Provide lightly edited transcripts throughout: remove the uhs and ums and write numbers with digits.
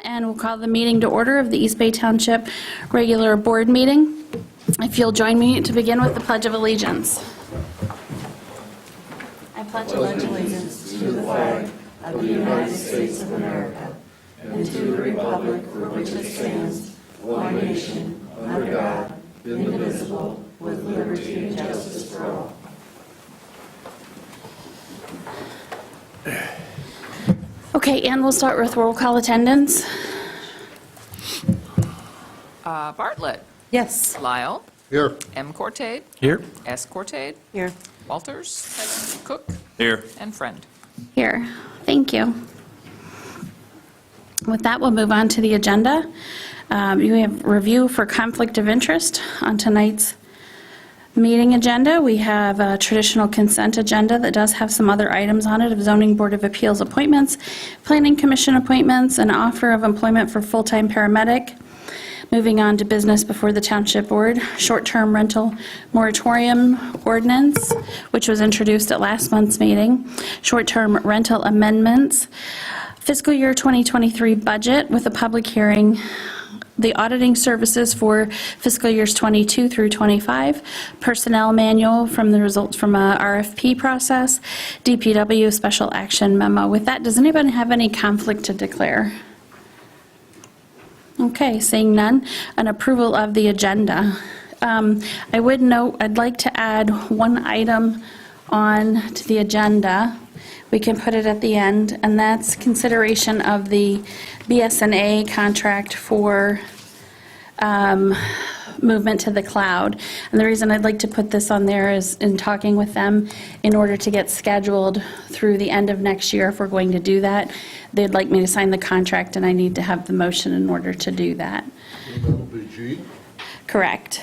And we'll call the meeting to order of the East Bay Township regular board meeting. If you'll join me to begin with the Pledge of Allegiance. I pledge allegiance to the flag of the United States of America and to the republic for which it stands, one nation, under God, indivisible, with liberty and justice for all. Okay, and we'll start with roll call attendance. Bartlett. Yes. Lyle. Here. M. Cortade. Here. S. Cortade. Here. Walters. Cook. Here. And Friend. Here, thank you. With that, we'll move on to the agenda. We have review for conflict of interest on tonight's meeting agenda. We have a traditional consent agenda that does have some other items on it of Zoning Board of Appeals appointments, Planning Commission appointments, an offer of employment for full-time paramedic. Moving on to business before the Township Board, short-term rental moratorium ordinance, which was introduced at last month's meeting, short-term rental amendments, fiscal year 2023 budget with a public hearing, the auditing services for fiscal years 22 through 25, personnel manual from the results from a RFP process, DPW special action memo. With that, does anybody have any conflict to declare? Okay, seeing none, an approval of the agenda. I would note, I'd like to add one item on to the agenda. We can put it at the end, and that's consideration of the BSNA contract for movement to the cloud. And the reason I'd like to put this on there is in talking with them in order to get scheduled through the end of next year if we're going to do that. They'd like me to sign the contract, and I need to have the motion in order to do that. And that'll be G. Correct.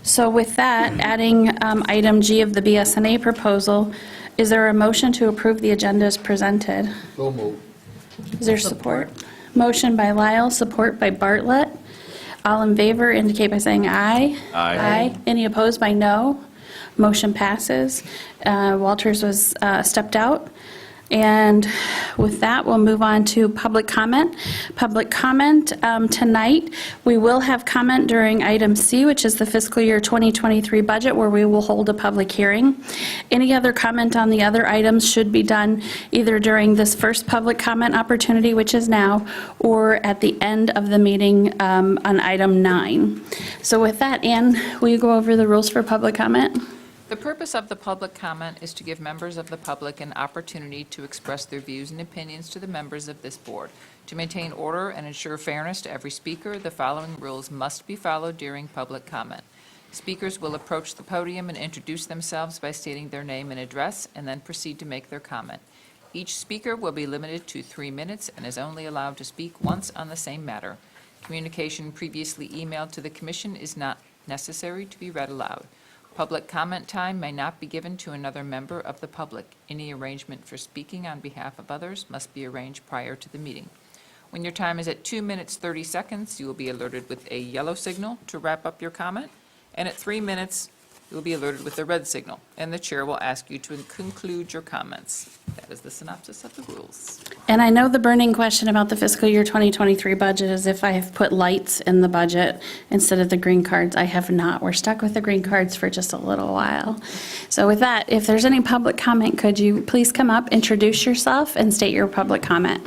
So with that, adding item G of the BSNA proposal, is there a motion to approve the agenda as presented? So moved. Is there support? Motion by Lyle, support by Bartlett. All in favor indicate by saying aye. Aye. Any opposed by no? Motion passes. Walters was stepped out. And with that, we'll move on to public comment. Public comment tonight, we will have comment during item C, which is the fiscal year 2023 budget, where we will hold a public hearing. Any other comment on the other items should be done either during this first public comment opportunity, which is now, or at the end of the meeting on item 9. So with that, Ann, will you go over the rules for public comment? The purpose of the public comment is to give members of the public an opportunity to express their views and opinions to the members of this board. To maintain order and ensure fairness to every speaker, the following rules must be followed during public comment. Speakers will approach the podium and introduce themselves by stating their name and address, and then proceed to make their comment. Each speaker will be limited to 3 minutes and is only allowed to speak once on the same matter. Communication previously emailed to the commission is not necessary to be read aloud. Public comment time may not be given to another member of the public. Any arrangement for speaking on behalf of others must be arranged prior to the meeting. When your time is at 2 minutes 30 seconds, you will be alerted with a yellow signal to wrap up your comment, and at 3 minutes, you will be alerted with a red signal, and the chair will ask you to conclude your comments. That is the synopsis of the rules. And I know the burning question about the fiscal year 2023 budget is if I have put lights in the budget instead of the green cards. I have not. We're stuck with the green cards for just a little while. So with that, if there's any public comment, could you please come up, introduce yourself, and state your public comment?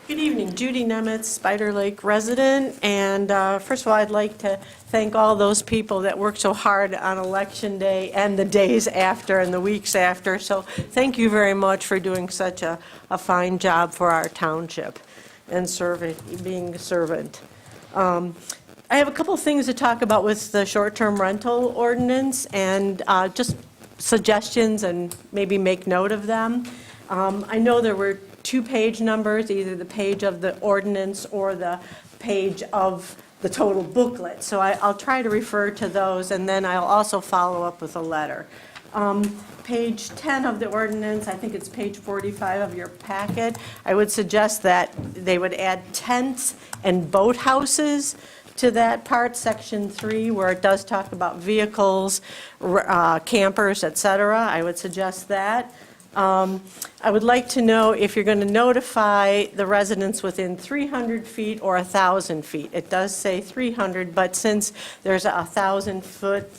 Good evening, Judy Nemitz, Spider Lake resident, and first of all, I'd like to thank all those people that work so hard on Election Day and the days after and the weeks after. So thank you very much for doing such a fine job for our township and being a servant. I have a couple things to talk about with the short-term rental ordinance and just suggestions and maybe make note of them. I know there were 2 page numbers, either the page of the ordinance or the page of the total booklet. So I'll try to refer to those, and then I'll also follow up with a letter. Page 10 of the ordinance, I think it's page 45 of your packet, I would suggest that they would add tents and boathouses to that part, section 3, where it does talk about vehicles, campers, et cetera. I would suggest that. I would like to know if you're going to notify the residents within 300 feet or 1,000 feet. It does say 300, but since there's a 1,000-foot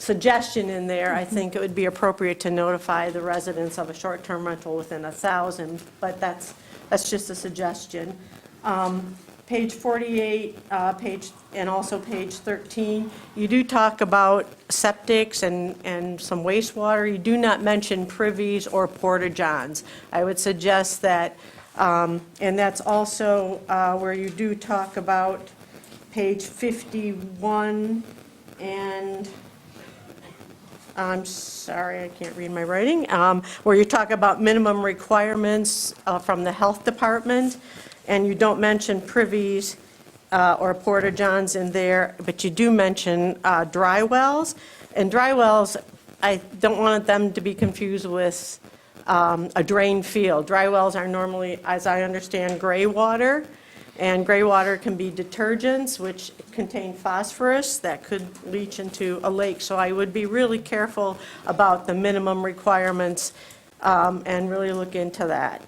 suggestion in there, I think it would be appropriate to notify the residents of a short-term rental within 1,000, but that's just a suggestion. Page 48, and also page 13, you do talk about septics and some wastewater. You do not mention privies or porta-johns. I would suggest that, and that's also where you do talk about page 51 and, I'm sorry, I can't read my writing, where you talk about minimum requirements from the health department, and you don't mention privies or porta-johns in there, but you do mention dry wells. And dry wells, I don't want them to be confused with a drain field. Dry wells are normally, as I understand, gray water, and gray water can be detergents, which contain phosphorus that could leach into a lake. So I would be really careful about the minimum requirements and really look into that.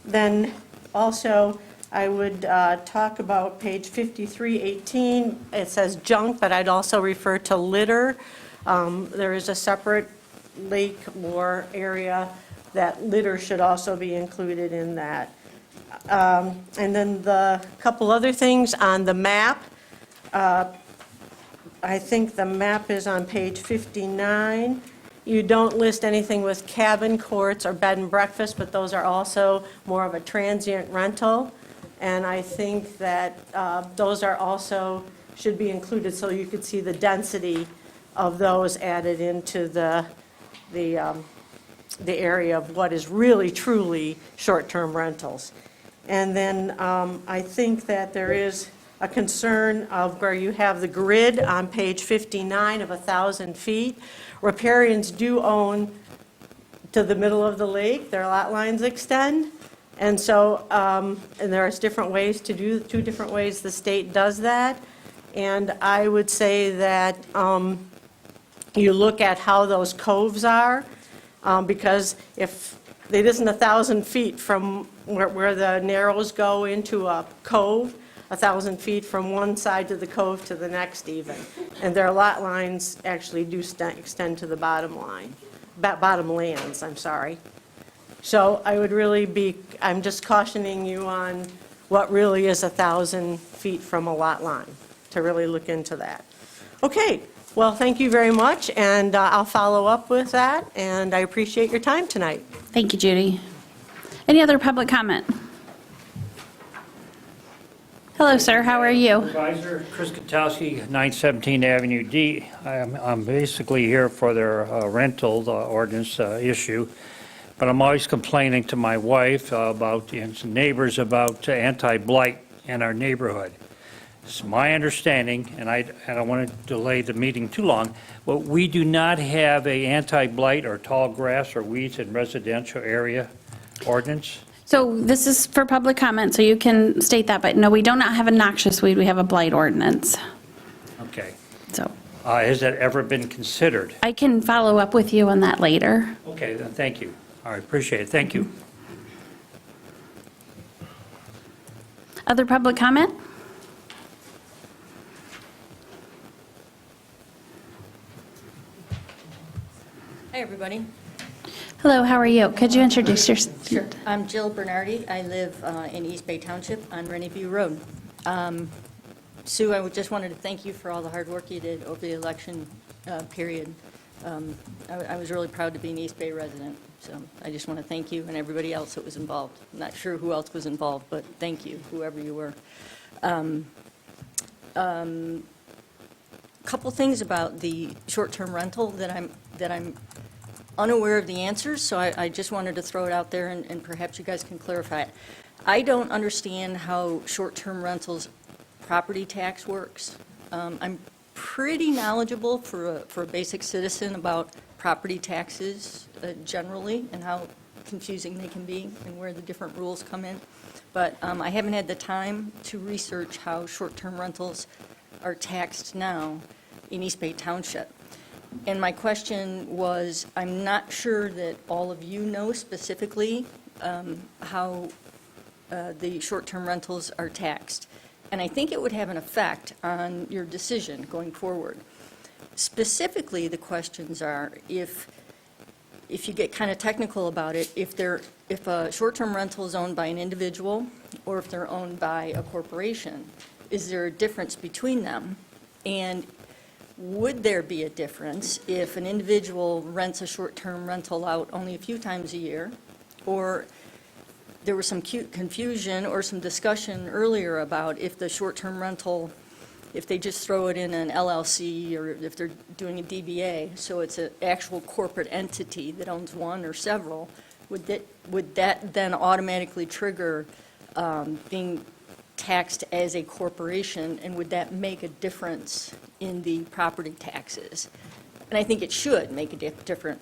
Then also, I would talk about page 5318. It says junk, but I'd also refer to litter. There is a separate lake or area that litter should also be included in that. And then the couple other things on the map. I think the map is on page 59. You don't list anything with cabin courts or bed and breakfast, but those are also more of a transient rental. And I think that those are also, should be included so you could see the density of those added into the area of what is really truly short-term rentals. And then I think that there is a concern of where you have the grid on page 59 of 1,000 feet. Riparians do own to the middle of the lake, their lot lines extend. And so, and there's different ways to do, 2 different ways the state does that. And I would say that you look at how those coves are, because if it isn't 1,000 feet from where the narrows go into a cove, 1,000 feet from one side to the cove to the next even. And their lot lines actually do extend to the bottom line, bottom lands, I'm sorry. So I would really be, I'm just cautioning you on what really is 1,000 feet from a lot line, to really look into that. Okay, well, thank you very much, and I'll follow up with that, and I appreciate your time tonight. Thank you, Judy. Any other public comment? Hello, sir. How are you? Supervisor Chris Katowski, 917 Avenue D. I'm basically here for their rental ordinance issue, but I'm always complaining to my wife about, and some neighbors about anti-blight in our neighborhood. It's my understanding, and I don't want to delay the meeting too long, but we do not have a anti-blight or tall grass or weeds in residential area ordinance. So this is for public comment, so you can state that, but no, we do not have a noxious weed, we have a blight ordinance. Okay. So Has that ever been considered? I can follow up with you on that later. Okay, then thank you. All right, appreciate it. Thank you. Other public comment? Hi, everybody. Hello, how are you? Could you introduce yourself? Sure. I'm Jill Bernardi. I live in East Bay Township on Rennie View Road. Sue, I just wanted to thank you for all the hard work you did over the election period. I was really proud to be an East Bay resident, so I just want to thank you and everybody else that was involved. I'm not sure who else was involved, but thank you, whoever you were. Couple things about the short-term rental that I'm unaware of the answers, so I just wanted to throw it out there, and perhaps you guys can clarify it. I don't understand how short-term rentals property tax works. I'm pretty knowledgeable for a basic citizen about property taxes generally and how confusing they can be and where the different rules come in. But I haven't had the time to research how short-term rentals are taxed now in East Bay Township. And my question was, I'm not sure that all of you know specifically how the short-term rentals are taxed. And I think it would have an effect on your decision going forward. Specifically, the questions are, if you get kind of technical about it, if a short-term rental is owned by an individual or if they're owned by a corporation, is there a difference between them? And would there be a difference if an individual rents a short-term rental out only a few times a year? Or there was some confusion or some discussion earlier about if the short-term rental, if they just throw it in an LLC or if they're doing a DBA, so it's an actual corporate entity that owns one or several, would that then automatically trigger being taxed as a corporation, and would that make a difference in the property taxes? And I think it should make a difference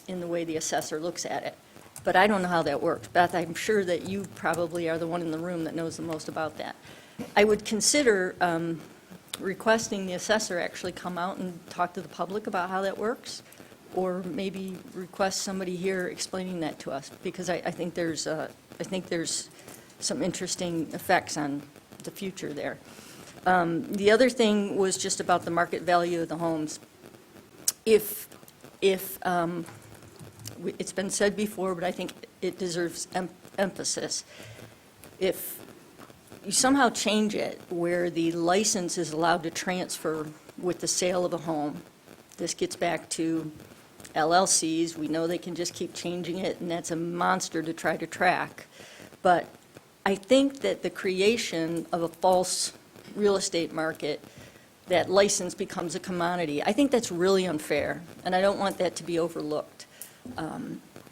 in the way the assessor looks at it. But I don't know how that works. Beth, I'm sure that you probably are the one in the room that knows the most about that. I would consider requesting the assessor actually come out and talk to the public about how that works, or maybe request somebody here explaining that to us, because I think there's some interesting effects on the future there. The other thing was just about the market value of the homes. If it's been said before, but I think it deserves emphasis. If you somehow change it where the license is allowed to transfer with the sale of a home, this gets back to LLCs. We know they can just keep changing it, and that's a monster to try to track. But I think that the creation of a false real estate market, that license becomes a commodity, I think that's really unfair, and I don't want that to be overlooked.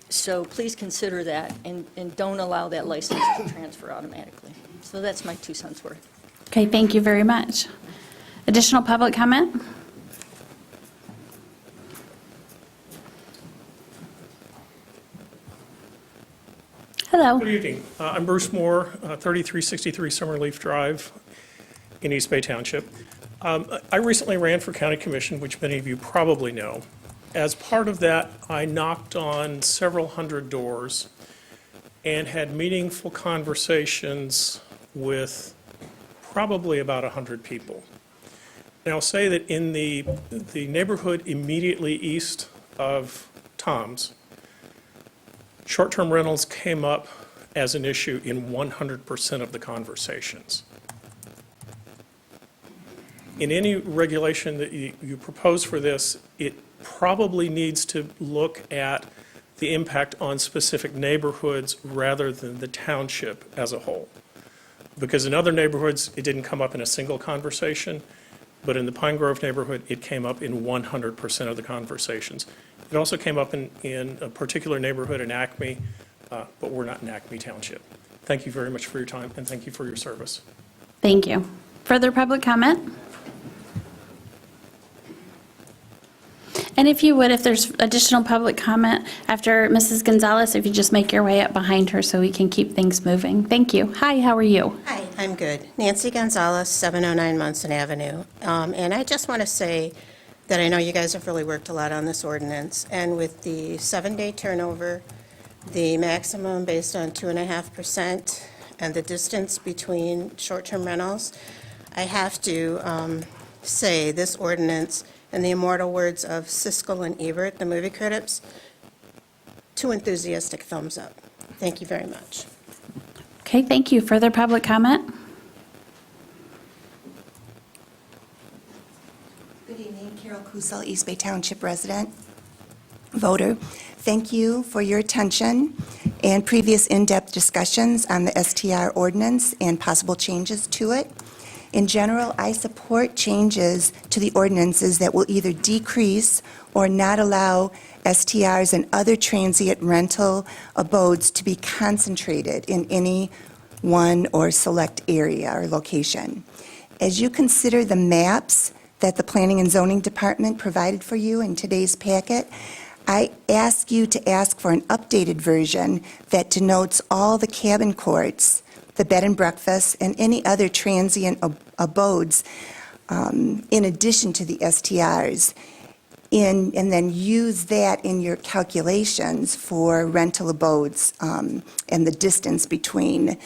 So please consider that, and don't allow that license to transfer automatically. So that's my 2 cents worth. Okay, thank you very much. Additional public comment? Hello. Good evening. I'm Bruce Moore, 3363 Summerleaf Drive in East Bay Township. I recently ran for county commission, which many of you probably know. As part of that, I knocked on several hundred doors and had meaningful conversations with probably about 100 people. And I'll say that in the neighborhood immediately east of Tom's, short-term rentals came up as an issue in 100% of the conversations. In any regulation that you propose for this, it probably needs to look at the impact on specific neighborhoods rather than the township as a whole. Because in other neighborhoods, it didn't come up in a single conversation, but in the Pine Grove neighborhood, it came up in 100% of the conversations. It also came up in a particular neighborhood in Acme, but we're not in Acme Township. Thank you very much for your time, and thank you for your service. Thank you. Further public comment? And if you would, if there's additional public comment after Mrs. Gonzalez, if you just make your way up behind her so we can keep things moving. Thank you. Hi, how are you? Hi, I'm good. Nancy Gonzalez, 709 Munson Avenue. And I just want to say that I know you guys have really worked a lot on this ordinance, and with the 7-day turnover, the maximum based on 2.5%, and the distance between short-term rentals, I have to say this ordinance, in the immortal words of Siskel and Ebert, the movie critics, 2 enthusiastic thumbs up. Thank you very much. Okay, thank you. Further public comment? Good evening, Carol Kusel, East Bay Township resident, voter. Thank you for your attention and previous in-depth discussions on the STR ordinance and possible changes to it. In general, I support changes to the ordinances that will either decrease or not allow STRs and other transient rental abodes to be concentrated in any one or select area or location. As you consider the maps that the Planning and Zoning Department provided for you in today's packet, I ask you to ask for an updated version that denotes all the cabin courts, the bed and breakfasts, and any other transient abodes in addition to the STRs, and then use that in your calculations for rental abodes and the distance between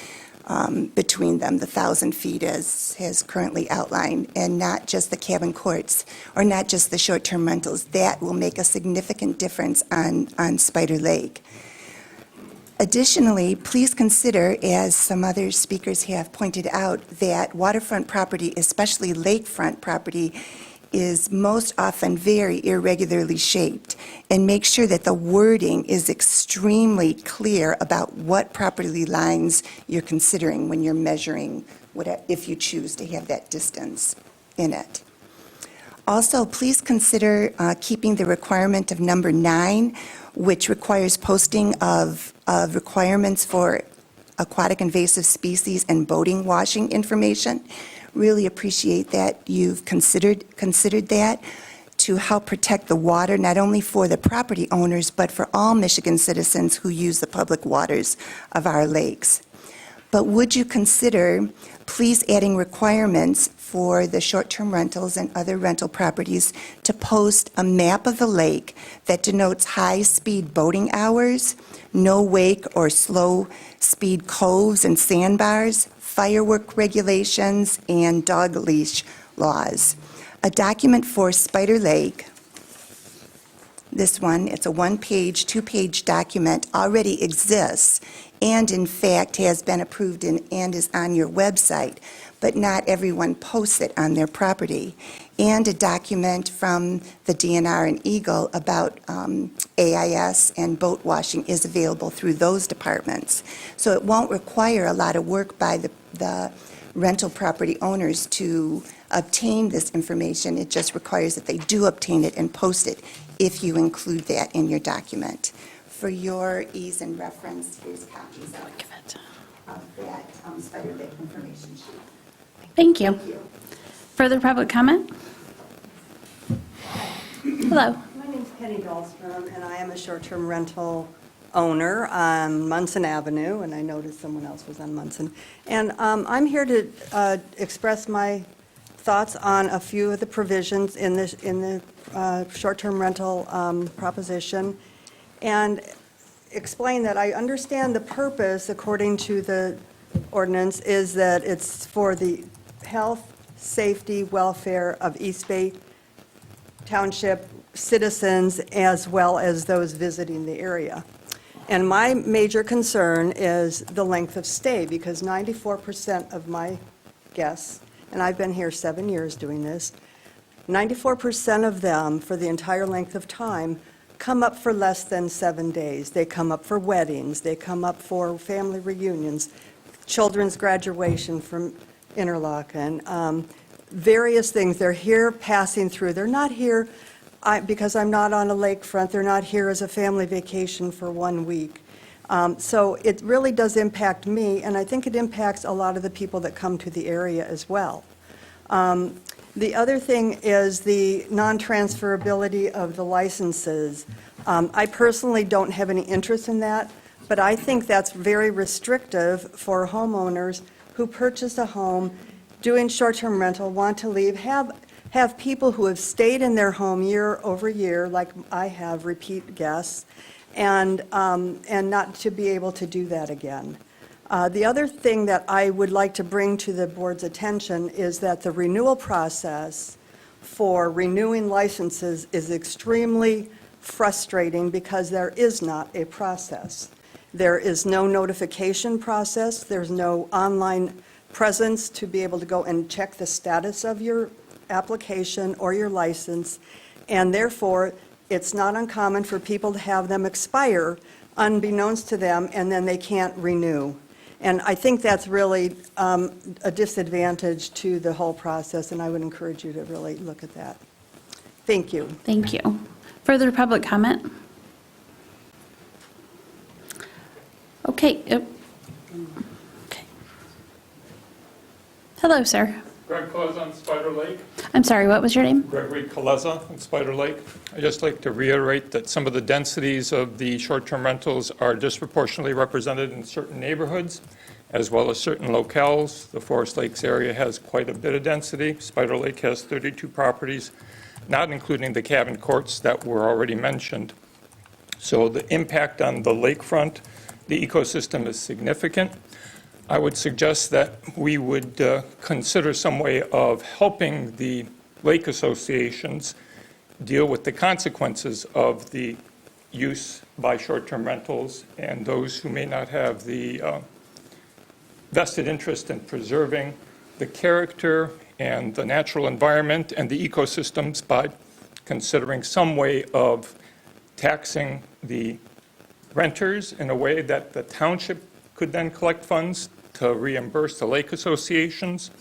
them, the 1,000 feet as currently outlined, and not just the cabin courts, or not just the short-term rentals. That will make a significant difference on Spider Lake. Additionally, please consider, as some other speakers have pointed out, that waterfront property, especially lakefront property, is most often very irregularly shaped, and make sure that the wording is extremely clear about what property lines you're considering when you're measuring, if you choose to have that distance in it. Also, please consider keeping the requirement of number 9, which requires posting of requirements for aquatic invasive species and boating washing information. Really appreciate that you've considered that to help protect the water, not only for the property owners, but for all Michigan citizens who use the public waters of our lakes. But would you consider please adding requirements for the short-term rentals and other rental properties to post a map of the lake that denotes high-speed boating hours, no wake or slow-speed coves and sandbars, firework regulations, and dog leash laws. A document for Spider Lake, this one, it's a one-page, two-page document, already exists and in fact has been approved and is on your website, but not everyone posts it on their property. And a document from the DNR and Eagle about AIS and boat washing is available through those departments. So it won't require a lot of work by the rental property owners to obtain this information. It just requires that they do obtain it and post it if you include that in your document. For your ease and reference, here's copies of that Spider Lake information sheet. Thank you. Further public comment? Hello. My name's Penny Dahlstrom, and I am a short-term rental owner on Munson Avenue, and I noticed someone else was on Munson. And I'm here to express my thoughts on a few of the provisions in the short-term rental proposition, and explain that I understand the purpose, according to the ordinance, is that it's for the health, safety, welfare of East Bay Township citizens as well as those visiting the area. And my major concern is the length of stay, because 94% of my guests, and I've been here 7 years doing this, 94% of them, for the entire length of time, come up for less than 7 days. They come up for weddings, they come up for family reunions, children's graduation from Interlochen, various things. They're here passing through. They're not here because I'm not on a lakefront. They're not here as a family vacation for 1 week. So it really does impact me, and I think it impacts a lot of the people that come to the area as well. The other thing is the non-transferability of the licenses. I personally don't have any interest in that, but I think that's very restrictive for homeowners who purchase a home, doing short-term rental, want to leave, have people who have stayed in their home year over year, like I have, repeat guests, and not to be able to do that again. The other thing that I would like to bring to the board's attention is that the renewal process for renewing licenses is extremely frustrating because there is not a process. There is no notification process. There's no online presence to be able to go and check the status of your application or your license, and therefore it's not uncommon for people to have them expire unbeknownst to them, and then they can't renew. And I think that's really a disadvantage to the whole process, and I would encourage you to really look at that. Thank you. Thank you. Further public comment? Okay. Okay. Hello, sir. Greg Coleza on Spider Lake. I'm sorry, what was your name? Gregory Coleza on Spider Lake. I'd just like to reiterate that some of the densities of the short-term rentals are disproportionately represented in certain neighborhoods, as well as certain locales. The Forest Lakes area has quite a bit of density. Spider Lake has 32 properties, not including the cabin courts that were already mentioned. So the impact on the lakefront, the ecosystem is significant. I would suggest that we would consider some way of helping the lake associations deal with the consequences of the use by short-term rentals and those who may not have the vested interest in preserving the character and the natural environment and the ecosystems by considering some way of taxing the renters in a way that the township could then collect funds to reimburse the lake associations.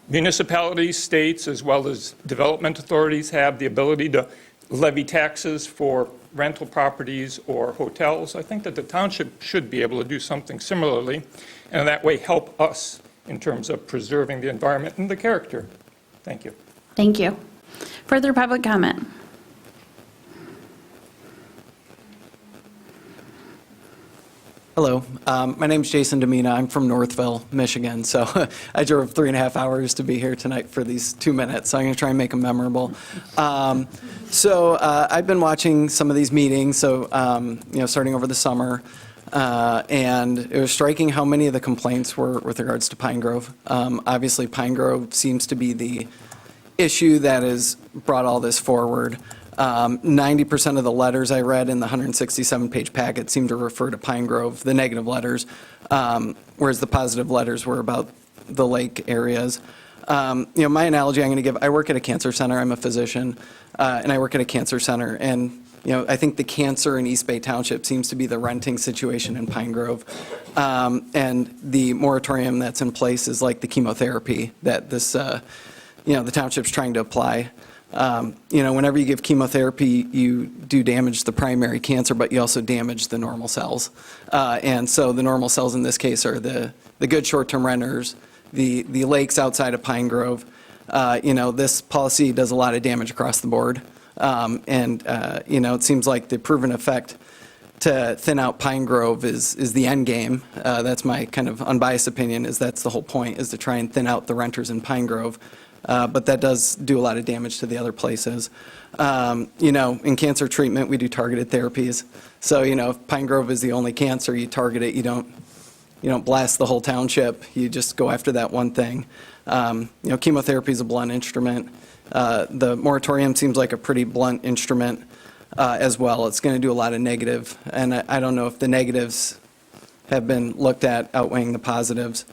Municipalities, states, as well as development authorities have the ability to levy taxes for rental properties or hotels. I think that the township should be able to do something similarly, and in that way help us in terms of preserving the environment and the character. Thank you. Thank you. Further public comment? Hello, my name's Jason Demina. I'm from Northville, Michigan, so I drove 3.5 hours to be here tonight for these 2 minutes, so I'm going to try and make them memorable. I've been watching some of these meetings, starting over the summer, and it was striking how many of the complaints were with regards to Pine Grove. Obviously, Pine Grove seems to be the issue that has brought all this forward. 90% of the letters I read in the 167-page packet seemed to refer to Pine Grove, the negative letters, whereas the positive letters were about the lake areas. My analogy I'm going to give, I work at a cancer center. I'm a physician, and I work at a cancer center. And, I think the cancer in East Bay Township seems to be the renting situation in Pine Grove. And the moratorium that's in place is like the chemotherapy that this, the township's trying to apply. Whenever you give chemotherapy, you do damage the primary cancer, but you also damage the normal cells. And so the normal cells in this case are the good short-term renters, the lakes outside of Pine Grove. This policy does a lot of damage across the board. It seems like the proven effect to thin out Pine Grove is the end game. That's my kind of unbiased opinion, is that's the whole point, is to try and thin out the renters in Pine Grove. But that does do a lot of damage to the other places. In cancer treatment, we do targeted therapies. So, if Pine Grove is the only cancer, you target it. You don't blast the whole township. You just go after that one thing. Chemotherapy is a blunt instrument. The moratorium seems like a pretty blunt instrument as well. It's going to do a lot of negative, and I don't know if the negatives have been looked at outweighing the positives.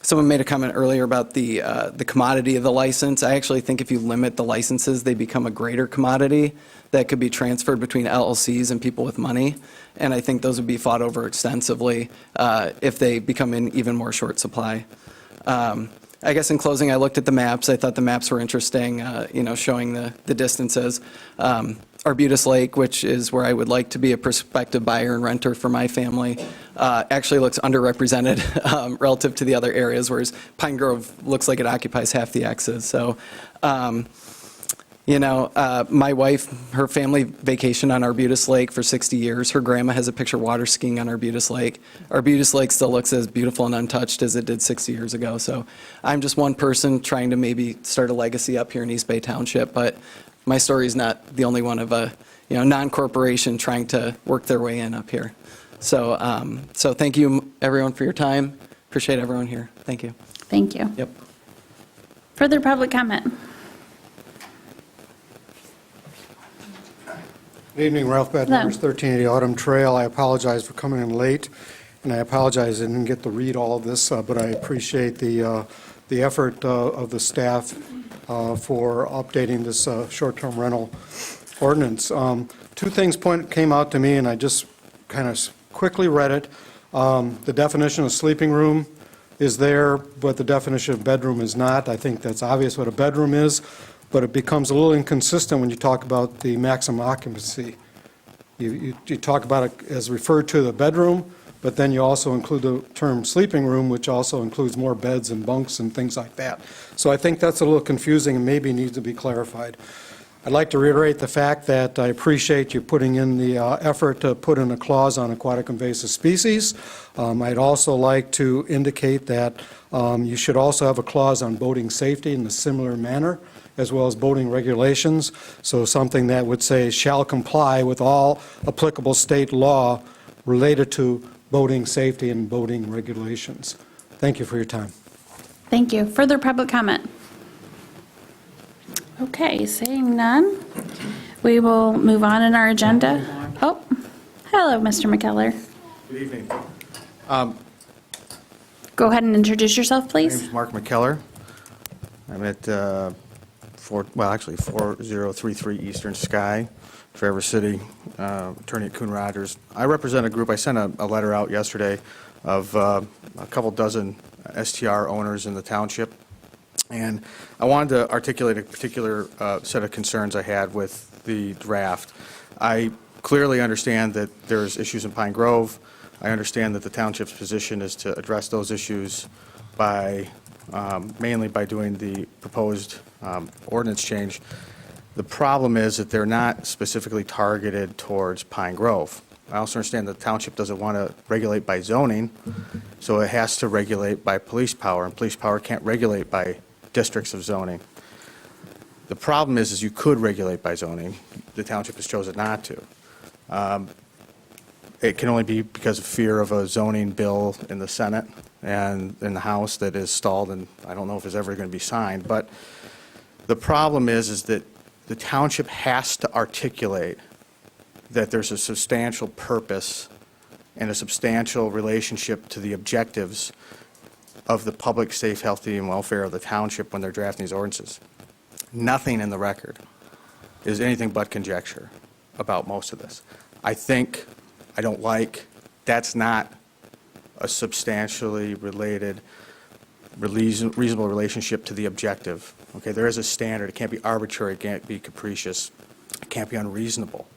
Someone made a comment earlier about the commodity of the license. I actually think if you limit the licenses, they become a greater commodity that could be transferred between LLCs and people with money. And I think those would be fought over extensively if they become in even more short supply. I guess in closing, I looked at the maps. I thought the maps were interesting, showing the distances. Arbutus Lake, which is where I would like to be a prospective buyer and renter for my family, actually looks underrepresented relative to the other areas, whereas Pine Grove looks like it occupies half the X's. So, my wife, her family vacationed on Arbutus Lake for 60 years. Her grandma has a picture water skiing on Arbutus Lake. Arbutus Lake still looks as beautiful and untouched as it did 60 years ago. So I'm just one person trying to maybe start a legacy up here in East Bay Township, but my story is not the only one of a non-corporation trying to work their way in up here. So thank you, everyone, for your time. Appreciate everyone here. Thank you. Thank you. Yep. Further public comment? Good evening, Ralph Bad, Hello. numbers 1380 Autumn Trail. I apologize for coming in late, and I apologize I didn't get to read all of this, but I appreciate the effort of the staff for updating this short-term rental ordinance. Two things came out to me, and I just kind of quickly read it. The definition of sleeping room is there, but the definition of bedroom is not. I think that's obvious what a bedroom is, but it becomes a little inconsistent when you talk about the maximum occupancy. You talk about it as referred to the bedroom, but then you also include the term sleeping room, which also includes more beds and bunks and things like that. So I think that's a little confusing and maybe needs to be clarified. I'd like to reiterate the fact that I appreciate you putting in the effort to put in a clause on aquatic invasive species. I'd also like to indicate that you should also have a clause on boating safety in a similar manner, as well as boating regulations. So something that would say shall comply with all applicable state law related to boating safety and boating regulations. Thank you for your time. Thank you. Further public comment? Okay, seeing none, we will move on in our agenda. Oh, hello, Mr. McKellar. Good evening. Go ahead and introduce yourself, My please. name is Mark McKellar. I'm at 4033 Eastern Sky, Traverse City, attorney at Coon Rogers. I represent a group. I sent a letter out yesterday of a couple dozen STR owners in the township. And I wanted to articulate a particular set of concerns I had with the draft. I clearly understand that there's issues in Pine Grove. I understand that the township's position is to address those issues by, mainly by doing the proposed ordinance change. The problem is that they're not specifically targeted towards Pine Grove. I also understand the township doesn't want to regulate by zoning, so it has to regulate by police power, and police power can't regulate by districts of zoning. The problem is you could regulate by zoning. The township has chosen not to. It can only be because of fear of a zoning bill in the Senate and in the House that is stalled, and I don't know if it's ever going to be signed. But the problem is that the township has to articulate that there's a substantial purpose and a substantial relationship to the objectives of the public, safe, healthy, and welfare of the township when they're drafting these ordinances. Nothing in the record is anything but conjecture about most of this. I don't like, that's not a substantially related, reasonable relationship to the objective. Okay, there is a standard. It can't be arbitrary. It can't be capricious. It can't be unreasonable.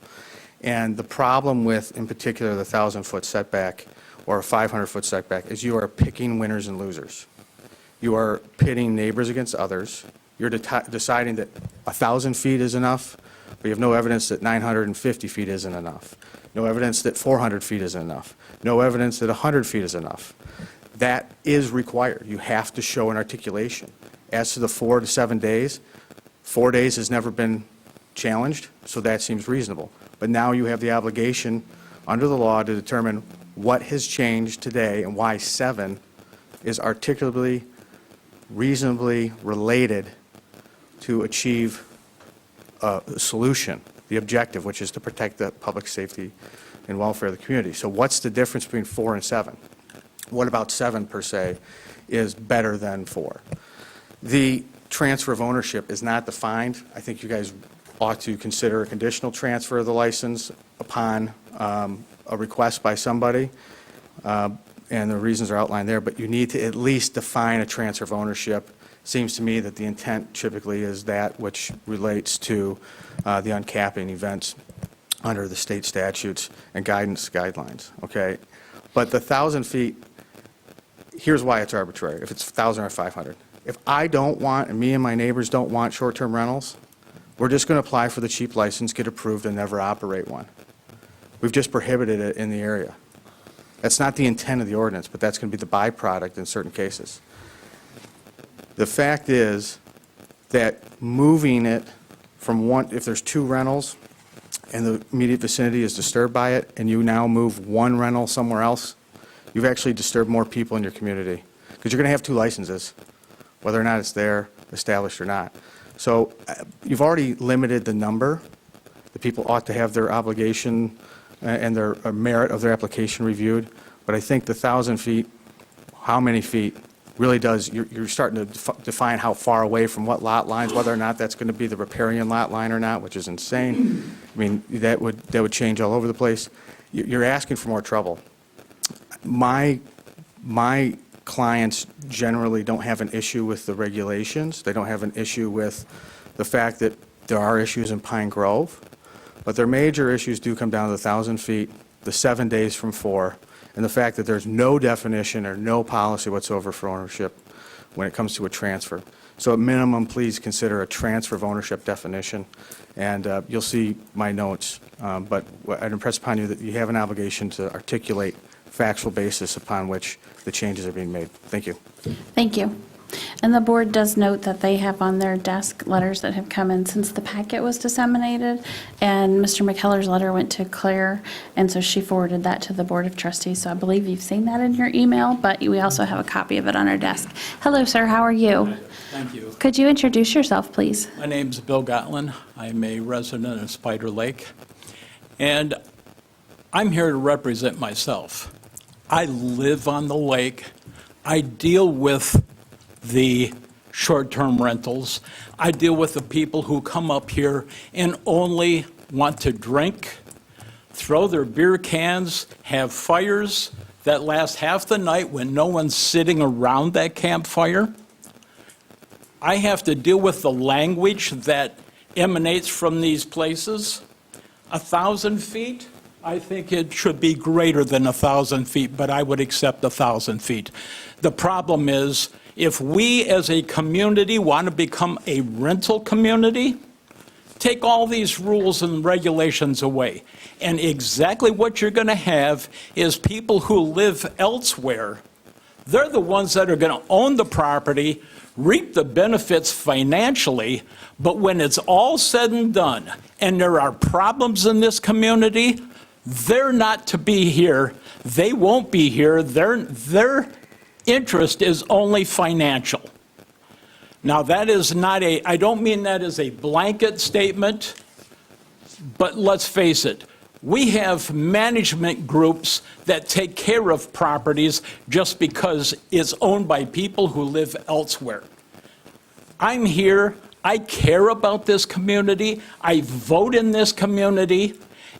And the problem with, in particular, the 1,000-foot setback or a 500-foot setback is you are picking winners and losers. You are pitting neighbors against others. You're deciding that 1,000 feet is enough, but you have no evidence that 950 feet isn't enough. No evidence that 400 feet isn't enough. No evidence that 100 feet is enough. That is required. You have to show an articulation. As to the 4 to 7 days, 4 days has never been challenged, so that seems reasonable. But now you have the obligation under the law to determine what has changed today and why 7 is articulately, reasonably related to achieve a solution, the objective, which is to protect the public safety and welfare of the community. So what's the difference between 4 and 7? What about 7 per se is better than 4? The transfer of ownership is not defined. I think you guys ought to consider a conditional transfer of the license upon a request by somebody, and the reasons are outlined there, but you need to at least define a transfer of ownership. Seems to me that the intent typically is that which relates to the uncapping events under the state statutes and guidelines, okay? But the 1,000 feet, here's why it's arbitrary, if it's 1,000 or 500. If I don't want, and me and my neighbors don't want short-term rentals, we're just going to apply for the cheap license, get approved, and never operate one. We've just prohibited it in the area. That's not the intent of the ordinance, but that's going to be the byproduct in certain cases. The fact is that moving it from one, if there's 2 rentals and the immediate vicinity is disturbed by it, and you now move 1 rental somewhere else, you've actually disturbed more people in your community, because you're going to have 2 licenses, whether or not it's there, established or not. So you've already limited the number. The people ought to have their obligation and their merit of their application reviewed. But I think the 1,000 feet, how many feet, really does, you're starting to define how far away from what lot lines, whether or not that's going to be the riparian lot line or not, which is insane. I mean, that would change all over the place. You're asking for more trouble. My clients generally don't have an issue with the regulations. They don't have an issue with the fact that there are issues in Pine Grove. But their major issues do come down to the 1,000 feet, the 7 days from 4, and the fact that there's no definition or no policy whatsoever for ownership when it comes to a transfer. So at minimum, please consider a transfer of ownership definition, and you'll see my notes. But I'd impress upon you that you have an obligation to articulate factual basis upon which the changes are being made. Thank you. Thank you. And the board does note that they have on their desk letters that have come in since the packet was disseminated, and Mr. McKellar's letter went to Claire, and so she forwarded that to the Board of Trustees. So I believe you've seen that in your email, but we also have a copy of it on our desk. Hello, sir. How are you? Thank you. Could you introduce yourself, please? My name's Bill Gotlin. I'm a resident of Spider Lake, and I'm here to represent myself. I live on the lake. I deal with the short-term rentals. I deal with the people who come up here and only want to drink, throw their beer cans, have fires that last half the night when no one's sitting around that campfire. I have to deal with the language that emanates from these places. 1,000 feet, I think it should be greater than 1,000 feet, but I would accept 1,000 feet. The problem is, if we as a community want to become a rental community, take all these rules and regulations away. And exactly what you're going to have is people who live elsewhere. They're the ones that are going to own the property, reap the benefits financially, but when it's all said and done, and there are problems in this community, they're not to be here. They won't be here. Their interest is only financial. Now, that is not I don't mean that as a blanket statement, but let's face it. We have management groups that take care of properties just because it's owned by people who live elsewhere. I'm here. I care about this community. I vote in this community.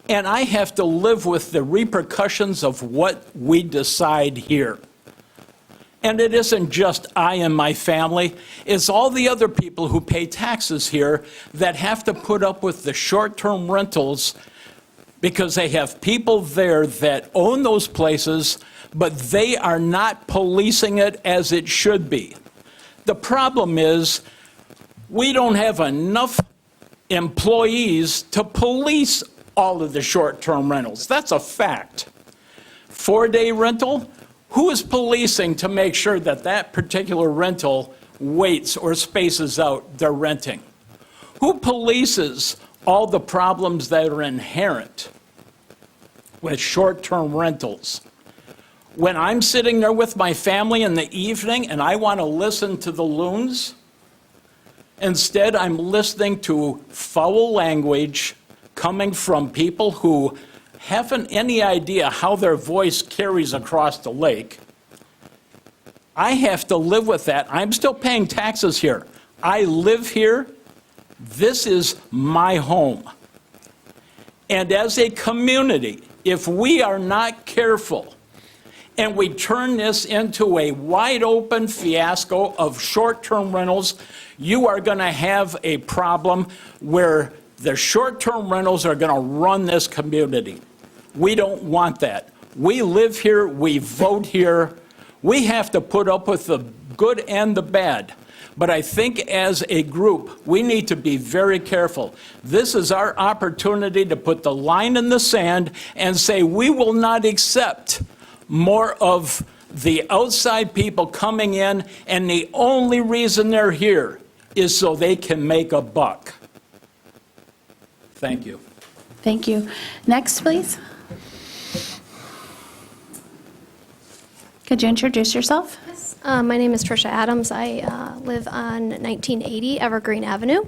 And I have to live with the repercussions of what we decide here. And it isn't just I and my family. It's all the other people who pay taxes here that have to put up with the short-term rentals because they have people there that own those places, but they are not policing it as it should be. The problem is we don't have enough employees to police all of the short-term rentals. That's a fact. 4-day rental, who is policing to make sure that that particular rental waits or spaces out their renting? Who polices all the problems that are inherent with short-term rentals? When I'm sitting there with my family in the evening and I want to listen to the loons, instead I'm listening to foul language coming from people who haven't any idea how their voice carries across the lake. I have to live with that. I'm still paying taxes here. I live here. This is my home. And as a community, if we are not careful and we turn this into a wide open fiasco of short-term rentals, you are going to have a problem where the short-term rentals are going to run this community. We don't want that. We live here, we vote here. We have to put up with the good and the bad. But I think as a group, we need to be very careful. This is our opportunity to put the line in the sand and say we will not accept more of the outside people coming in, and the only reason they're here is so they can make a buck. Thank you. Thank you. Next, please. Could you introduce yourself? My name is Trisha Adams. I live on 1980 Evergreen Avenue.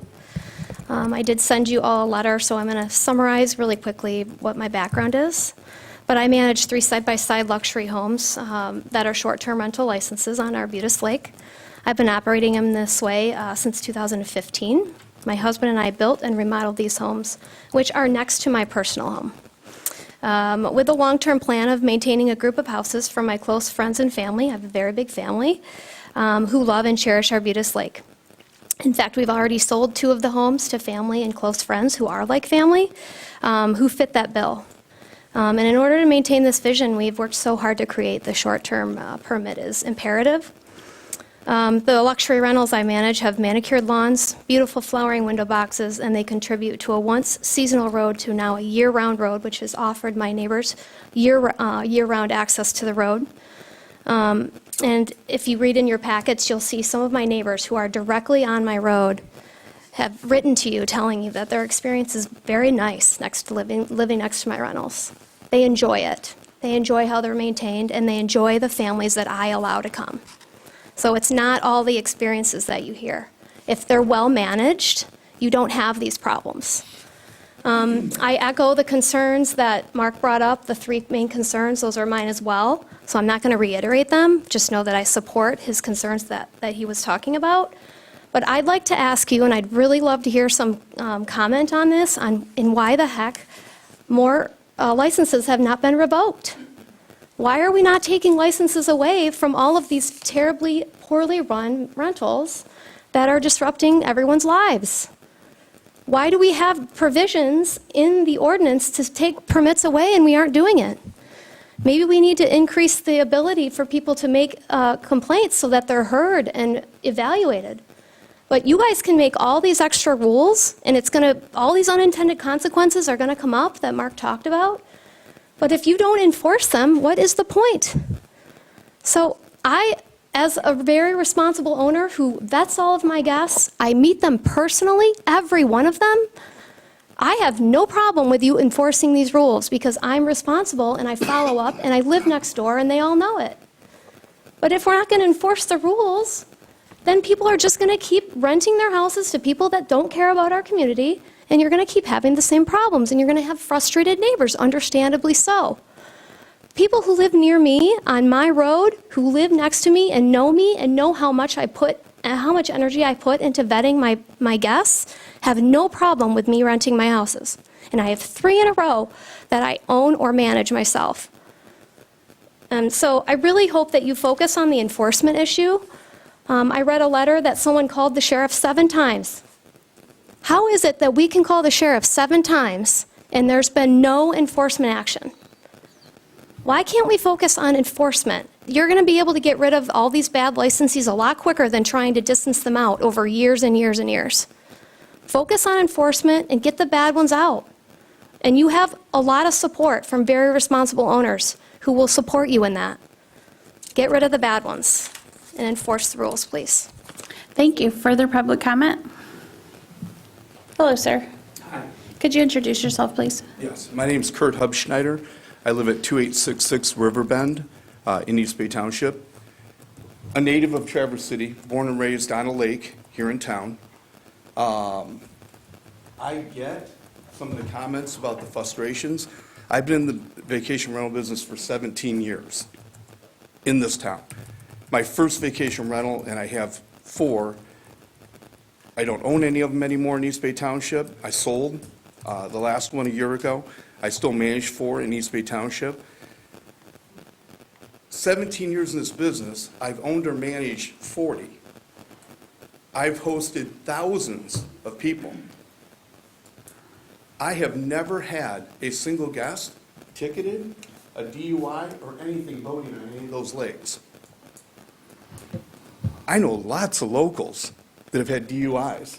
I did send you all a letter, so I'm going to summarize really quickly what my background is. But I manage 3 side-by-side luxury homes that are short-term rental licenses on Arbutus Lake. I've been operating them this way since 2015. My husband and I built and remodeled these homes, which are next to my personal home. With a long-term plan of maintaining a group of houses for my close friends and family. I have a very big family who love and cherish Arbutus Lake. In fact, we've already sold 2 of the homes to family and close friends who are like family, who fit that bill. And in order to maintain this vision, we've worked so hard to create the short-term permit is imperative. The luxury rentals I manage have manicured lawns, beautiful flowering window boxes, and they contribute to a once seasonal road to now a year-round road, which has offered my neighbors year-round access to the road. And if you read in your packets, you'll see some of my neighbors who are directly on my road have written to you telling you that their experience is very nice next to living next to my rentals. They enjoy it. They enjoy how they're maintained, and they enjoy the families that I allow to come. So it's not all the experiences that you hear. If they're well managed, you don't have these problems. I echo the concerns that Mark brought up, the 3 main concerns. Those are mine as well. So I'm not going to reiterate them. Just know that I support his concerns that he was talking about. But I'd like to ask you, and I'd really love to hear some comment on this, in why the heck more licenses have not been revoked. Why are we not taking licenses away from all of these terribly, poorly run rentals that are disrupting everyone's lives? Why do we have provisions in the ordinance to take permits away and we aren't doing it? Maybe we need to increase the ability for people to make complaints so that they're heard and evaluated. But you guys can make all these extra rules, and all these unintended consequences are gonna come up that Mark talked about. But if you don't enforce them, what is the point? So I, as a very responsible owner who vets all of my guests, I meet them personally, every one of them. I have no problem with you enforcing these rules because I'm responsible and I follow up and I live next door and they all know it. But if we're not going to enforce the rules, then people are just going to keep renting their houses to people that don't care about our community, and you're going to keep having the same problems, and you're going to have frustrated neighbors, understandably so. People who live near me on my road, who live next to me and know how much energy I put into vetting my guests, have no problem with me renting my houses. And I have 3 in a row that I own or manage myself. And so I really hope that you focus on the enforcement issue. I read a letter that someone called the sheriff 7 times. How is it that we can call the sheriff 7 times and there's been no enforcement action? Why can't we focus on enforcement? You're going to be able to get rid of all these bad licensees a lot quicker than trying to distance them out over years and years and years. Focus on enforcement and get the bad ones out. And you have a lot of support from very responsible owners who will support you in that. Get rid of the bad ones and enforce the rules, please. Thank you. Further public comment? Hello, sir. Hi. Could you introduce yourself, please? Yes, my name's Kurt Hubschneider. I live at 2866 Riverbend in East Bay Township. A native of Traverse City, born and raised on a lake here in town. I get some of the comments about the frustrations. I've been in the vacation rental business for 17 years in this town. My first vacation rental, and I have 4. I don't own any of them anymore in East Bay Township. I sold the last one a year ago. I still manage 4 in East Bay Township. 17 years in this business, I've owned or managed 40. I've hosted thousands of people. I have never had a single guest ticketed, a DUI, or anything boating on any of those lakes. I know lots of locals that have had DUIs,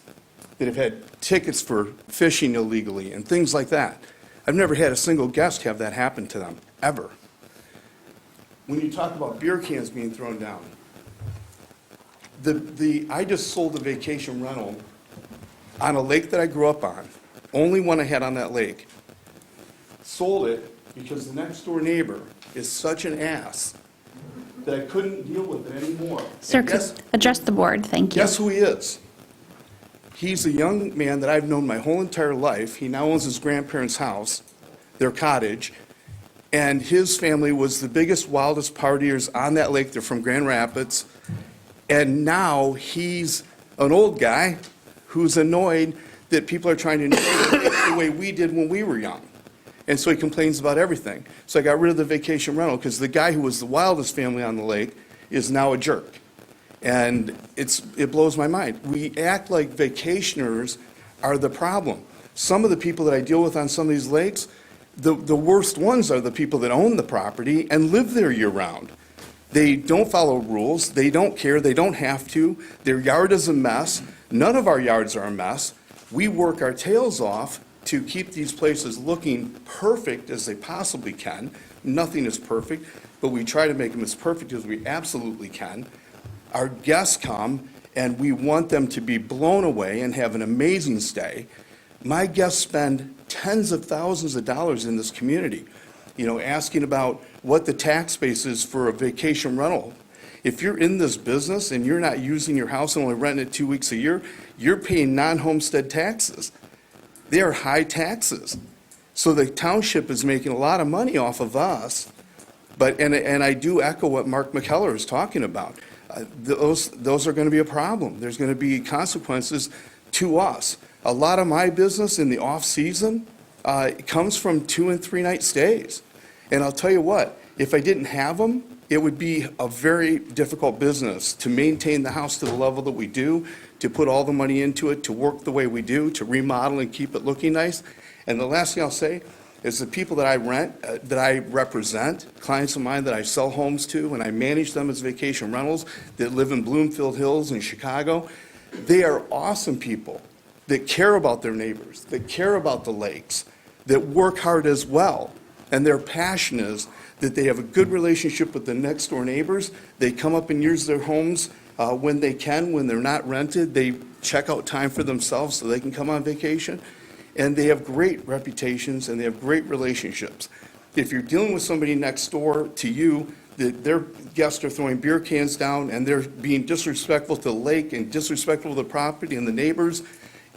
that have had tickets for fishing illegally and things like that. I've never had a single guest have that happen to them, ever. When you talk about beer cans being thrown down, I just sold a vacation rental on a lake that I grew up on, only one I had on that lake. Sold it because the next door neighbor is such an ass that I couldn't deal with it anymore. Sir, could address the board. Thank you. Guess who he is? He's a young man that I've known my whole entire life. He now owns his grandparents' house, their cottage, and his family was the biggest, wildest partiers on that lake. They're from Grand Rapids. And now he's an old guy who's annoyed that people are trying to enjoy the lake the way we did when we were young. And so he complains about everything. So I got rid of the vacation rental because the guy who was the wildest family on the lake is now a jerk. And it blows my mind. We act like vacationers are the problem. Some of the people that I deal with on some of these lakes, the worst ones are the people that own the property and live there year-round. They don't follow rules, they don't care, they don't have to, their yard is a mess, none of our yards are a mess. We work our tails off to keep these places looking perfect as they possibly can. Nothing is perfect, but we try to make them as perfect as we absolutely can. Our guests come, and we want them to be blown away and have an amazing stay. My guests spend tens of thousands of dollars in this community, asking about what the tax base is for a vacation rental. If you're in this business and you're not using your house and only renting it 2 weeks a year, you're paying non-homestead taxes. They are high taxes. So the township is making a lot of money off of us, and I do echo what Mark McKellar is talking about. Those are going to be a problem. There's going to be consequences to us. A lot of my business in the off-season comes from 2- and 3-night stays. And I'll tell you what, if I didn't have them, it would be a very difficult business to maintain the house to the level that we do, to put all the money into it, to work the way we do, to remodel and keep it looking nice. And the last thing I'll say is the people that I represent, clients of mine that I sell homes to, and I manage them as vacation rentals that live in Bloomfield Hills in Chicago, they are awesome people that care about their neighbors, that care about the lakes, that work hard as well. And their passion is that they have a good relationship with the next door neighbors. They come up and use their homes when they can, when they're not rented. They check out time for themselves so they can come on vacation. And they have great reputations and they have great relationships. If you're dealing with somebody next door to you, that their guests are throwing beer cans down and they're being disrespectful to the lake and disrespectful to the property and the neighbors,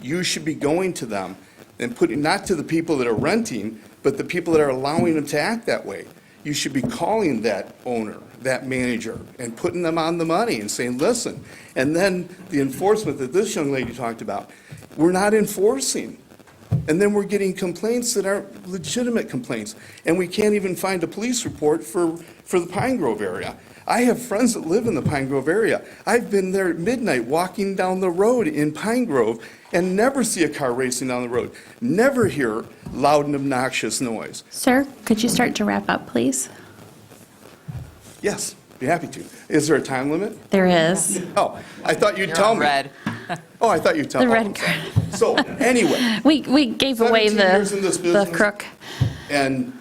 you should be going to them and putting, not to the people that are renting, but the people that are allowing them to act that way. You should be calling that owner, that manager, and putting them on the money and saying, listen. And then the enforcement that this young lady talked about, we're not enforcing. And then we're getting complaints that aren't legitimate complaints. And we can't even find a police report for the Pine Grove area. I have friends that live in the Pine Grove area. I've been there at midnight walking down the road in Pine Grove and never see a car racing down the road. Never hear loud and obnoxious noise. Sir, could you start to wrap up, please? Yes, be happy to. Is there a time limit? There is. Oh, I thought you'd You're tell on me. red. Oh, I thought you'd tell me. The red card. So anyway, We gave away 17 years in this the business. crook. and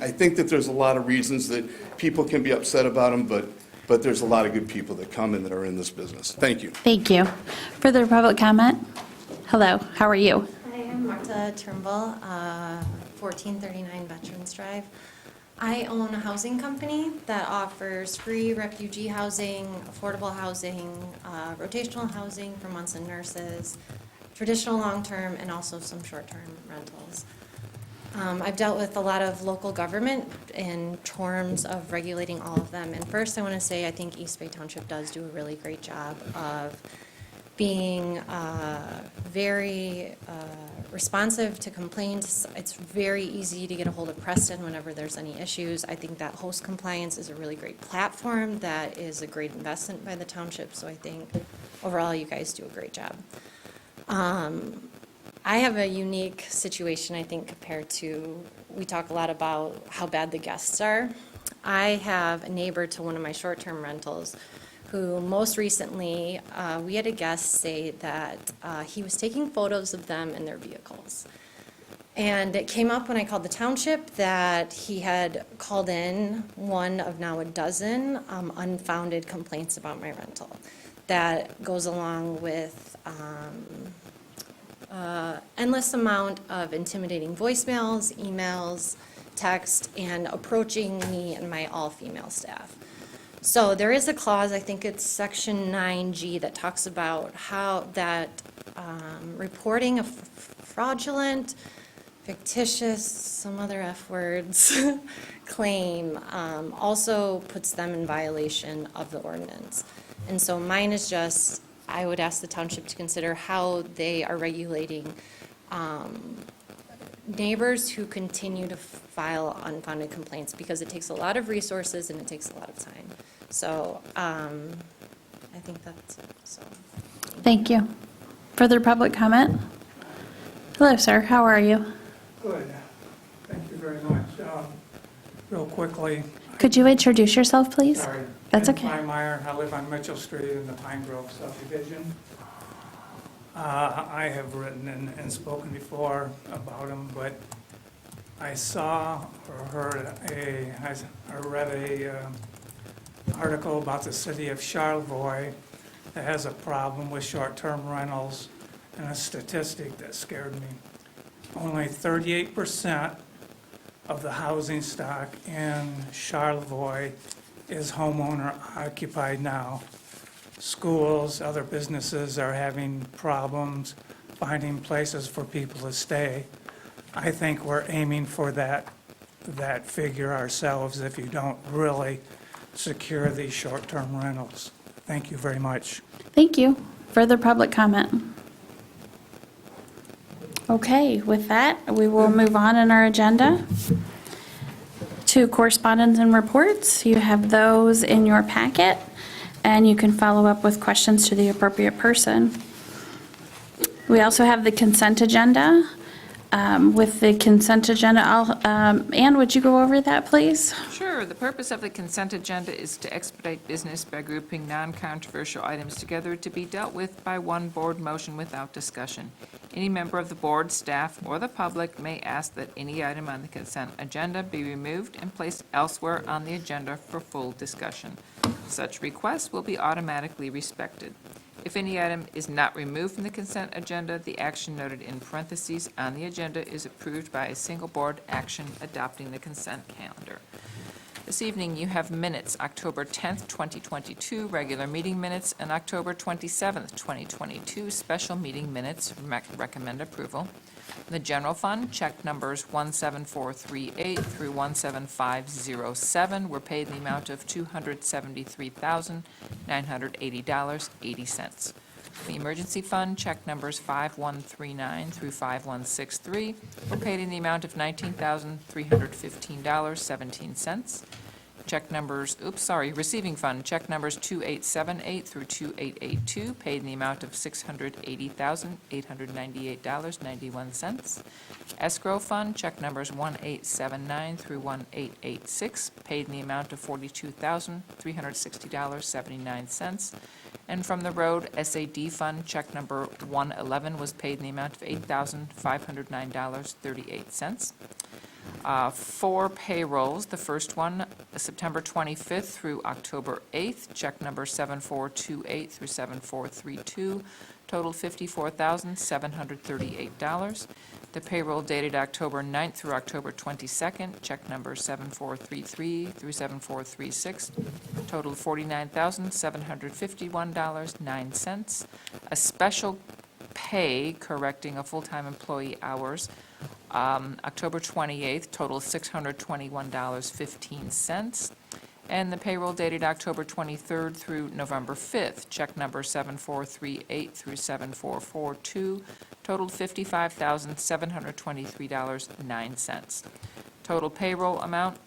I think that there's a lot of reasons that people can be upset about them, but there's a lot of good people that come in that are in this business. Thank you. Thank you. Further public comment? Hello, how are you? Hi, I'm Marta Turnbull, 1439 Veterans Drive. I own a housing company that offers free refugee housing, affordable housing, rotational housing for months and nurses, traditional long-term, and also some short-term rentals. I've dealt with a lot of local government in terms of regulating all of them. And first, I want to say I think East Bay Township does do a really great job of being very responsive to complaints. It's very easy to get a hold of Preston whenever there's any issues. I think that host compliance is a really great platform that is a great investment by the township. So I think overall you guys do a great job. I have a unique situation, I think, compared to, we talk a lot about how bad the guests are. I have a neighbor to one of my short-term rentals who most recently, we had a guest say that he was taking photos of them in their vehicles. And it came up when I called the township that he had called in one of now a dozen unfounded complaints about my rental. That goes along with endless amount of intimidating voicemails, emails, text, and approaching me and my all-female staff. So there is a clause, I think it's section 9G, that talks about how that reporting of fraudulent, fictitious, some other F words, claim also puts them in violation of the ordinance. And so mine is just, I would ask the township to consider how they are regulating neighbors who continue to file unfounded complaints, because it takes a lot of resources and it takes a lot of time. So I think that's it, so. Thank you. Further public comment? Hello, sir. How are you? Good. Thank you very much. Real quickly. Could you introduce yourself, please? Sorry. That's Ken okay. Kleinmeyer. I live on Mitchell Street in the Pine Grove subdivision. I have written and spoken before about them, but I saw or heard I read a article about the city of Charlevoix that has a problem with short-term rentals, and a statistic that scared me. Only 38% of the housing stock in Charlevoix is homeowner occupied now. Schools, other businesses are having problems finding places for people to stay. I think we're aiming for that figure ourselves if you don't really secure these short-term rentals. Thank you very much. Thank you. Further public comment? Okay, with that, we will move on in our agenda to correspondence and reports. You have those in your packet, and you can follow up with questions to the appropriate person. We also have the consent agenda. With the consent agenda, Ann, would you go over that, please? Sure. The purpose of the consent agenda is to expedite business by grouping non-controversial items together to be dealt with by one board motion without discussion. Any member of the board, staff, or the public may ask that any item on the consent agenda be removed and placed elsewhere on the agenda for full discussion. Such requests will be automatically respected. If any item is not removed from the consent agenda, the action noted in parentheses on the agenda is approved by a single board action adopting the consent calendar. This evening, you have minutes, October 10th, 2022, regular meeting minutes, and October 27th, 2022, special meeting minutes. Recommend approval. In the general fund, check numbers 17438 through 17507 were paid in the amount of $273,980.80. The emergency fund, check numbers 5139 through 5163 were paid in the amount of $19,315.17. Check numbers, receiving fund, check numbers 2878 through 2882, paid in the amount of $680,898.91. Escrow fund, check numbers 1879 through 1886, paid in the amount of $42,360.79. And from the road, SAD fund, check number 111 was paid in the amount of $8,509.38. 4 payrolls. The first one, September 25th through October 8th, check number 7428 through 7432, total $54,738. The payroll dated October 9th through October 22nd, check number 7433 through 7436, total $49,751.09. A special pay correcting a full-time employee hours, October 28th, total $621.15. And the payroll dated October 23rd through November 5th, check number 7438 through 7442, totaled $55,723.09. Total payroll amount,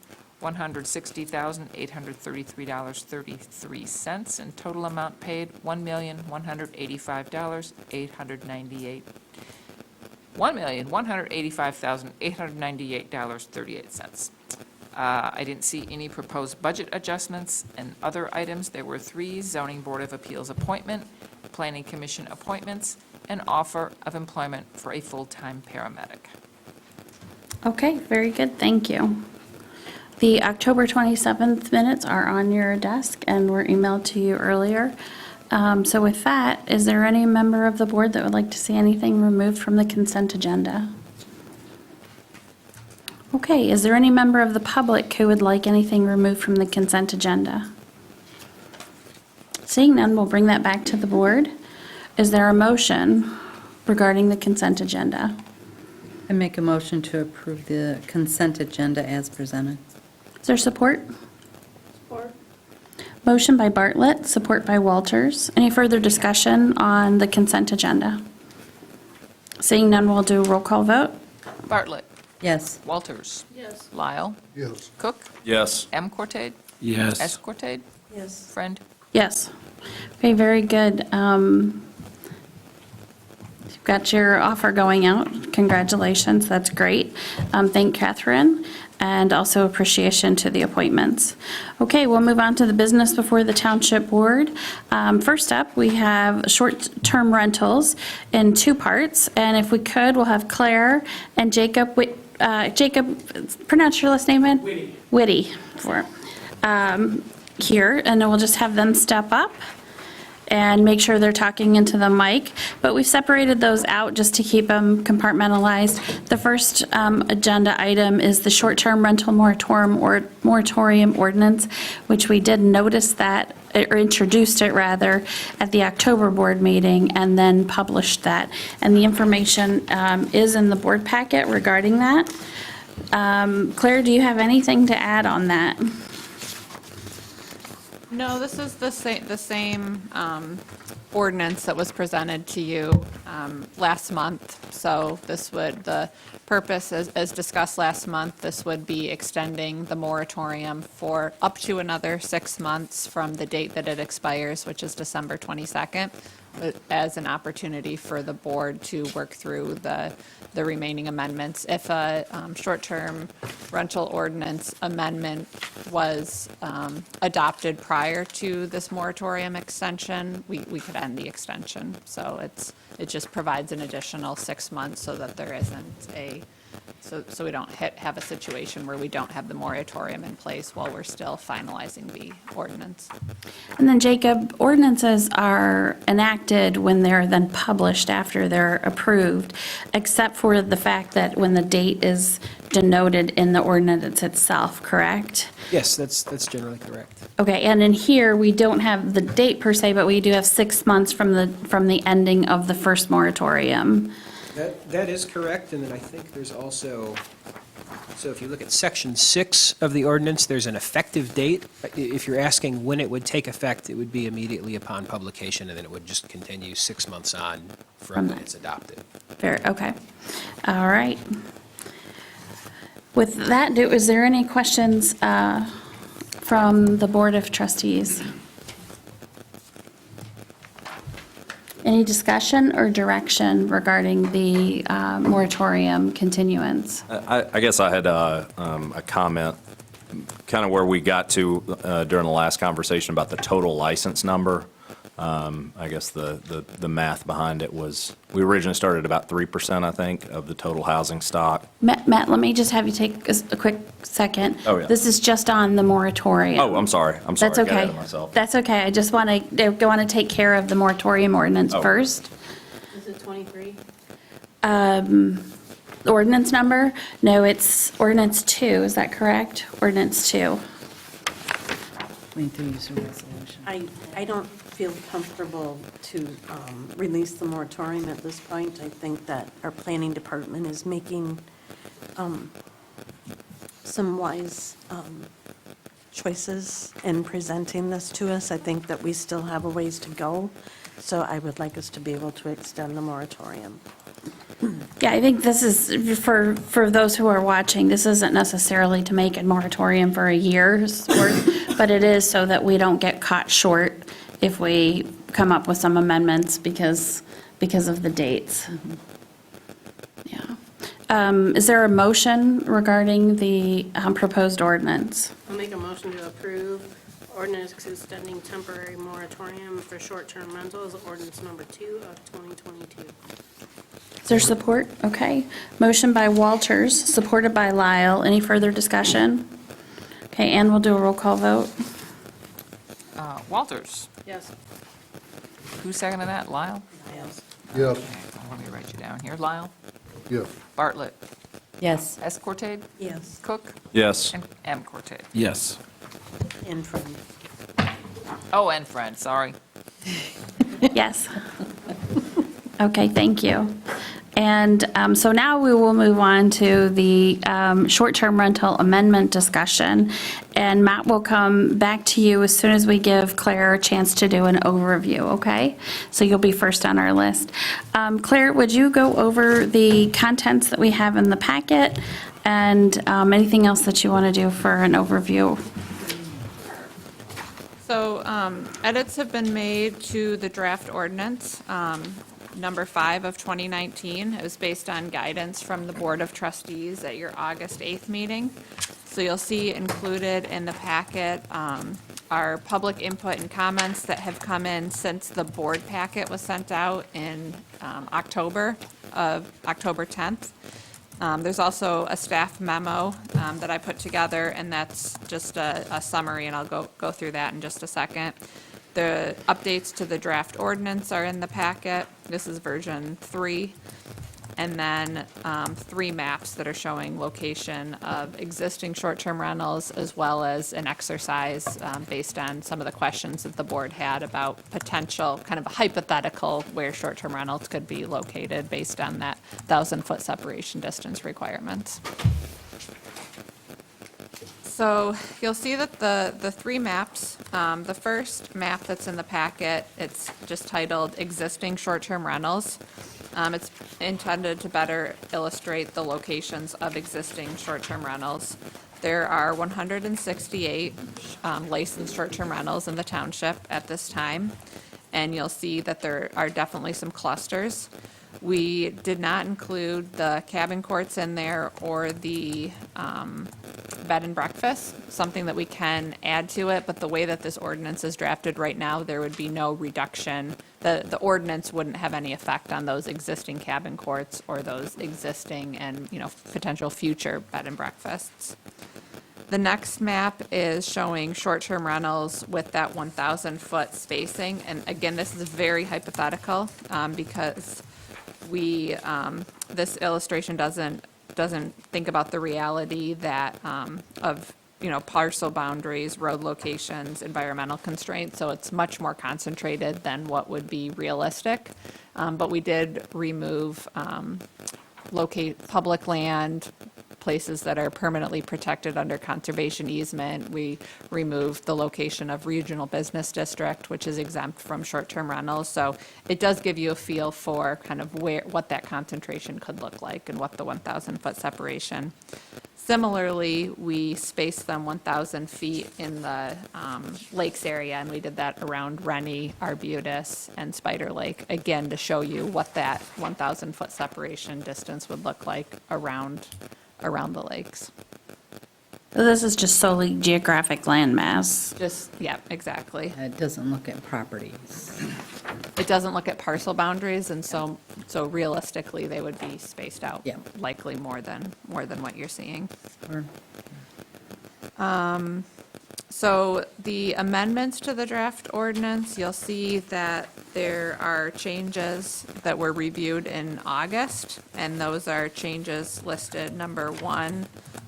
$160,833.33, and total amount paid, $1,185,898.38. I didn't see any proposed budget adjustments and other items. There were 3 zoning board of appeals appointment, planning commission appointments, and offer of employment for a full-time paramedic. Okay, very good. Thank you. The October 27th minutes are on your desk and were emailed to you earlier. So with that, is there any member of the board that would like to see anything removed from the consent agenda? Okay, is there any member of the public who would like anything removed from the consent agenda? Seeing none, we'll bring that back to the board. Is there a motion regarding the consent agenda? I make a motion to approve the consent agenda as presented. Is there support? Support. Motion by Bartlett, support by Walters. Any further discussion on the consent agenda? Seeing none, we'll do a roll call vote. Bartlett. Yes. Walters. Yes. Lyle. Yes. Cook. Yes. M. Cortade. Yes. S. Cortade. Yes. Friend. Yes. Okay, very good. You've got your offer going out. Congratulations, that's great. Thank Catherine, and also appreciation to the appointments. Okay, we'll move on to the business before the Township Board. First up, we have short-term rentals in two parts, and if we could, we'll have Claire and Jacob, Jacob, pronounce your last name, Ed? Whitty. Here, and then we'll just have them step up and make sure they're talking into the mic. But we've separated those out just to keep them compartmentalized. The first agenda item is the short-term rental moratorium ordinance, which we did notice that, or introduced it rather, at the October board meeting and then published that. And the information is in the board packet regarding that. Claire, do you have anything to add on that? No, this is the same ordinance that was presented to you last month. So this would, the purpose, as discussed last month, this would be extending the moratorium for up to another 6 months from the date that it expires, which is December 22nd, as an opportunity for the board to work through the remaining amendments. If a short-term rental ordinance amendment was adopted prior to this moratorium extension, we could end the extension. So it just provides an additional 6 months so that there isn't so we don't have a situation where we don't have the moratorium in place while we're still finalizing the ordinance. And then Jacob, ordinances are enacted when they're then published after they're approved, except for the fact that when the date is denoted in the ordinance itself, correct? Yes, that's generally correct. Okay, and in here, we don't have the date per se, but we do have 6 months from the ending of the first moratorium. That is correct, and then I think there's also, so if you look at Section 6 of the ordinance, there's an effective date. If you're asking when it would take effect, it would be immediately upon publication, and then it would just continue 6 months on from when it's adopted. Fair, okay. All right. With that, is there any questions from the Board of Trustees? Any discussion or direction regarding the moratorium continuance? I guess I had a comment, kind of where we got to during the last conversation about the total license number. I guess the math behind it was, we originally started about 3%, I think, of the total housing stock. Matt, let me just have you take a quick second. Oh, yeah. This is just on the moratorium. Oh, I'm sorry. That's I got okay. ahead of myself. That's okay. I just want to take care of the moratorium ordinance first. Is it 23? Ordinance number? No, it's ordinance 2. Is that correct? Ordinance 2. 23 is a resolution. I don't feel comfortable to release the moratorium at this point. I think that our planning department is making some wise choices in presenting this to us. I think that we still have a ways to go, so I would like us to be able to extend the moratorium. Yeah, I think this is, for those who are watching, this isn't necessarily to make a moratorium for a year's worth, but it is so that we don't get caught short if we come up with some amendments because of the dates. Yeah. Is there a motion regarding the proposed ordinance? I'll make a motion to approve ordinance extending temporary moratorium for short-term rentals, ordinance number 2 of 2022. Is there support? Okay. Motion by Walters, supported by Lyle. Any further discussion? Okay, Ann will do a roll call vote. Walters. Yes. Who seconded that? Lyle? Yes. Yes. Let me write you down here. Lyle? Yes. Bartlett? Yes. S. Cortade? Yes. Cook? Yes. And M. Cortade? Yes. And from Oh, and Fred, sorry. Yes. Okay, thank you. And so now we will move on to the short-term rental amendment discussion. And Matt will come back to you as soon as we give Claire a chance to do an overview, okay? So you'll be first on our list. Claire, would you go over the contents that we have in the packet and anything else that you want to do for an overview? So edits have been made to the draft ordinance, number 5 of 2019. It was based on guidance from the Board of Trustees at your August 8th meeting. So you'll see included in the packet our public input and comments that have come in since the board packet was sent out in October 10th. There's also a staff memo that I put together, and that's just a summary, and I'll go through that in just a second. The updates to the draft ordinance are in the packet. This is version 3. And then 3 maps that are showing location of existing short-term rentals, as well as an exercise based on some of the questions that the board had about potential, kind of a hypothetical, where short-term rentals could be located based on that 1,000-foot separation distance requirements. So you'll see that the 3 maps, the first map that's in the packet, it's just titled Existing Short-Term Rentals. It's intended to better illustrate the locations of existing short-term rentals. There are 168 licensed short-term rentals in the township at this time, and you'll see that there are definitely some clusters. We did not include the cabin courts in there or the bed and breakfast, something that we can add to it, but the way that this ordinance is drafted right now, there would be no reduction. The ordinance wouldn't have any effect on those existing cabin courts or those existing and, potential future bed and breakfasts. The next map is showing short-term rentals with that 1,000-foot spacing. And again, this is very hypothetical because this illustration doesn't think about the reality that of parcel boundaries, road locations, environmental constraints. So it's much more concentrated than what would be realistic. But we did remove public land, places that are permanently protected under conservation easement. We removed the location of regional business district, which is exempt from short-term rentals. So it does give you a feel for kind of what that concentration could look like and what the 1,000-foot separation. Similarly, we spaced them 1,000 feet in the lakes area, and we did that around Rennie, Arbutus, and Spider Lake, again, to show you what that 1,000-foot separation distance would look like around the lakes. So this is just solely geographic landmass. Yeah, exactly. It doesn't look at properties. It doesn't look at parcel boundaries, and so realistically, they would be spaced out likely more than what you're seeing. So the amendments to the draft ordinance, you'll see that there are changes that were reviewed in August, and those are changes listed number 1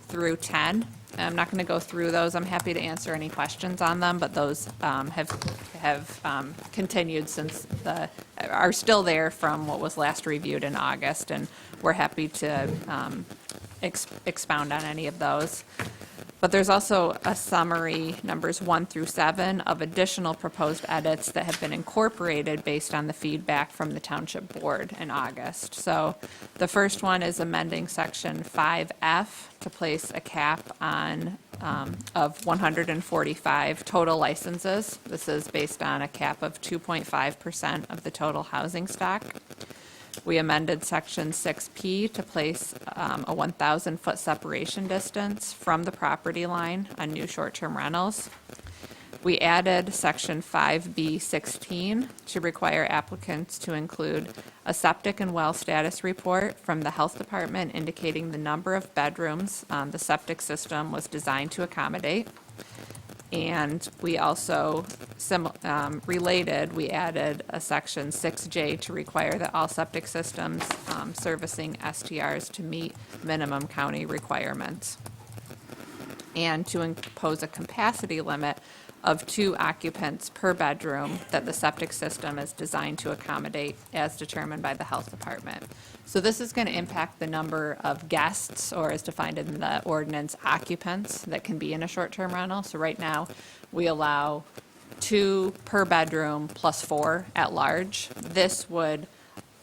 through 10. I'm not going to go through those. I'm happy to answer any questions on them, but those have continued since are still there from what was last reviewed in August, and we're happy to expound on any of those. But there's also a summary, numbers 1 through 7, of additional proposed edits that have been incorporated based on the feedback from the Township Board in August. So the first one is amending Section 5F to place a cap on of 145 total licenses. This is based on a cap of 2.5% of the total housing stock. We amended Section 6P to place a 1,000-foot separation distance from the property line on new short-term rentals. We added Section 5B16 to require applicants to include a septic and well status report from the Health Department indicating the number of bedrooms the septic system was designed to accommodate. And we also, we added a Section 6J to require that all septic systems servicing STRs to meet minimum county requirements, and to impose a capacity limit of 2 occupants per bedroom that the septic system is designed to accommodate as determined by the Health Department. So this is going to impact the number of guests, or as defined in the ordinance, occupants that can be in a short-term rental. So right now, we allow 2 per bedroom plus 4 at large. This would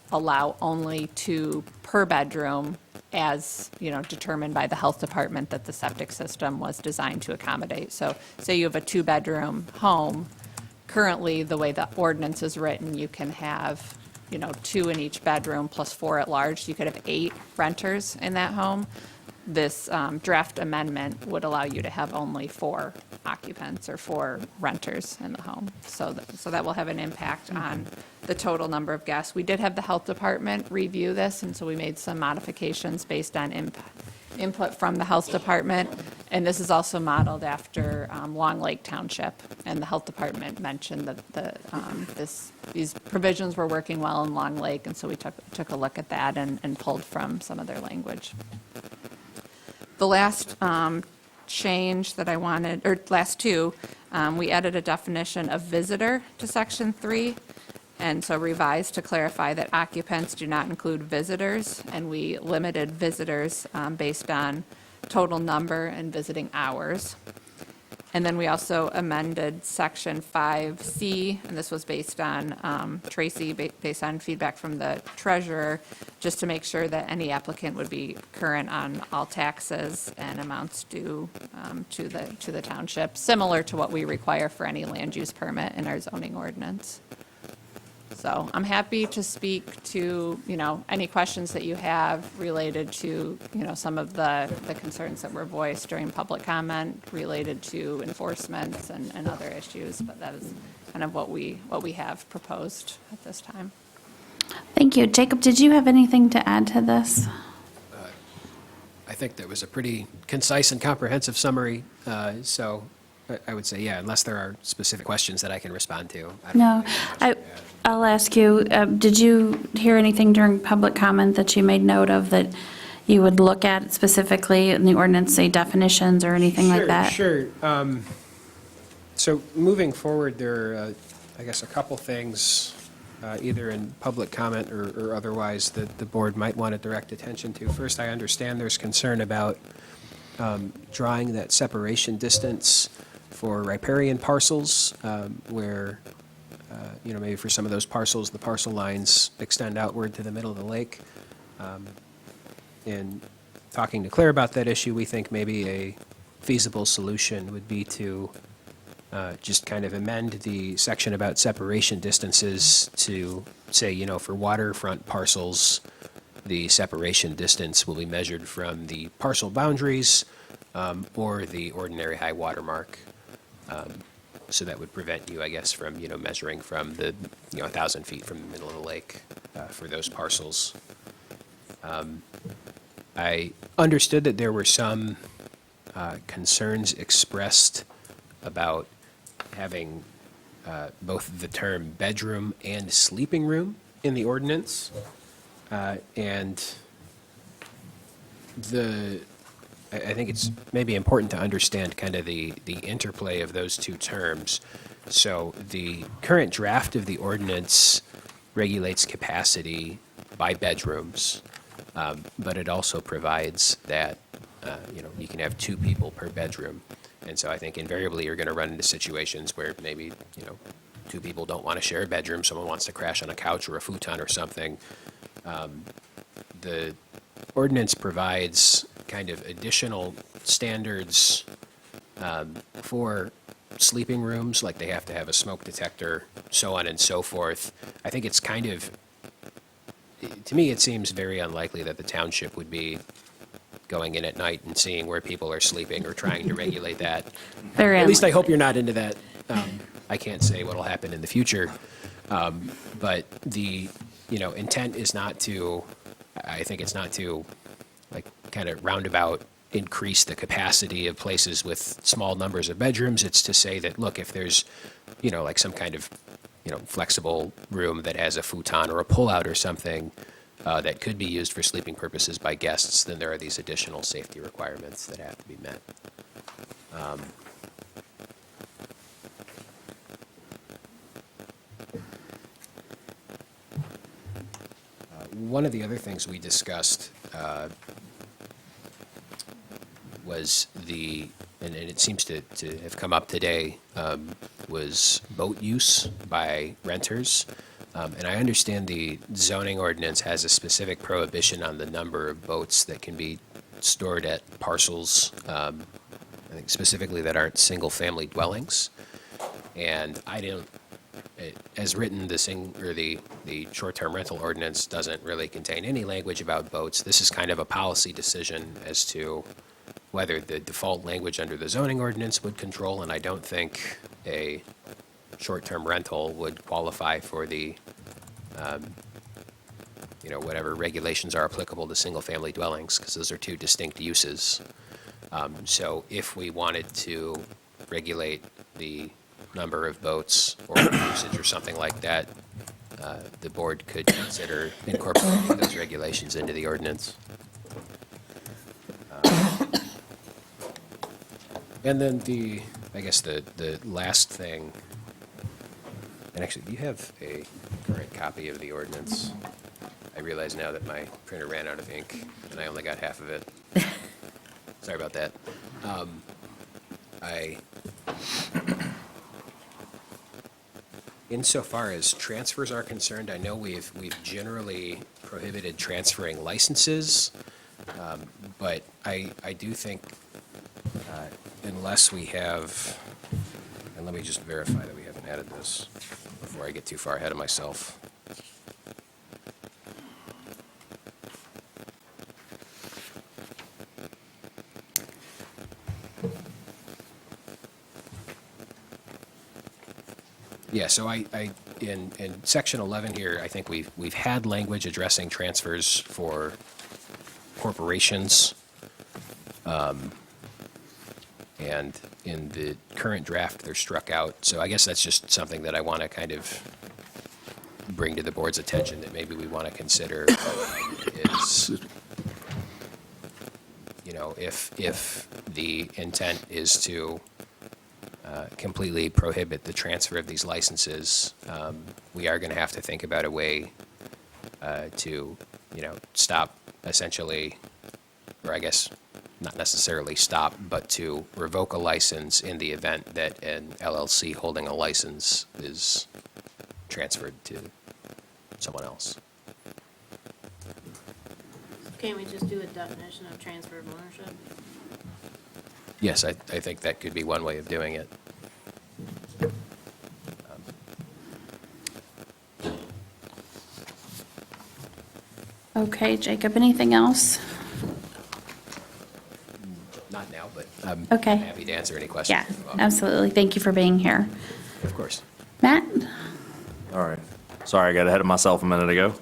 allow only 2 per bedroom as, determined by the health department that the septic system was designed to accommodate. So say you have a two-bedroom home, currently, the way the ordinance is written, you can have, 2 in each bedroom plus 4 at large. You could have 8 renters in that home. This draft amendment would allow you to have only 4 occupants or 4 renters in the home. So that will have an impact on the total number of guests. We did have the health department review this, and so we made some modifications based on input from the health department. And this is also modeled after Long Lake Township. And the health department mentioned that these provisions were working well in Long Lake, and so we took a look at that and pulled from some of their language. The last change that I wanted, or last two, we added a definition of visitor to section 3, and so revised to clarify that occupants do not include visitors, and we limited visitors based on total number and visiting hours. And then we also amended section 5C, and this was based on Tracy, based on feedback from the treasurer, just to make sure that any applicant would be current on all taxes and amounts due to the township, similar to what we require for any land use permit in our zoning ordinance. So I'm happy to speak to, any questions that you have related to, some of the concerns that were voiced during public comment related to enforcement and other issues, but that is kind of what we have proposed at this time. Thank you. Jacob, did you have anything to add to this? I think that was a pretty concise and comprehensive summary, so I would say, yeah, unless there are specific questions that I can respond to. No. I'll ask you, did you hear anything during public comment that you made note of that you would look at specifically in the ordinance, say definitions or anything like that? Sure. So moving forward, there are, I guess, a couple things, either in public comment or otherwise, that the board might want to direct attention to. First, I understand there's concern about drawing that separation distance for riparian parcels, where maybe for some of those parcels, the parcel lines extend outward to the middle of the lake. In talking to Claire about that issue, we think maybe a feasible solution would be to just kind of amend the section about separation distances to say, for waterfront parcels, the separation distance will be measured from the parcel boundaries or the ordinary high water mark. So that would prevent you, I guess, from, measuring from the, 1,000 feet from the middle of the lake for those parcels. I understood that there were some concerns expressed about having both the term bedroom and sleeping room in the ordinance. And I think it's maybe important to understand kind of the interplay of those two terms. So the current draft of the ordinance regulates capacity by bedrooms, but it also provides that, you can have 2 people per bedroom. And so I think invariably you're going to run into situations where maybe, 2 people don't want to share a bedroom, someone wants to crash on a couch or a futon or something. The ordinance provides kind of additional standards for sleeping rooms, like they have to have a smoke detector, so on and so forth. I think it's kind of, to me, it seems very unlikely that the township would be going in at night and seeing where people are sleeping or trying to regulate that. At least I hope you're not into that. I can't say what will happen in the future. But the, intent is not to, I think it's not to, like, kind of roundabout increase the capacity of places with small numbers of bedrooms. It's to say that, look, if there's, like some kind of, flexible room that has a futon or a pull-out or something that could be used for sleeping purposes by guests, then there are these additional safety requirements that have to be met. One of the other things we discussed was and it seems to have come up today, was boat use by renters. And I understand the zoning ordinance has a specific prohibition on the number of boats that can be stored at parcels, I think specifically that aren't single-family dwellings. And I don't, as written, the short-term rental ordinance doesn't really contain any language about boats. This is kind of a policy decision as to whether the default language under the zoning ordinance would control, and I don't think a short-term rental would qualify for the, whatever regulations are applicable to single-family dwellings, because those are two distinct uses. So if we wanted to regulate the number of boats or usage or something like that, the board could consider incorporating those regulations into the ordinance. And then I guess the last thing, and actually, do you have a current copy of the ordinance? I realize now that my printer ran out of ink, and I only got half of it. Sorry about that. Insofar as transfers are concerned, I know we've generally prohibited transferring licenses, but I do think unless we have, and let me just verify that we haven't added this before I get too far ahead of myself. Yeah, so in section 11 here, I think we've had language addressing transfers for corporations. And in the current draft, they're struck out. So I guess that's just something that I want to kind of bring to the board's attention that maybe we want to consider is, if the intent is to completely prohibit the transfer of these licenses, we are going to have to think about a way to, stop essentially, or I guess not necessarily stop, but to revoke a license in the event that an LLC holding a license is transferred to someone else. Can't we just do a definition of transfer of ownership? Yes, I think that could be one way of doing it. Okay, Jacob, anything else? Not now, but I'm Okay. happy to answer any questions. Yeah, absolutely. Thank you for being here. Of course. Matt? All right. Sorry, I got ahead of myself a minute ago.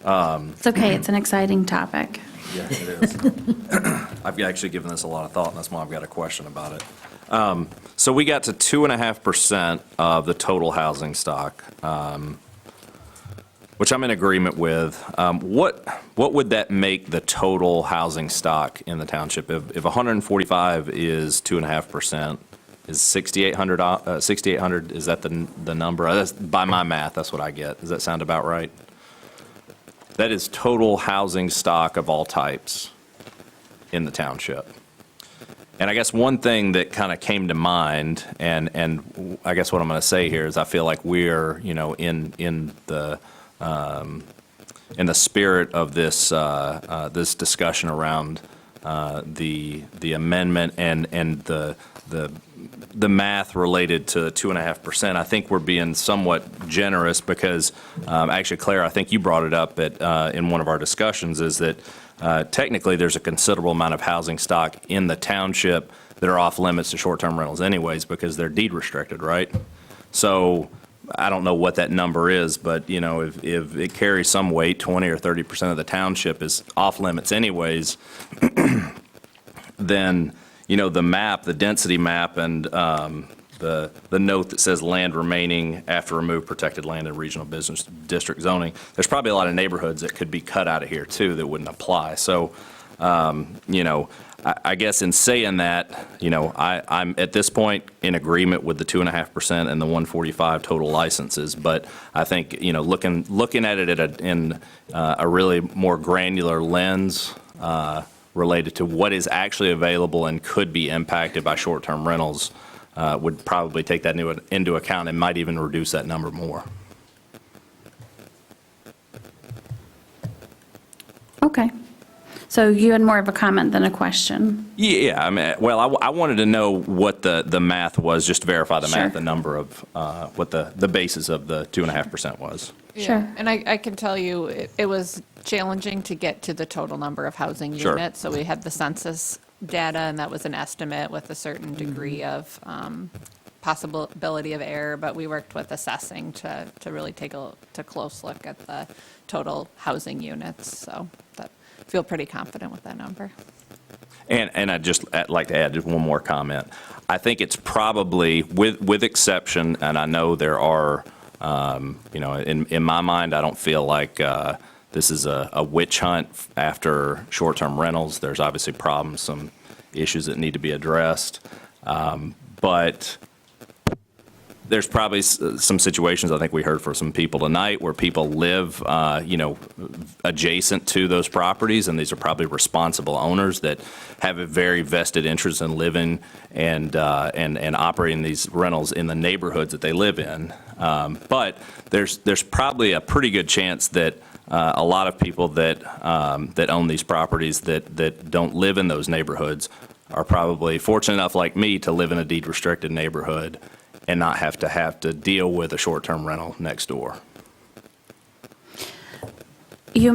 It's okay, it's an exciting topic. Yeah, it is. I've actually given this a lot of thought, and that's why I've got a question about it. So we got to 2.5% of the total housing stock, which I'm in agreement with. What would that make the total housing stock in the township? If 145 is 2.5%, is 6,800, is that the number? That's, by my math, that's what I get. Does that sound about right? That is total housing stock of all types in the township. And I guess one thing that kind of came to mind, and I guess what I'm going to say here is I feel like we're, in the spirit of this this discussion around the amendment and the math related to 2.5%, I think we're being somewhat generous because, actually, Claire, I think you brought it up in one of our discussions, is that technically there's a considerable amount of housing stock in the township that are off limits to short-term rentals anyways because they're deed restricted, right? So I don't know what that number is, but, if it carries some weight, 20 or 30% of the township is off limits anyways, then the map, the density map, and the note that says land remaining after removed protected land in regional business district zoning, there's probably a lot of neighborhoods that could be cut out of here too that wouldn't apply. So, I guess in saying that, I'm at this point in agreement with the 2.5% and the 145 total licenses. But I think, looking at it in a really more granular lens, related to what is actually available and could be impacted by short-term rentals, would probably take that into account and might even reduce that number more. So you had more of a comment than a question. Yeah, I mean, well, I wanted to know what the math was, just to verify the Sure. math, the number of, what the basis of the 2.5% was. Sure. And I can tell you, it was challenging to get to the total number of housing Sure. units. So we had the census data, and that was an estimate with a certain degree of possibility of error, but we worked with assessing to really take a close look at the total housing units. So that, feel pretty confident with that number. And I'd just like to add just one more comment. I think it's probably, with exception, and I know there are, in my mind, I don't feel like this is a witch hunt after short-term rentals. There's obviously problems, some issues that need to be addressed. But there's probably some situations, I think we heard from some people tonight, where people live, adjacent to those properties, and these are probably responsible owners that have a very vested interest in living and operating these rentals in the neighborhoods that they live in. But there's probably a pretty good chance that a lot of people that own these properties that don't live in those neighborhoods are probably fortunate enough, like me, to live in a deed-restricted neighborhood and not have to deal with a short-term rental next door. You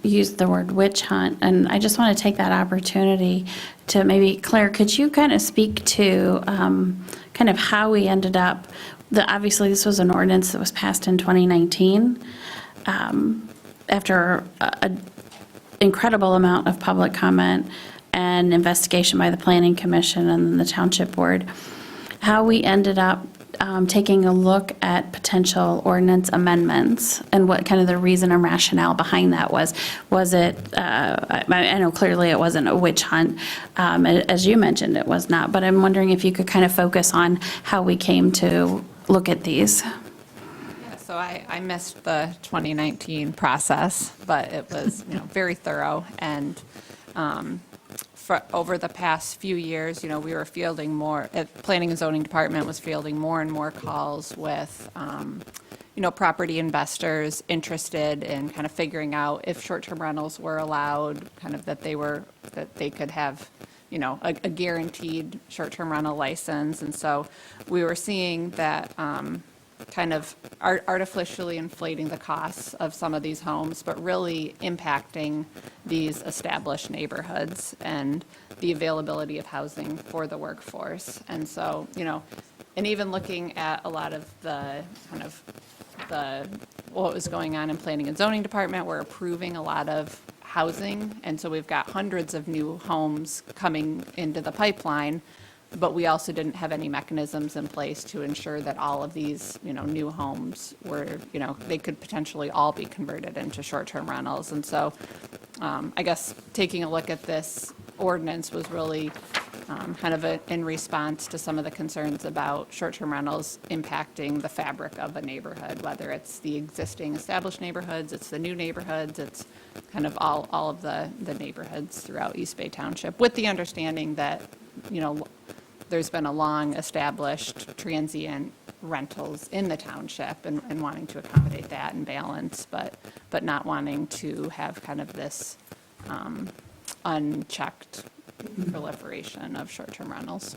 used the word witch hunt, and I just want to take that opportunity to maybe, Claire, could you kind of speak to kind of how we ended up, obviously this was an ordinance that was passed in 2019 after an incredible amount of public comment and investigation by the Planning Commission and the Township Board, how we ended up taking a look at potential ordinance amendments and what kind of the reason and rationale behind that was. Was it, I know clearly it wasn't a witch hunt, as you mentioned it was not, but I'm wondering if you could kind of focus on how we came to look at these. Yeah, so I missed the 2019 but it was very thorough. And over the past few years, we were fielding more, Planning and Zoning Department was fielding more and more calls with, property investors interested in kind of figuring out if short-term rentals were allowed, kind of that they could have, a guaranteed short-term rental license. And so we were seeing that kind of artificially inflating the costs of some of these homes, but really impacting these established neighborhoods and the availability of housing for the workforce. And so, and even looking at a lot of the kind of what was going on in Planning and Zoning Department, we're approving a lot of housing, and so we've got hundreds of new homes coming into the pipeline, but we also didn't have any mechanisms in place to ensure that all of these, new homes were, they could potentially all be converted into short-term rentals. And so I guess taking a look at this ordinance was really kind of in response to some of the concerns about short-term rentals impacting the fabric of a neighborhood, whether it's the existing established neighborhoods, it's the new neighborhoods, it's kind of all of the neighborhoods throughout East Bay Township, with the understanding that, there's been a long-established transient rentals in the township and wanting to accommodate that and balance, but not wanting to have kind of this unchecked proliferation of short-term rentals.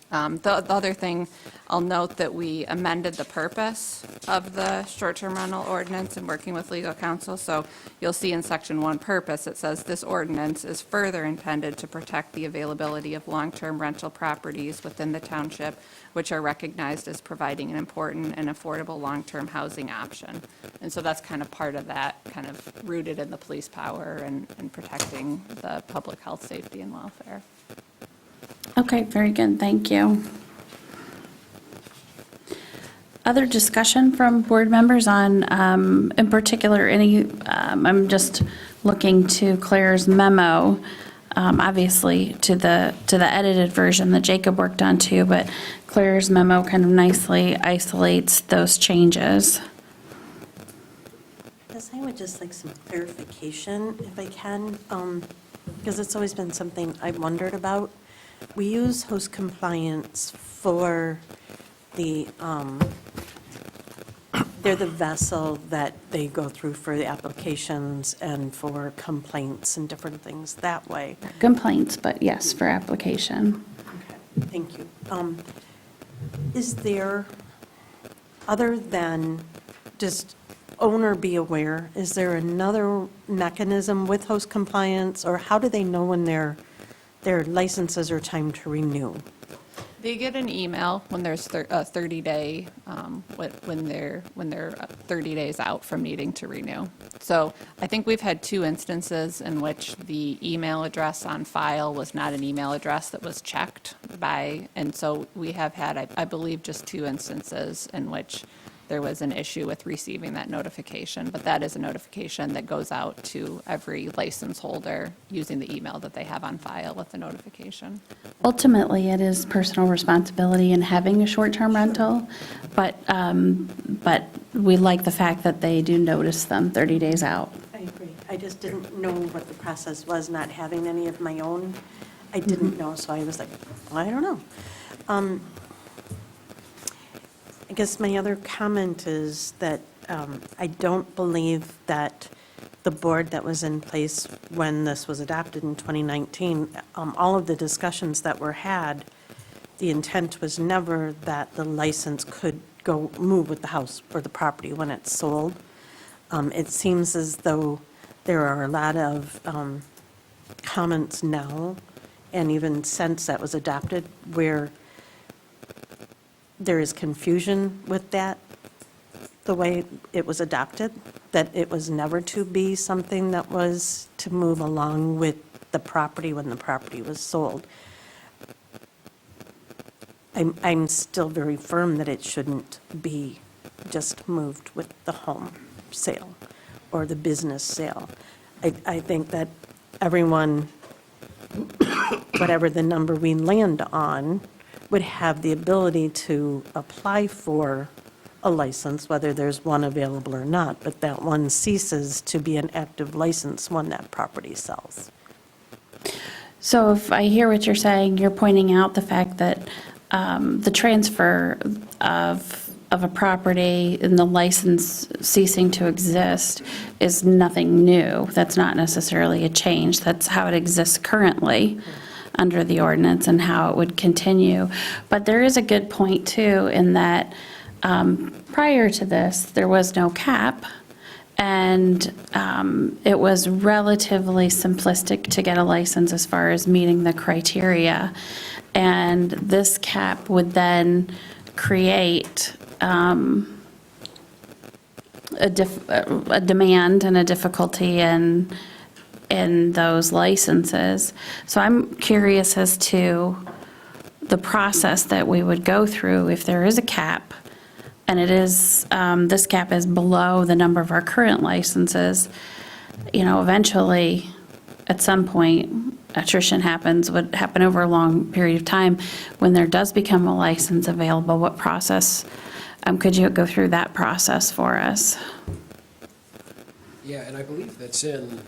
The other thing, I'll note that we amended the purpose of the short-term rental ordinance in working with legal counsel. So you'll see in Section 1 purpose, it says this ordinance is further intended to protect the availability of long-term rental properties within the township, which are recognized as providing an important and affordable long-term housing option. And so that's kind of part of that, kind of rooted in the police power and protecting the public health, safety, and welfare. Okay, very good, thank you. Other discussion from board members on, in particular, I'm just looking to Claire's memo, obviously to the edited version that Jacob worked on too, but Claire's memo kind of nicely isolates those changes. Yes, I would just like some clarification, if I can, because it's always been something I've wondered about. We use host compliance for the they're the vessel that they go through for the applications and for complaints and different things that way. Complaints, but yes, for application. Thank you. Is there, other than just owner be aware, is there another mechanism with host compliance, or how do they know when their licenses are time to renew? They get an email when there's a 30-day, when they're 30 days out from needing to renew. So I think we've had 2 instances in which the email address on file was not an email address that was checked by, and so we have had, I believe, just 2 instances in which there was an issue with receiving that notification, but that is a notification that goes out to every license holder using the email that they have on file with the notification. Ultimately, it is personal responsibility in having a short-term rental, but we like the fact that they do notice them 30 days out. I agree. I just didn't know what the process was, not having any of my own. I didn't know, so I was like, well, I don't know. I guess my other comment is that I don't believe that the board that was in place when this was adopted in 2019, all of the discussions that were had, the intent was never that the license could go move with the house or the property when it's sold. It seems as though there are a lot of comments now, and even since that was adopted, where there is confusion with that, the way it was adopted, that it was never to be something that was to move along with the property when the property was sold. I'm still very firm that it shouldn't be just moved with the home sale or the business sale. I think that everyone, whatever the number we land on, would have the ability to apply for a license, whether there's one available or not, but that one ceases to be an active license when that property sells. So if I hear what you're saying, you're pointing out the fact that the transfer of a property and the license ceasing to exist is nothing new. That's not necessarily a change. That's how it exists currently under the ordinance and how it would continue. But there is a good point, too, in that prior to this, there was no cap, and it was relatively simplistic to get a license as far as meeting the criteria. And this cap would then create a demand and a difficulty in those licenses. So I'm curious as to the process that we would go through if there is a cap, and it is, this cap is below the number of our current licenses. You know, eventually, at some point, attrition would happen over a long period of time. When there does become a license available, what process, could you go through that process for us? Yeah, and I believe that's in,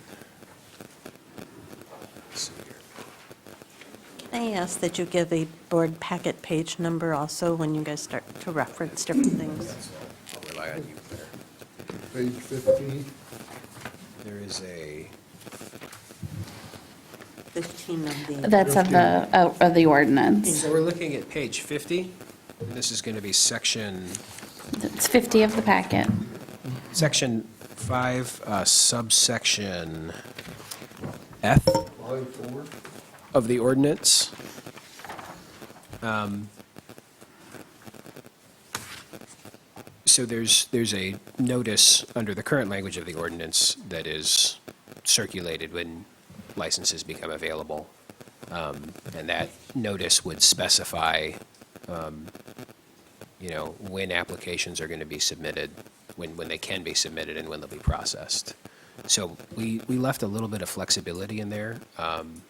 Can I ask that you give a board packet page number also when you guys start to reference different things? I'll rely on you there. Page 15. There is a, 15 of the... That's of the ordinance. so we're looking at page 50, and this is going to be section, It's 50 of the packet. section 5, subsection F Line 4. of the ordinance. So there's a notice under the current language of the ordinance that is circulated when licenses become available. And that notice would specify, when applications are going to be submitted, when they can be submitted and when they'll be processed. So we left a little bit of flexibility in there. And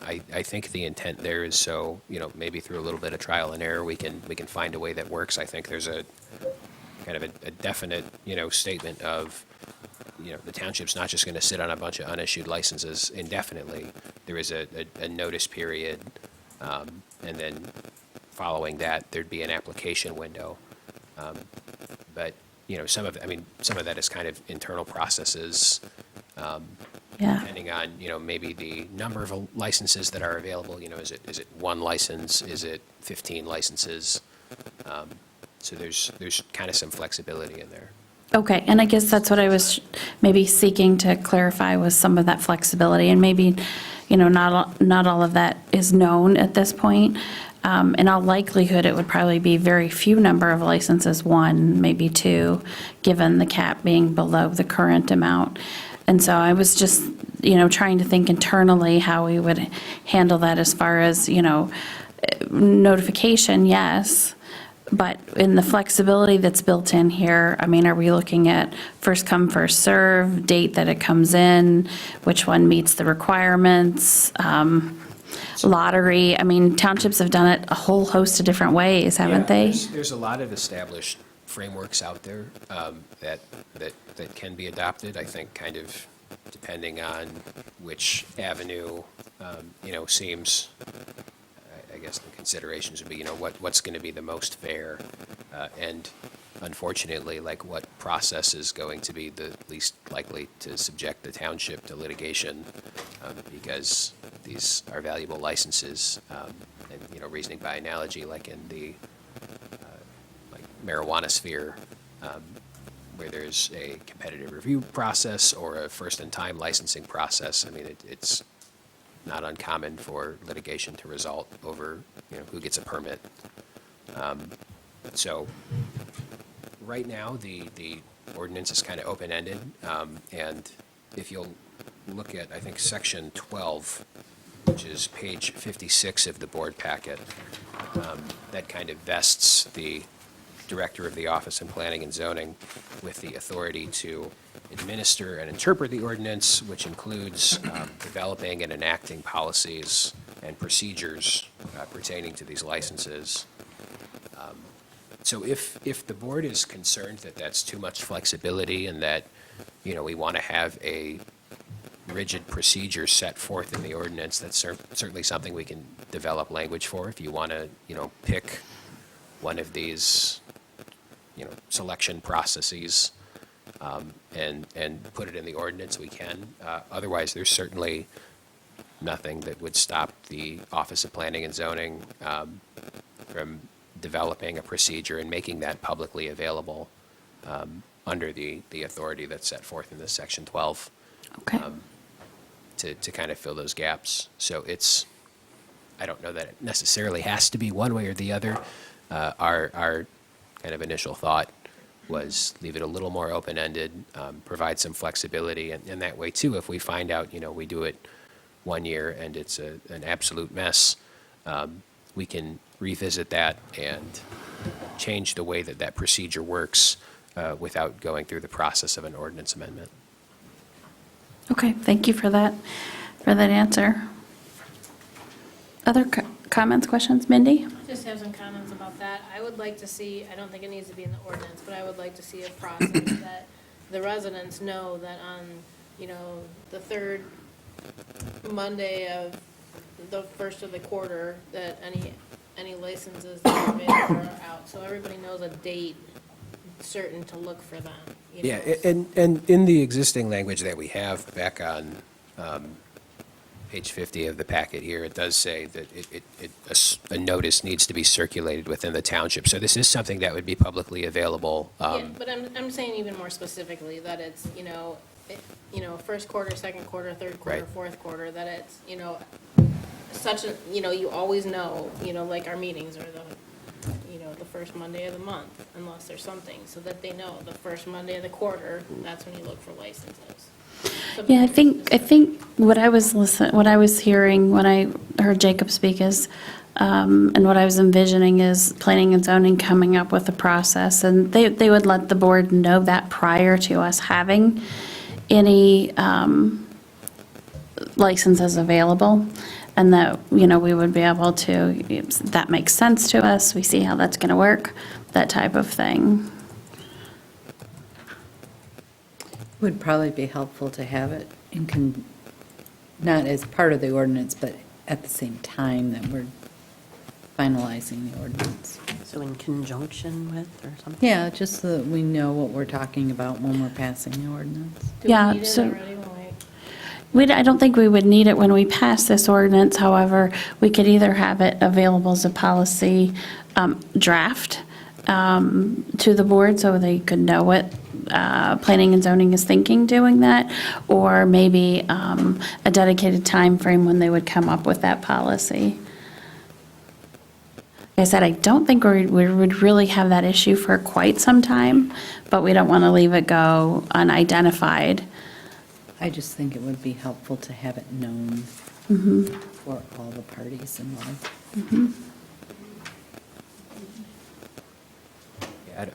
I think the intent there is so, maybe through a little bit of trial and error, we can find a way that works. I think there's a kind of a definite, statement of, the township's not just going to sit on a bunch of unissued licenses indefinitely. There is a notice period, and then following that, there'd be an application window. But some of that is kind of internal processes, Yeah. depending on, maybe the number of licenses that are available, is it one license, is it 15 licenses? So there's kind of some flexibility in there. Okay, and I guess that's what I was maybe seeking to clarify, was some of that flexibility, and maybe, not all of that is known at this point. In all likelihood, it would probably be very few number of licenses, one, maybe two, given the cap being below the current amount. And so I was just, trying to think internally how we would handle that as far as, notification, yes, but in the flexibility that's built in here, are we looking at first come, first serve, date that it comes in, which one meets the requirements, lottery? Townships have done it a whole host of different ways, haven't they? There's a lot of established frameworks out there that can be adopted, I think, kind of depending on which avenue, seems, I guess the considerations would be, what's going to be the most fair, and unfortunately, what process is going to be the least likely to subject the township to litigation, because these are valuable licenses, and, reasoning by analogy, like in the marijuana sphere, where there's a competitive review process or a first-in-time licensing process. It's not uncommon for litigation to result over, who gets a permit. So right now, the ordinance is kind of open-ended, and if you'll look at, I think, Section 12, which is page 56 of the board packet, that kind of vests the Director of the Office in Planning and Zoning with the authority to administer and interpret the ordinance, which includes developing and enacting policies and procedures pertaining to these licenses. So if the board is concerned that that's too much flexibility and that, we want to have a rigid procedure set forth in the ordinance, that's certainly something we can develop language for. If you want to, pick one of these, selection processes and put it in the ordinance, we can. Otherwise, there's certainly nothing that would stop the Office of Planning and Zoning from developing a procedure and making that publicly available under the authority that's set forth in this Section 12. Okay. To kind of fill those gaps. So I don't know that it necessarily has to be one way or the other. Our kind of initial thought was leave it a little more open-ended, provide some flexibility, and that way too, if we find out, we do it 1 year and it's an absolute mess, we can revisit that and change the way that procedure works without going through the process of an ordinance amendment. Okay, thank you for that answer. Other comments, questions? Mindy? Just have some comments about that. I would like to see, I don't think it needs to be in the ordinance, but I would like to see a process that the residents know that on, the third Monday of the first of the quarter, that any licenses that are available are out. So everybody knows a date certain to look for them. Yeah, and in the existing language that we have back on page 50 of the packet here, it does say that a notice needs to be circulated within the township. So this is something that would be publicly available. Yeah, but I'm saying even more specifically that it's, first quarter, second quarter, third quarter, Right. fourth quarter, that it's, such a, you always know, like our meetings are the first Monday of the month, unless there's something, so that they know the first Monday of the quarter, that's when you look for licenses. Yeah, I think what I was hearing when I heard Jacob speak is, and what I was envisioning is planning and zoning coming up with a process, and they would let the board know that prior to us having any licenses available, and that, we would be able to, that makes sense to us, we see how that's going to work, that type of thing. Would probably be helpful to have it not as part of the ordinance, but at the same time that we're finalizing the ordinance. So in conjunction with or something? Yeah, just so that we know what we're talking about when we're passing the ordinance. Do we Yeah, need it so- already when we- I don't think we would need it when we pass this ordinance. However, we could either have it available as a policy draft to the board so they could know what planning and zoning is thinking doing that, or maybe a dedicated time frame when they would come up with that policy. Like I said, I don't think we would really have that issue for quite some time, but we don't want to leave it go unidentified. I just think it would be helpful to have it known Mhm. for all the parties involved. Mhm.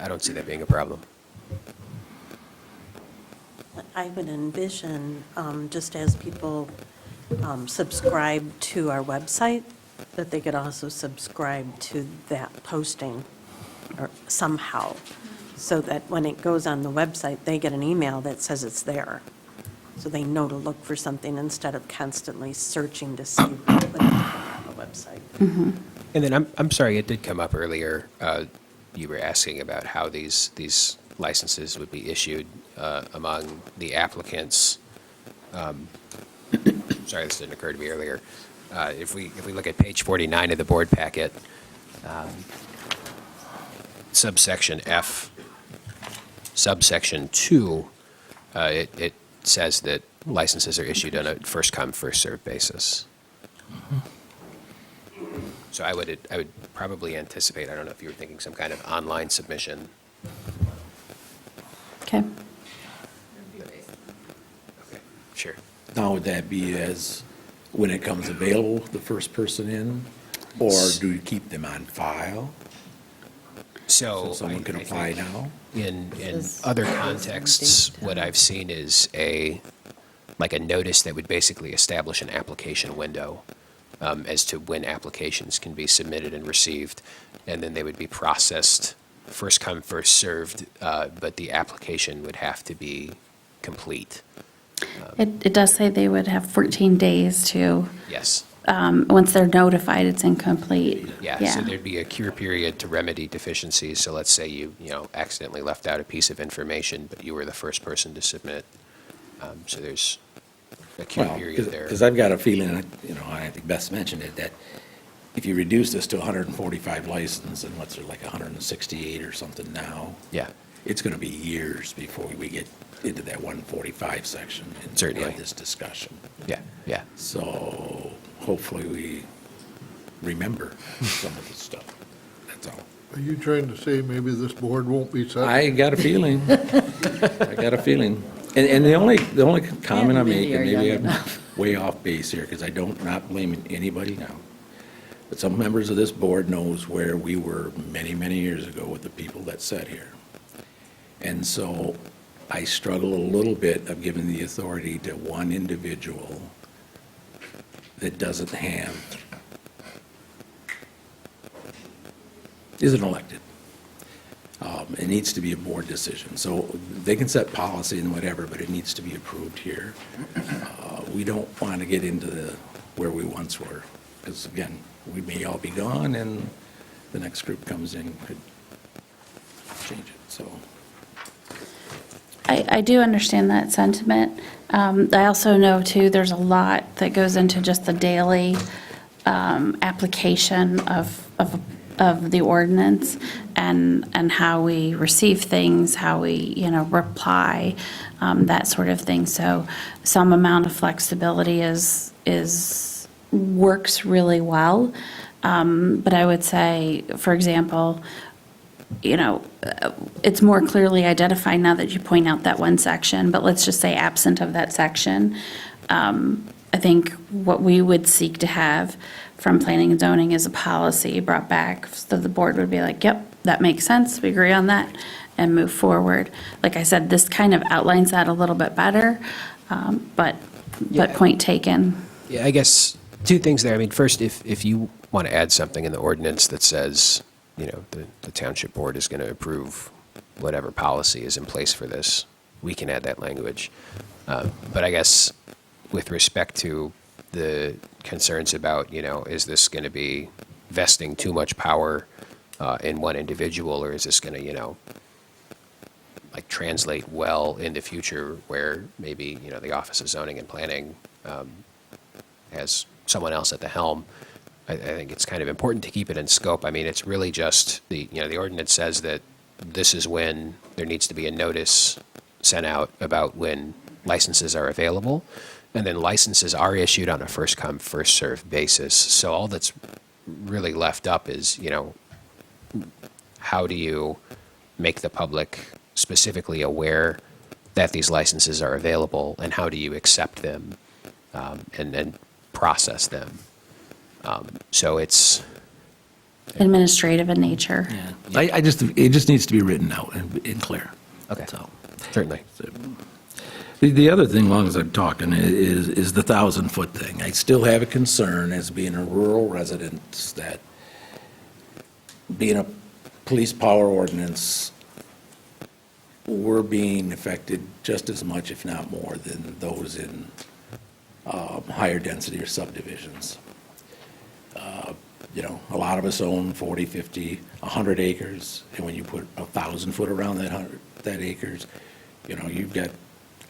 I don't see that being a problem. I would envision, just as people subscribe to our website, that they could also subscribe to that posting or somehow, so that when it goes on the website, they get an email that says it's there. So they know to look for something instead of constantly searching to see what is on the website. And then I'm sorry, it did come up earlier. You were asking about how these licenses would be issued among the applicants. Sorry, this didn't occur to me earlier. If we look at page 49 of the board packet, subsection F, subsection 2, it says that licenses are issued on a first-come, first-served basis. So I would probably anticipate, I don't know if you were thinking some kind of online submission. Okay. Sure. Now, would that be as, when it comes available, the first person in? Or do you keep them on file? So someone can apply now? In other contexts, what I've seen is like a notice that would basically establish an application window as to when applications can be submitted and received, and then they would be processed, first come, first served, but the application would have to be complete. It does say they would have 14 days to, Yes. once they're notified, it's incomplete. Yeah, so there'd be a cure period to remedy deficiencies. So let's say you accidentally left out a piece of information, but you were the first person to submit. So there's a cure period there. Because I've got a feeling, I think Beth mentioned it, that if you reduce this to 145 licenses, and what's there, like 168 or something now? Yeah. It's going to be years before we get into that 145 section. And Certainly. have this discussion. Yeah, yeah. So hopefully we remember some of this stuff. That's all. Are you trying to say maybe this board won't be set? I got a feeling. I got a feeling. And the only comment I make, and maybe I'm way off base here, because I don't, not blaming anybody now, but some members of this board knows where we were many, many years ago with the people that sat here. And so I struggle a little bit of giving the authority to one individual that doesn't have, isn't elected. It needs to be a board decision. So they can set policy and whatever, but it needs to be approved here. We don't want to get into where we once were, because again, we may all be gone and the next group comes in, could change it, so. I do understand that sentiment. I also know, too, there's a lot that goes into just the daily application of the ordinance and how we receive things, how we, reply, that sort of thing. So some amount of flexibility works really well. But I would say, for example, it's more clearly identified now that you point out that one section, but let's just say absent of that section. I think what we would seek to have from planning and zoning is a policy brought back, so the board would be like, yep, that makes sense, we agree on that, and move forward. Like I said, this kind of outlines that a little bit better, but point taken. Yeah, I guess two things there. I mean, first, if you want to add something in the ordinance that says, the township board is going to approve whatever policy is in place for this, we can add that language. But I guess with respect to the concerns about, is this going to be vesting too much power in one individual, or is this going to, like translate well in the future where maybe, the Office of Zoning and Planning has someone else at the helm? I think it's kind of important to keep it in scope. I mean, it's really just the ordinance says that this is when there needs to be a notice sent out about when licenses are available, and then licenses are issued on a first-come, first-served basis. So all that's really left up is, how do you make the public specifically aware that these licenses are available, and how do you accept them and then process them? So it's Administrative in nature. It just needs to be written out and clear. Okay. So, certainly. The other thing, long as I'm talking, is the 1,000-foot thing. I still have a concern as being a rural resident that being a police power ordinance, we're being affected just as much, if not more, than those in higher density or subdivisions. A lot of us own 40, 50, 100 acres, and when you put 1,000 foot around that acres, you've got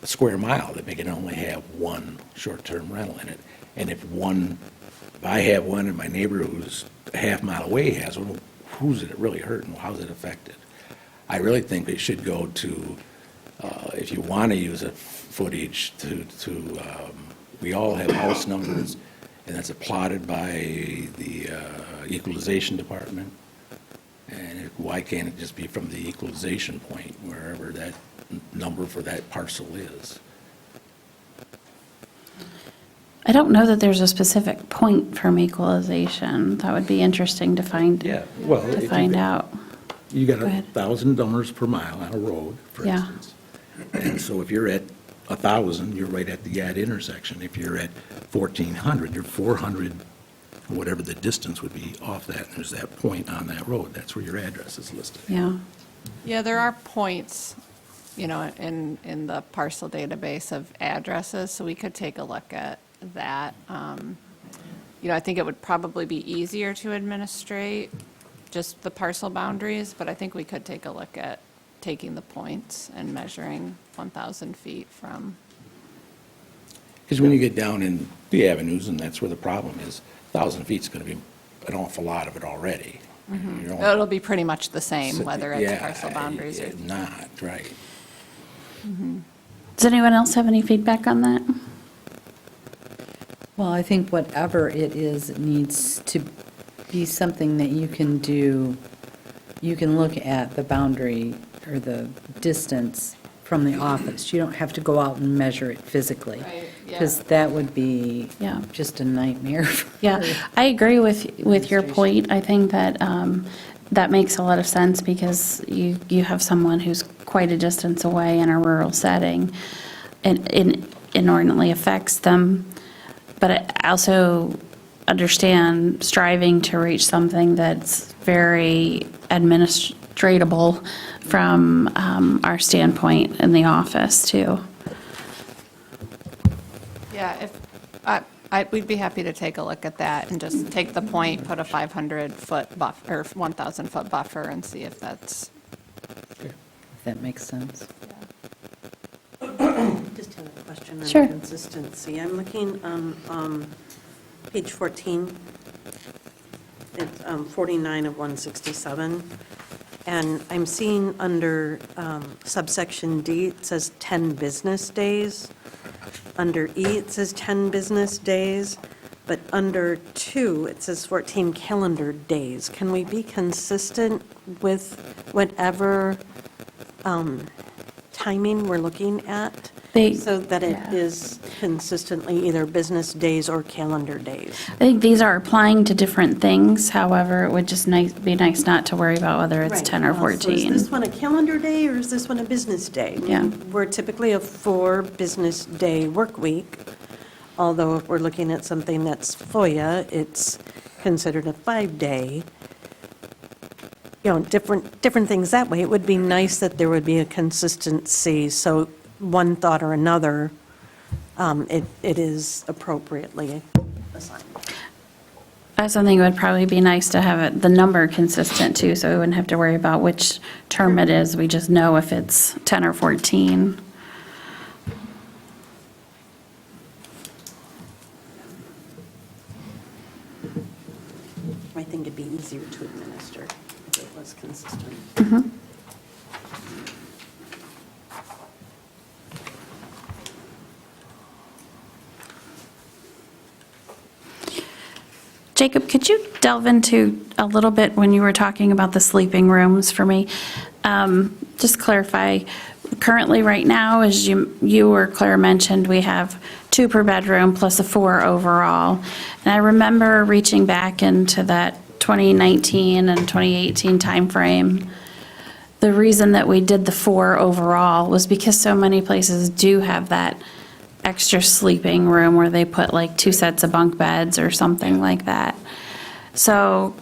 a square mile that may can only have one short-term rental in it. And if I have one and my neighbor who's a half mile away has one, who's it really hurting? How's it affected? I really think it should go to, if you want to use a footage, we all have house numbers, and that's plotted by the equalization department. And why can't it just be from the equalization point, wherever that number for that parcel is? I don't know that there's a specific point from equalization. That would be interesting to find, out. You got Go ahead. 1,000 numbers per mile on a road, for Yeah. instance. And so if you're at 1,000, you're right at the intersection. If you're at 1,400, you're 400, whatever the distance would be off that, and there's that point on that road. That's where your address is listed. Yeah. Yeah, there are points, in the parcel database of addresses, so we could take a look at that. I think it would probably be easier to administrate just the parcel boundaries, but I think we could take a look at taking the points and measuring 1,000 feet from. Because when you get down in the avenues, and that's where the problem is, 1,000 feet's going to be an awful lot of it already. You don't- It'll be pretty much the same, So, whether it's yeah, parcel boundaries or. Not, right. Does anyone else have any feedback on that? Well, I think whatever it is, it needs to be something that you can do. You can look at the boundary or the distance from the office. You don't have to go out and measure it physically. Right, yeah. Because that would be Yeah. just a nightmare. Yeah, I agree with your point. I think that that makes a lot of sense because you have someone who's quite a distance away in a rural setting, and it inordinately affects them. But I also understand striving to reach something that's very administratable from our standpoint in the office, too. Yeah, we'd be happy to take a look at that and just take the point, put a 500-foot buffer, or 1,000-foot buffer, and see if that's. That makes sense. Just have a question on Sure. consistency. I'm looking on page 14. It's 49 of 167. And I'm seeing under subsection D, it says 10 business days. Under E, it says 10 business days. But under 2, it says 14 calendar days. Can we be consistent with whatever timing we're looking at? So that it is consistently either business days or calendar days? I think these are applying to different things. However, it would just be nice not to worry about whether it's Right. 10 or Well, so 14. is this one a calendar day or is this one a business day? Yeah. We're typically a 4-business day work week, although if we're looking at something that's FOIA, it's considered a 5-day. Different things that way. It would be nice that there would be a consistency, so one thought or another, it is appropriately assigned. I also think it would probably be nice to have the number consistent too, so we wouldn't have to worry about which term it is. We just know if it's 10 or 14. I think it'd be easier to administer if it was consistent. Mhm. Jacob, could you delve into a little bit when you were talking about the sleeping rooms for me? Just clarify, currently right now, as you or Claire mentioned, we have 2 per bedroom plus a 4 overall. And I remember reaching back into that 2019 and 2018 timeframe. The reason that we did the 4 overall was because so many places do have that extra sleeping room where they put like 2 sets of bunk beds or something like that. So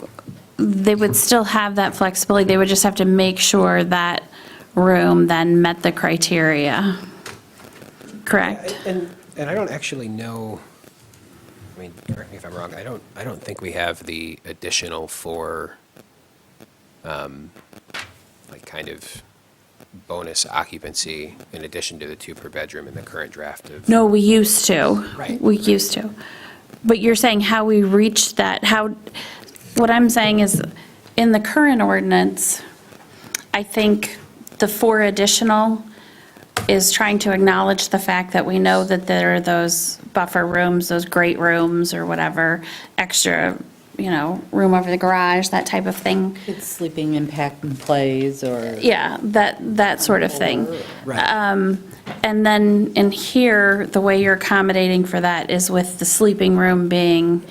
they would still have that flexibility. They would just have to make sure that room then met the criteria. Correct? And I don't actually know, I mean, correct me if I'm wrong, I don't think we have the additional 4, like kind of bonus occupancy in addition to the 2 per bedroom in the current draft of. No, we used to. Right. We used to. But you're saying how we reached that, what I'm saying is, in the current ordinance, I think the 4 additional is trying to acknowledge the fact that we know that there are those buffer rooms, those great rooms or whatever, extra, room over the garage, that type of thing. It's sleeping in pack and plays or. Yeah, that sort of thing. Right. And then in here, the way you're accommodating for that is with the sleeping room being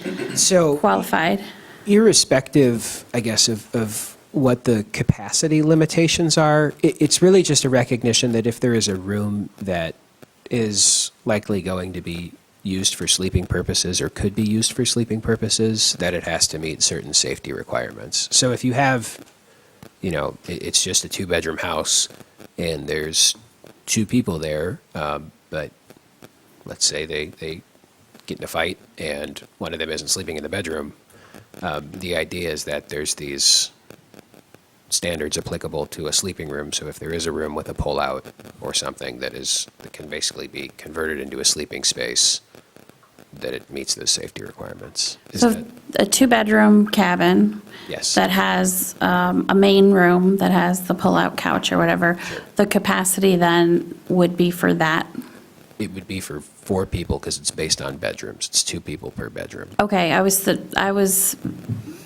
qualified. Irrespective, I guess, of what the capacity limitations are, it's really just a recognition that if there is a room that is likely going to be used for sleeping purposes or could be used for sleeping purposes, that it has to meet certain safety requirements. So if you have, it's just a 2-bedroom house and there's 2 people there, but let's say they get in a fight and one of them isn't sleeping in the bedroom, the idea is that there's these standards applicable to a sleeping room. So if there is a room with a pull-out or something that can basically be converted into a sleeping space, that it meets those safety requirements. So a 2-bedroom cabin. Yes. That has a main room that has the pull-out couch or whatever, the capacity then would be for that? It would be for 4 people because it's based on bedrooms. It's 2 people per bedroom. Okay,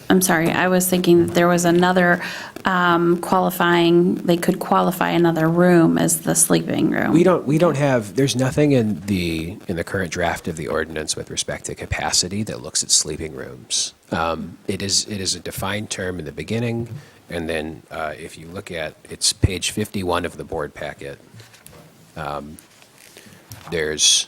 I'm sorry, I was thinking that there was another qualifying, they could qualify another room as the sleeping room. We don't have, there's nothing in the current draft of the ordinance with respect to capacity that looks at sleeping rooms. It is a defined term in the beginning, and then if you look at, it's page 51 of the board packet, there's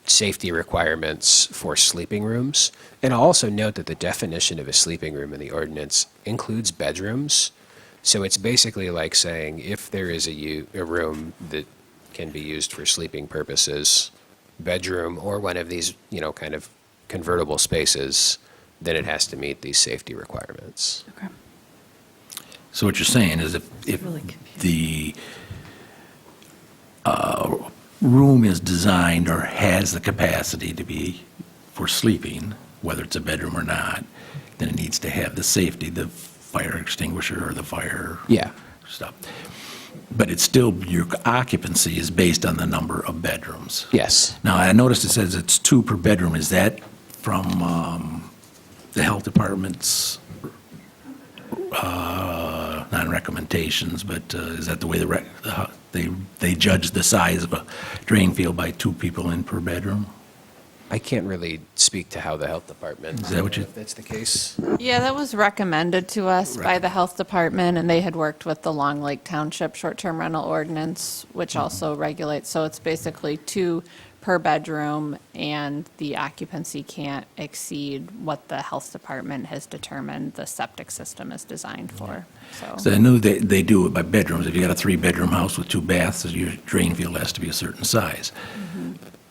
safety requirements for sleeping rooms. And I'll also note that the definition of a sleeping room in the ordinance includes bedrooms. So it's basically like saying if there is a room that can be used for sleeping purposes, bedroom or one of these, kind of convertible spaces, then it has to meet these safety requirements. Okay. So what you're saying is if the room is designed or has the capacity to be for sleeping, whether it's a bedroom or not, then it needs to have the safety, the fire extinguisher or the fire stuff. But it's still, your occupancy is based on the number of bedrooms. Yes. Now, I noticed it says it's 2 per bedroom. Is that from the health department's, not recommendations, but is that the way they judge the size of a drain field by 2 people in per bedroom? I can't really speak to how the health department, Is that what you- if that's the case. Yeah, that was recommended to us by the health department, and they had worked with the Long Lake Township short-term rental ordinance, which also regulates, so it's basically 2 per bedroom, and the occupancy can't exceed what the health department has determined the septic system is designed for, So I know they do it by bedrooms. If you got a 3-bedroom house with 2 baths, your drain field has to be a certain size.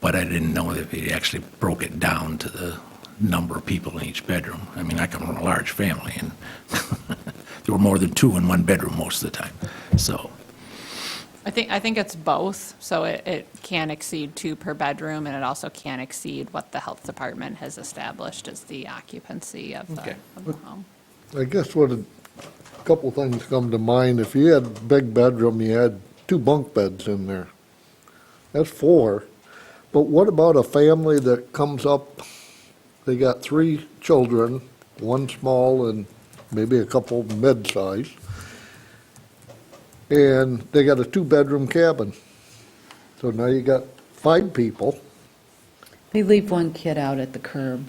but I didn't know if he actually broke it down to the number of people in each bedroom. I mean, I come from a large family, and there were more than 2 in one bedroom most of the time, so. I think it's both, so it can exceed 2 per bedroom, and it also can exceed what the health department has established as the occupancy of the home. I guess a couple things come to mind. If you had a big bedroom, you had 2 bunk beds in there. That's 4. But what about a family that comes up, they got 3 children, 1 small and maybe a couple mid-size, and they got a 2-bedroom cabin. So now you got 5 people. They leave one kid out at the curb.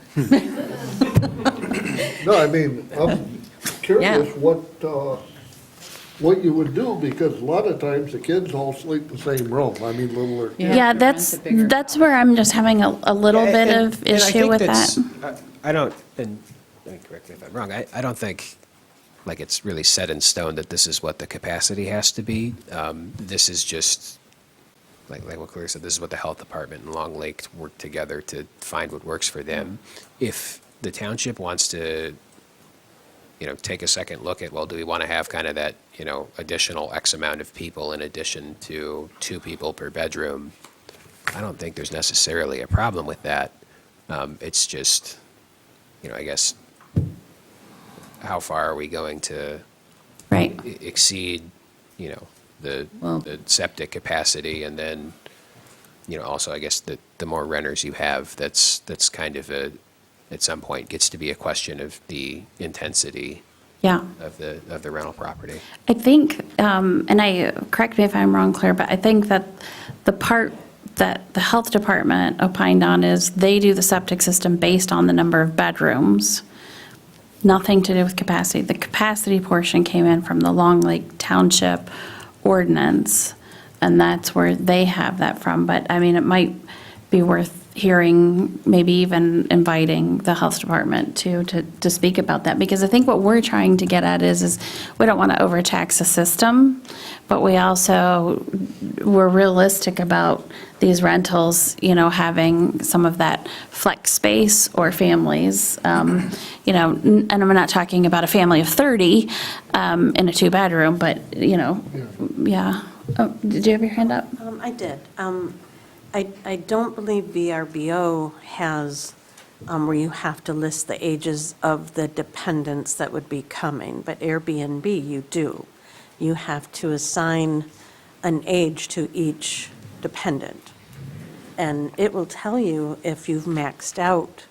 No, I mean, I'm curious what you would do, because a lot of times the kids all sleep in the same room. I mean, littler. Yeah, that's where I'm just having a little bit of issue with that. I don't, and correct me if I'm wrong, I don't think, like, it's really set in stone that this is what the capacity has to be. This is just, like what Claire said, this is what the health department and Long Lake work together to find what works for them. If the township wants to, take a second look at, well, do we want to have kind of that, additional X amount of people in addition to 2 people per bedroom, I don't think there's necessarily a problem with that. It's just, I guess, how far are we going to exceed, the septic capacity, and then, also, I guess, the more renters you have, that's kind of at some point gets to be a question of the intensity of the rental property. I think, correct me if I'm wrong, Claire, but I think that the part that the health department opined on is they do the septic system based on the number of bedrooms, nothing to do with capacity. The capacity portion came in from the Long Lake Township ordinance, and that's where they have that from. But, I mean, it might be worth hearing, maybe even inviting the health department to speak about that, because I think what we're trying to get at is we don't want to overtax the system, but we're realistic about these rentals, having some of that flex space, or families, and I'm not talking about a family of 30 in a 2-bedroom, but, yeah. Oh, did you have your hand up? I did. I don't believe VRBO has, where you have to list the ages of the dependents that would be coming, but Airbnb, you do. You have to assign an age to each dependent. And it will tell you if you've maxed out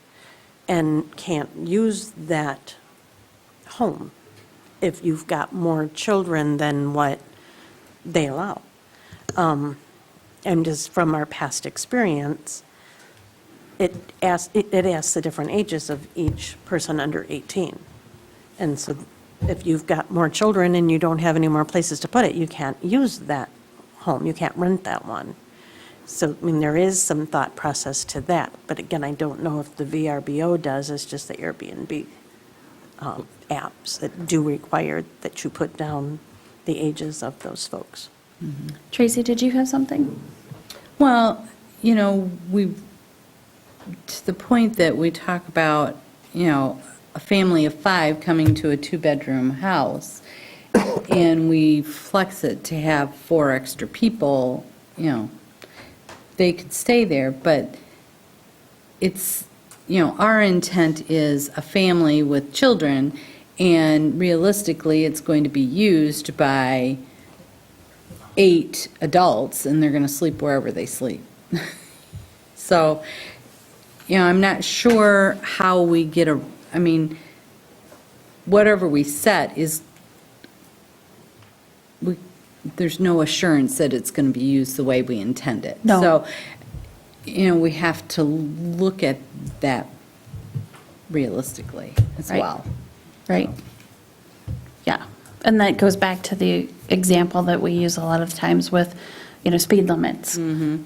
and can't use that home, if you've got more children than what they allow. And just from our past experience, it asks the different ages of each person under 18. And so if you've got more children and you don't have any more places to put it, you can't use that home, you can't rent that one. So, I mean, there is some thought process to that, but again, I don't know if the VRBO does, it's just the Airbnb apps that do require that you put down the ages of those folks. Tracy, did you have something? Well, to the point that we talk about, a family of 5 coming to a 2-bedroom house, and we flex it to have 4 extra people, they could stay there, but it's, our intent is a family with children, and realistically, it's going to be used by 8 adults, and they're going to sleep wherever they sleep. So, I'm not sure how we get whatever we set is, there's no assurance that it's going to be used the way we intend it. No. So, we have to look at that realistically as well. Right. Yeah. And that goes back to the example that we use a lot of times with, speed limits. You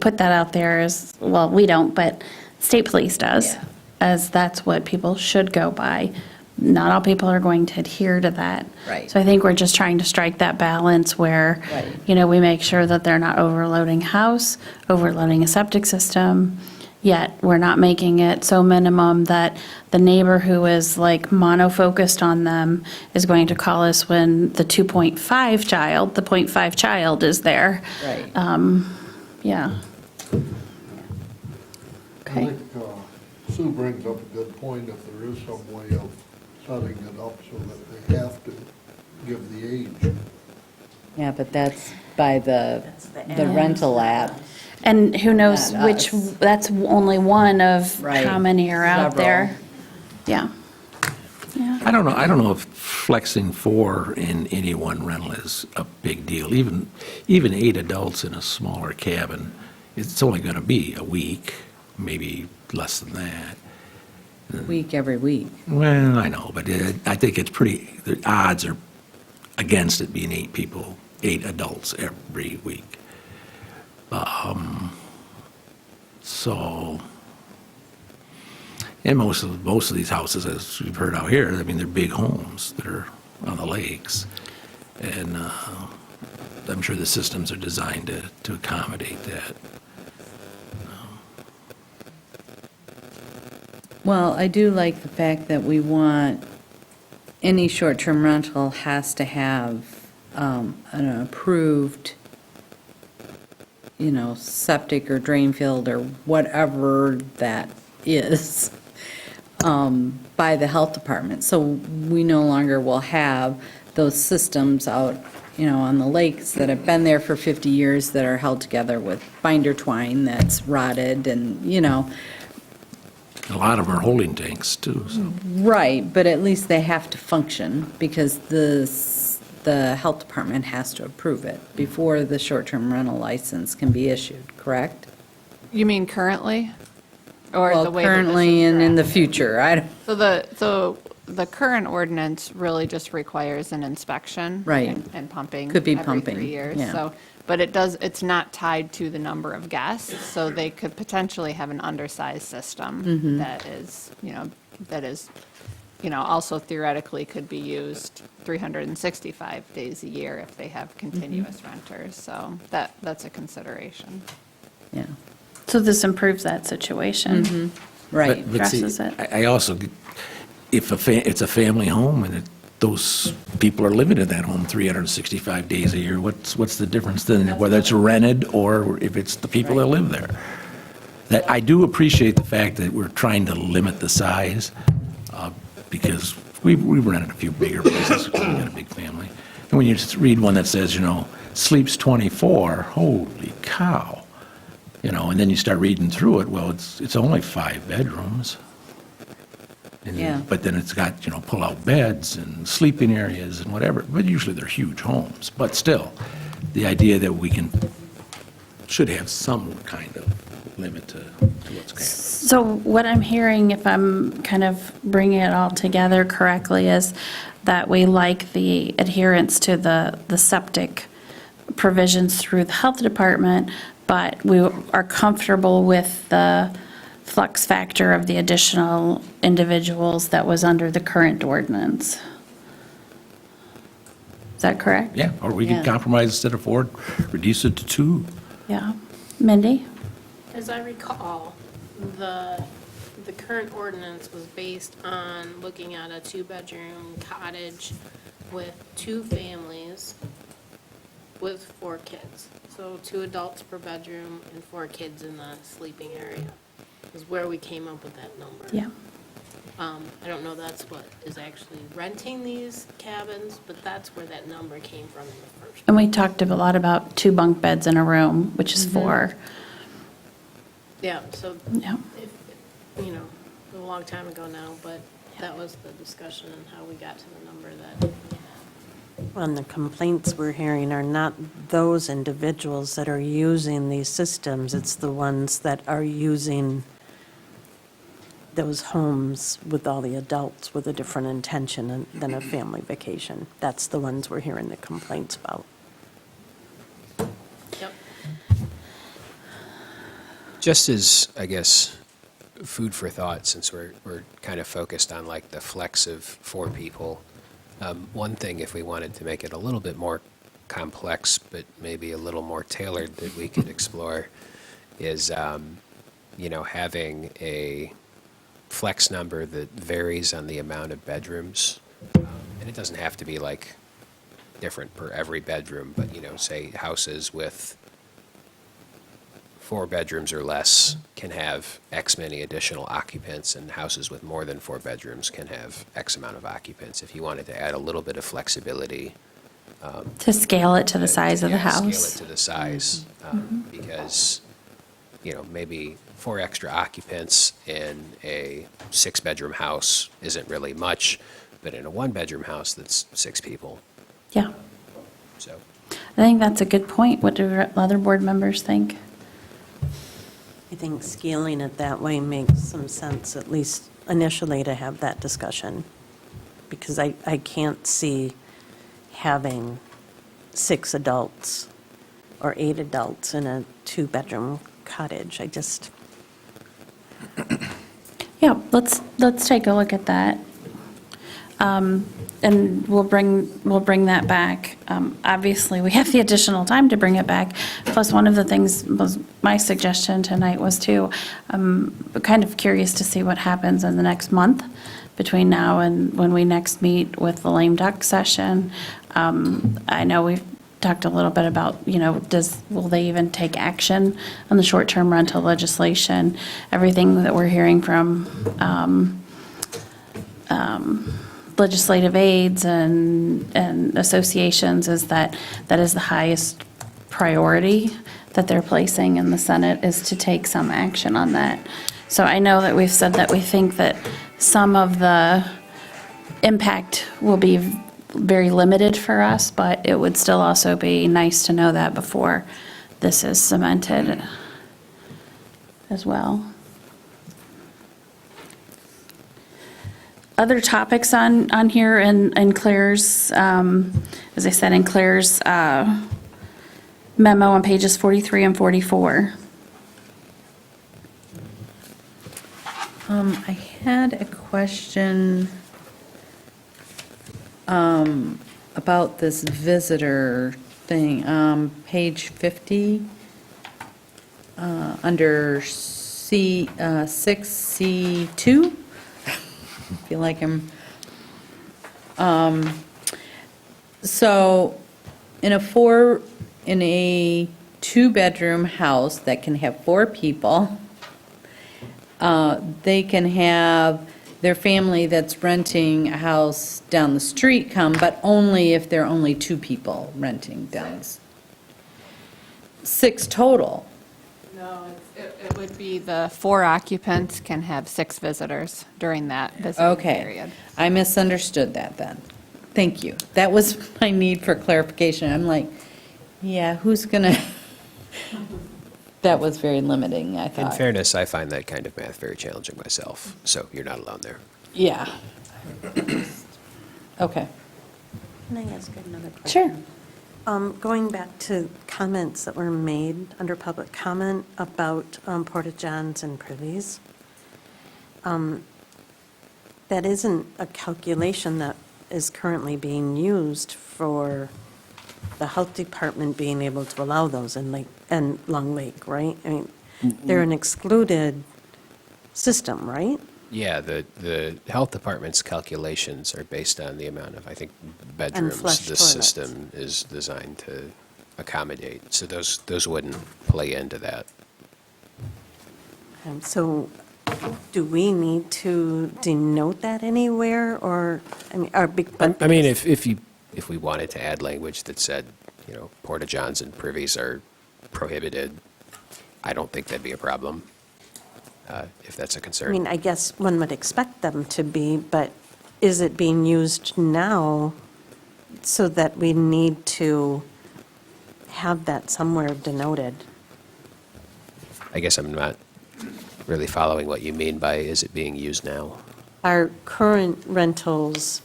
put that out there as, well, we don't, but state police does, as that's what people should go by. not all people are going to adhere to that. Right. So I think we're just trying to strike that balance where, Right. we make sure that they're not overloading a house, overloading a septic system, yet we're not making it so minimum that the neighbor who is like mono-focused on them is going to call us when the 2.5 child, the 0.5 child is there. Right. Yeah. I think Sue brings up a good point, if there is some way of setting it up so that they have to give the age. Yeah, but that's by the rental app. And who knows Not which, us. that's only one of Right. how many are out Several. there. Yeah. I don't know if flexing 4 in any one rental is a big deal. Even 8 adults in a smaller cabin, it's only going to be a week, maybe less than that. Week every week. Well, I know, but I think it's the odds are against it being 8 people, 8 adults every week. So, and most of these houses, as we've heard out here, I mean, they're big homes that are on the lakes. And I'm sure the systems are designed to accommodate that. Well, I do like the fact that we want, any short-term rental has to have an approved, septic or drain field or whatever that is, by the health department. So we no longer will have those systems out, on the lakes that have been there for 50 years that are held together with binder twine that's rotted and, A lot of them are holding tanks, too, so. Right, but at least they have to function because the health department has to approve it before the short-term rental license can be issued, correct? You mean currently? Or Well, the way that this currently is and in the drafted? future, I don't, So the current ordinance really just requires an inspection. Right. And pumping. Could be every pumping, 3 years. yeah. So, but it's not tied to the number of guests, so they could potentially have an undersized system Mhm. that is, also theoretically could be used 365 days a year if they have continuous renters. So that's a consideration. yeah. So this improves that situation. Right. But see, Addresses it. I also, if it's a family home and those people are living in that home 365 days a year, what's the difference then, whether it's rented or if it's the people that live there? That, I do appreciate the fact that we're trying to limit the size, because we've rented a few bigger places, we got a big family. And when you just read one that says, sleeps 24, holy cow. And then you start reading through it, well, it's only 5 bedrooms. Yeah. But then it's got, pull-out beds and sleeping areas and whatever, but usually they're huge homes. But still, the idea that we should have some kind of limit to what's going to So what I'm hearing, if I'm kind of bringing it all together correctly, is that we like the adherence to the septic provisions through the health department, but we are comfortable with the flux factor of the additional individuals that was under the current ordinance. Is that correct? Yeah, or we Yeah. could compromise instead of 4, reduce it to 2. Yeah. Mindy? As I recall, the current ordinance was based on looking at a 2-bedroom cottage with 2 families with 4 kids. So 2 adults per bedroom and 4 kids in the sleeping area is where we came up with that number. Yeah. I don't know that's what is actually renting these cabins, but that's where that number came from in the first. And we talked a lot about 2 bunk beds in a room, which is 4. Yeah, so, Yeah. a long time ago now, but that was the discussion and how we got to the number that. And the complaints we're hearing are not those individuals that are using these systems, it's the ones that are using those homes with all the adults with a different intention than a family vacation. That's the ones we're hearing the complaints about. Yep. Just as, I guess, food for thought, since we're kind of focused on like the flex of 4 people. One thing, if we wanted to make it a little bit more complex, but maybe a little more tailored, that we could explore is, having a flex number that varies on the amount of bedrooms. And it doesn't have to be like different per every bedroom, but, say houses with 4 bedrooms or less can have X many additional occupants, and houses with more than 4 bedrooms can have X amount of occupants. If you wanted to add a little bit of flexibility. To scale it to the size of the house. Scale it to the size, because, maybe 4 extra occupants in a 6-bedroom house isn't really much, but in a 1-bedroom house, that's 6 people. Yeah. So, I think that's a good point. What do other board members think? I think scaling it that way makes some sense, at least initially, to have that discussion. Because I can't see having 6 adults or 8 adults in a 2-bedroom cottage. I just, Yeah, let's take a look at that. And we'll bring that back. Obviously, we have the additional time to bring it back. Plus, one of the things was my suggestion tonight was to, kind of curious to see what happens in the next month between now and when we next meet with the lame duck session. I know we've talked a little bit about, will they even take action on the short-term rental legislation? Everything that we're hearing from legislative aides and associations is that is the highest priority that they're placing in the Senate, is to take some action on that. So I know that we've said that we think that some of the impact will be very limited for us, but it would still also be nice to know that before this is cemented as well. Other topics on here in Claire's, as I said, in Claire's memo on pages 43 and 44. I had a question about this visitor thing. Page 50, under C, 6C2. I feel like I'm, so in a 2-bedroom house that can have 4 people, they can have their family that's renting a house down the street come, but only if there are only 2 people renting down. 6 total. No, it would be the 4 occupants can have 6 visitors during that visiting Okay, period. I misunderstood that then. Thank you. That was my need for clarification. I'm like, yeah, who's gonna, that was very limiting, I in thought. fairness, I find that kind of math very challenging myself, so you're not alone there. Yeah. Okay. can I ask another question? Sure. Going back to comments that were made under public comment about porta-johns and privies, that isn't a calculation that is currently being used for the health department being able to allow those in Long Lake, right? I mean, they're an excluded system, right? Yeah, the health department's calculations are based on the amount of, I think, bedrooms flush this toilets. system is designed to accommodate. So those wouldn't play into that. And so do we need to denote that anywhere, or, I mean, our big... I mean, if we wanted to add language that said, porta-johns and privies are prohibited, I don't think that'd be a problem, if that's a concern. I mean, I guess one would expect them to be, but is it being used now so that we need to have that somewhere denoted? I guess I'm not really following what you mean by, is it being used now? Our current rentals,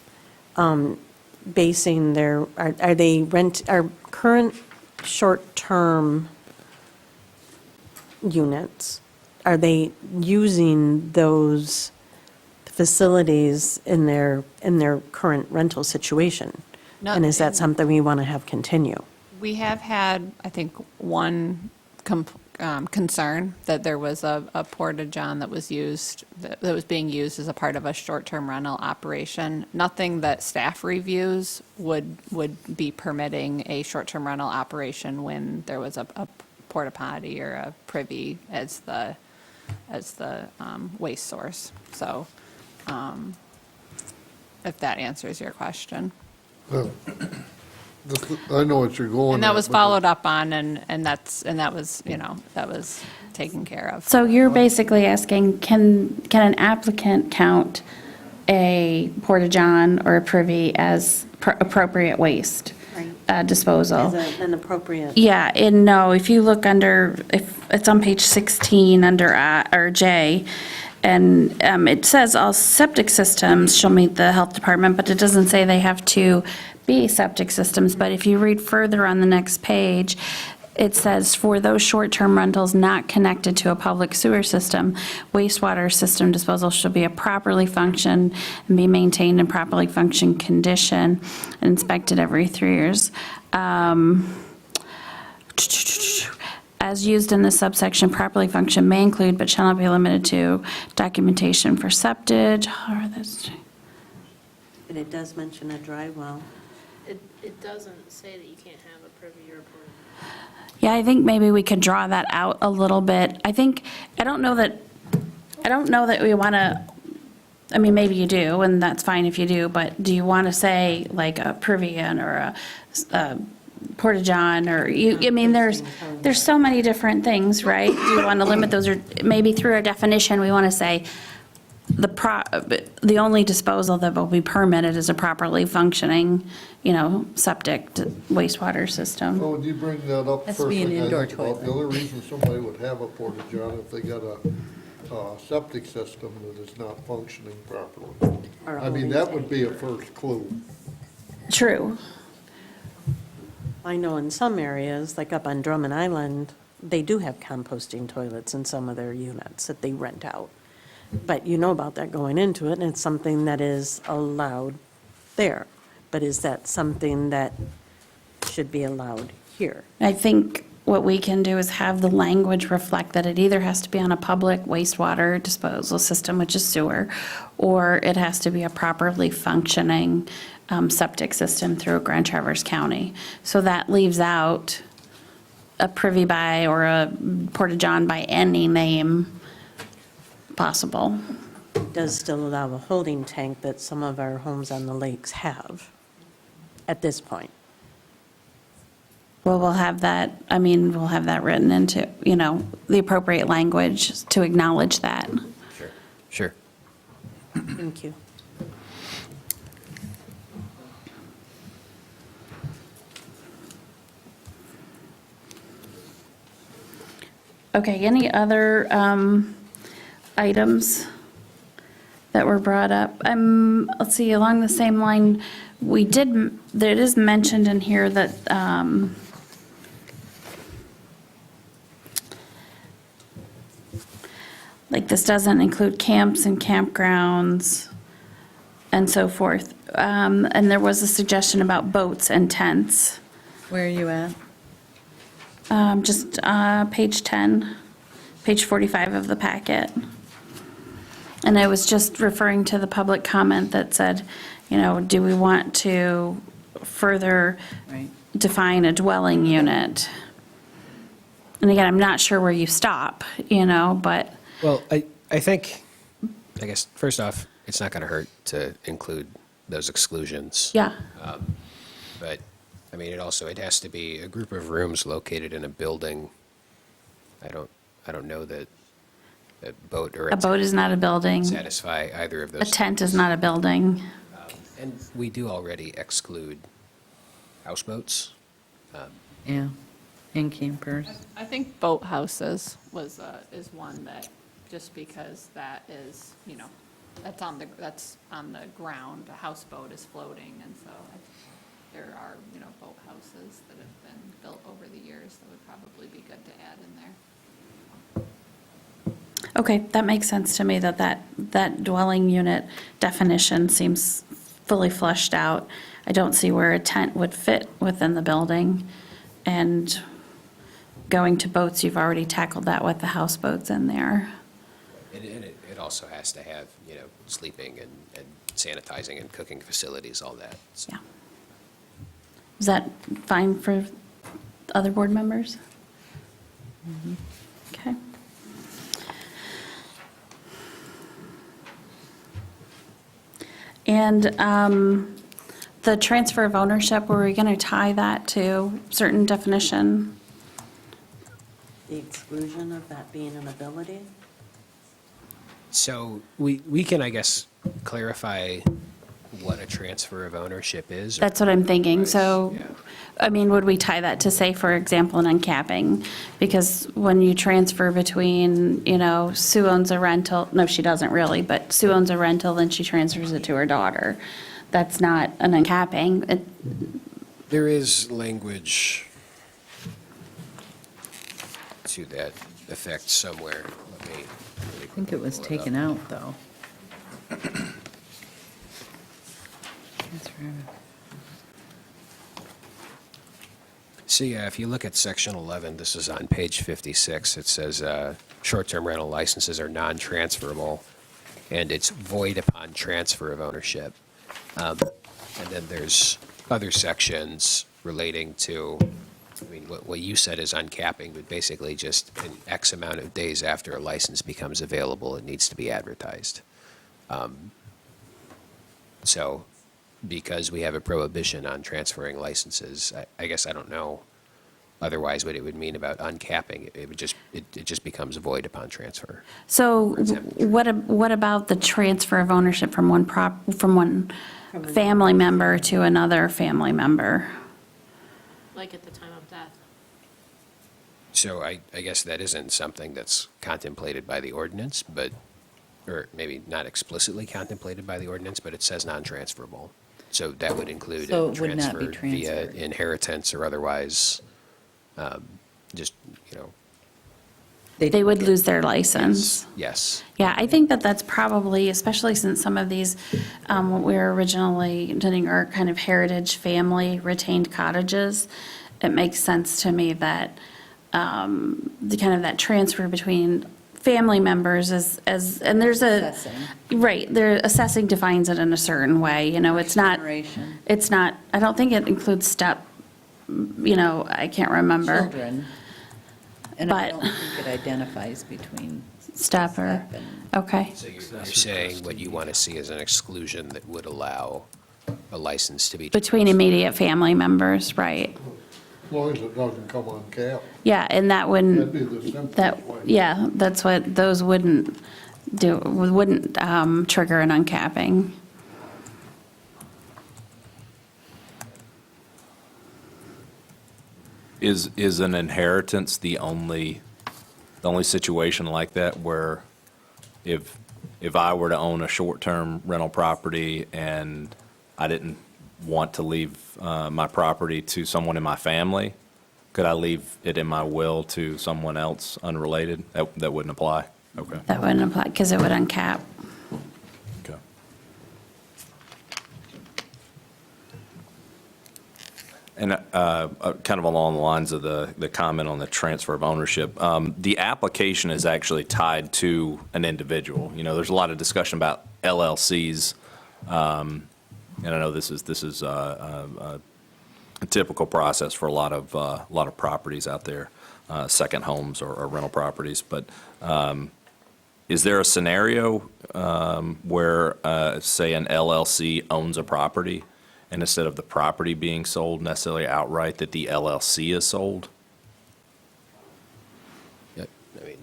basing their, are they our current short-term units, are they using those facilities in their current rental situation? No, And is that something we want to have continue? We have had, I think, one concern that there was a porta-john that was used, that was being used as a part of a short-term rental operation. Nothing that staff reviews would be permitting a short-term rental operation when there was a porta potty or a privy as the waste source. So, if that answers your question. Well, I know what you're going And that at, was but- followed up on, and that was, that was taken care of. So you're basically asking, can an applicant count a porta-john or a privy as appropriate waste disposal? As an appropriate? Yeah, and no, if you look under, if it's on page 16 under or J, and it says all septic systems shall meet the health department, but it doesn't say they have to be septic systems. But if you read further on the next page, it says, for those short-term rentals not connected to a public sewer system, wastewater system disposal shall be a properly functioned and be maintained in properly functioned condition, and inspected every 3 years. As used in this subsection, properly functioned may include but shall not be limited to documentation for septic. And it does mention a dry well. It doesn't say that you can't have a privy or a porta. Yeah, I think maybe we could draw that out a little bit. I don't know that we want to, I mean, maybe you do, and that's fine if you do, but do you want to say like a privy or a porta-john, or I mean, there's so many different things, right? Do you want to limit those, or maybe through a definition, we want to say the only disposal that will be permitted is a properly functioning, septic wastewater system. Well, would you bring that up Has first? to be an thing I indoor think about? toilet. The other reason somebody would have a porta-john if they got a septic system that is not functioning properly. Or a I mean, that would be a first clue. True. I know in some areas, like up on Drummond Island, they do have composting toilets in some of their units that they rent out. But you know about that going into it, and it's something that is allowed there. But is that something that should be allowed here? I think what we can do is have the language reflect that it either has to be on a public wastewater disposal system, which is sewer, or it has to be a properly functioning septic system through Grand Traverse County. So that leaves out a privy by or a porta-john by any name possible. It does still allow a holding tank that some of our homes on the lakes have at this point. Well, we'll have that written into, the appropriate language to acknowledge that. Sure. Thank you. Okay, any other items that were brought up? Let's see, along the same line, it is mentioned in here that like this doesn't include camps and campgrounds and so forth. And there was a suggestion about boats and tents. Where are you at? Just page 10, page 45 of the packet. And I was just referring to the public comment that said, do we want to further Right. define a dwelling unit? And again, I'm not sure where you stop, but Well, I think, I guess, first off, it's not going to hurt to include those exclusions. yeah. But, I mean, it has to be a group of rooms located in a building. I don't know that a boat or A boat is not a building. satisfy either of those. A tent is not a building. And we do already exclude houseboats. Yeah, and campers. I think boathouses is one that, just because that is, that's on the ground, a houseboat is floating, and so there are, boathouses that have been built over the years that would probably be good to add in there. Okay, that makes sense to me, that dwelling unit definition seems fully fleshed out. I don't see where a tent would fit within the building. And going to boats, you've already tackled that with the houseboats in there. And it also has to have, sleeping and sanitizing and cooking facilities, all that. So. Yeah. Is that fine for other board members? Okay. And the transfer of ownership, were we going to tie that to certain definition? The exclusion of that being an ability? So we can, I guess, clarify what a transfer of ownership is. That's what I'm thinking. So, I mean, would we tie that to, say, for example, an uncapping? Because when you transfer between, Sue owns a rental, no, she doesn't really, but Sue owns a rental, then she transfers it to her daughter. That's not an uncapping. There is language to that effect somewhere. Let me I think it was taken out, though. So yeah, if you look at section 11, this is on page 56, it says short-term rental licenses are non-transferable, and it's void upon transfer of ownership. And then there's other sections relating to, what you said is uncapping, but basically just an X amount of days after a license becomes available, it needs to be advertised. So because we have a prohibition on transferring licenses, I guess I don't know otherwise what it would mean about uncapping. It just becomes void upon transfer. So what about the transfer of ownership from one family member to another family member? Like at the time of death. So I guess that isn't something that's contemplated by the ordinance, or maybe not explicitly contemplated by the ordinance, but it says non-transferable. So that would include So a it would not be transfer via transferred. inheritance or otherwise, just, They would lose their license. yes. Yeah, I think that's probably, especially since some of these, what we were originally intending are kind of heritage family retained cottages, it makes sense to me that the kind of that transfer between family members and there's Assessing. right, assessing defines it in a certain way, it's not, Generation. I don't think it includes step, I can't remember. Children. And I But- don't think it identifies between Step or, step and. okay. So you're saying what you want to see is an exclusion that would allow a license to be. Between immediate family members, right. As long as it doesn't come on cap. Yeah, and that That'd wouldn't, be the simplest that, way. yeah, that's what, those wouldn't trigger an uncapping. Is an inheritance the only situation like that where if I were to own a short-term rental property and I didn't want to leave my property to someone in my family, could I leave it in my will to someone else unrelated? That wouldn't apply? Okay. That wouldn't apply, because it would uncap. Okay. And kind of along the lines of the comment on the transfer of ownership, the application is actually tied to an individual. There's a lot of discussion about LLCs, and I know this is a typical process for a lot of properties out there, second homes or rental properties. But is there a scenario where, say, an LLC owns a property, and instead of the property being sold necessarily outright, that the LLC is sold? Yeah, I mean,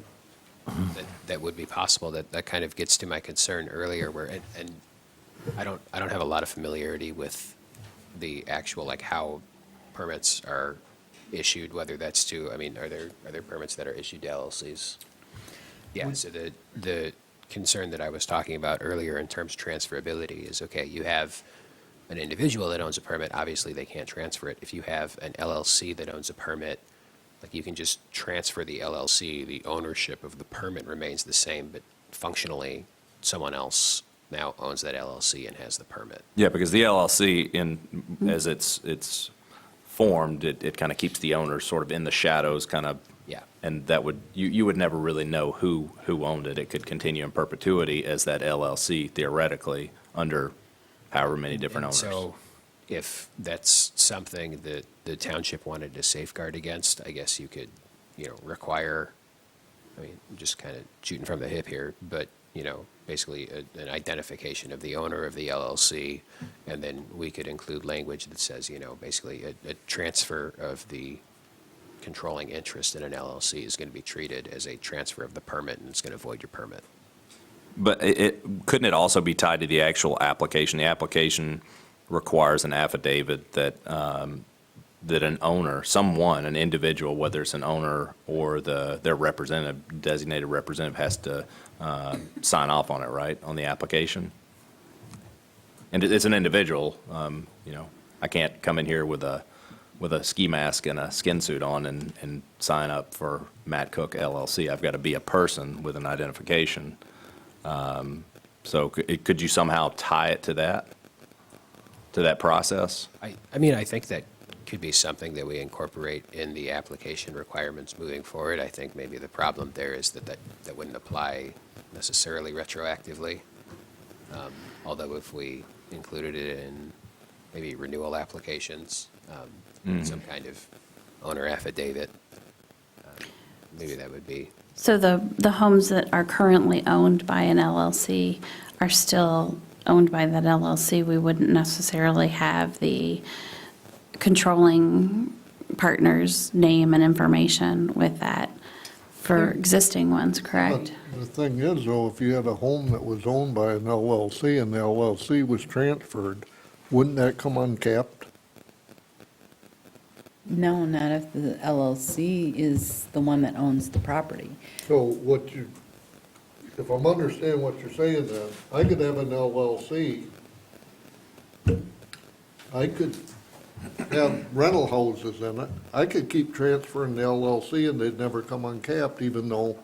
that would be possible. That kind of gets to my concern earlier, where and I don't have a lot of familiarity with the actual, like, how permits are issued, whether that's to, I mean, are there permits that are issued to LLCs? Yeah, so the concern that I was talking about earlier in terms of transferability is, okay, you have an individual that owns a permit, obviously they can't transfer it. If you have an LLC that owns a permit, like you can just transfer the LLC, the ownership of the permit remains the same, but functionally, someone else now owns that LLC and has the permit. Yeah, because the LLC, as it's formed, it kind of keeps the owner sort of in the shadows, kind of. Yeah. And that would, you would never really know who owned it. It could continue in perpetuity as that LLC theoretically under however many different And owners. so if that's something that the township wanted to safeguard against, I guess you could, require, I mean, I'm just kind of shooting from the hip here, but, basically an identification of the owner of the LLC, and then we could include language that says, basically a transfer of the controlling interest in an LLC is going to be treated as a transfer of the permit, and it's going to void your permit. But couldn't it also be tied to the actual application? The application requires an affidavit that that an owner, an individual, whether it's an owner or their representative, designated representative, has to sign off on it, right, on the application? And it's an individual. I can't come in here with a ski mask and a skin suit on and sign up for Matt Cook LLC. I've got to be a person with an identification. So could you somehow tie it to that process? I mean, I think that could be something that we incorporate in the application requirements moving forward. I think maybe the problem there is that wouldn't apply necessarily retroactively. Although if we included it in maybe renewal applications, some kind of owner affidavit, maybe that would be. So the homes that are currently owned by an LLC are still owned by that LLC. We wouldn't necessarily have the controlling partner's name and information with that for existing ones, correct? But the thing is, though, if you had a home that was owned by an LLC and the LLC was transferred, wouldn't that come uncapped? No, not if the LLC is the one that owns the property. So if I'm understanding what you're saying then, I could have an LLC. I could have rental houses in it. I could keep transferring the LLC and they'd never come uncapped, even though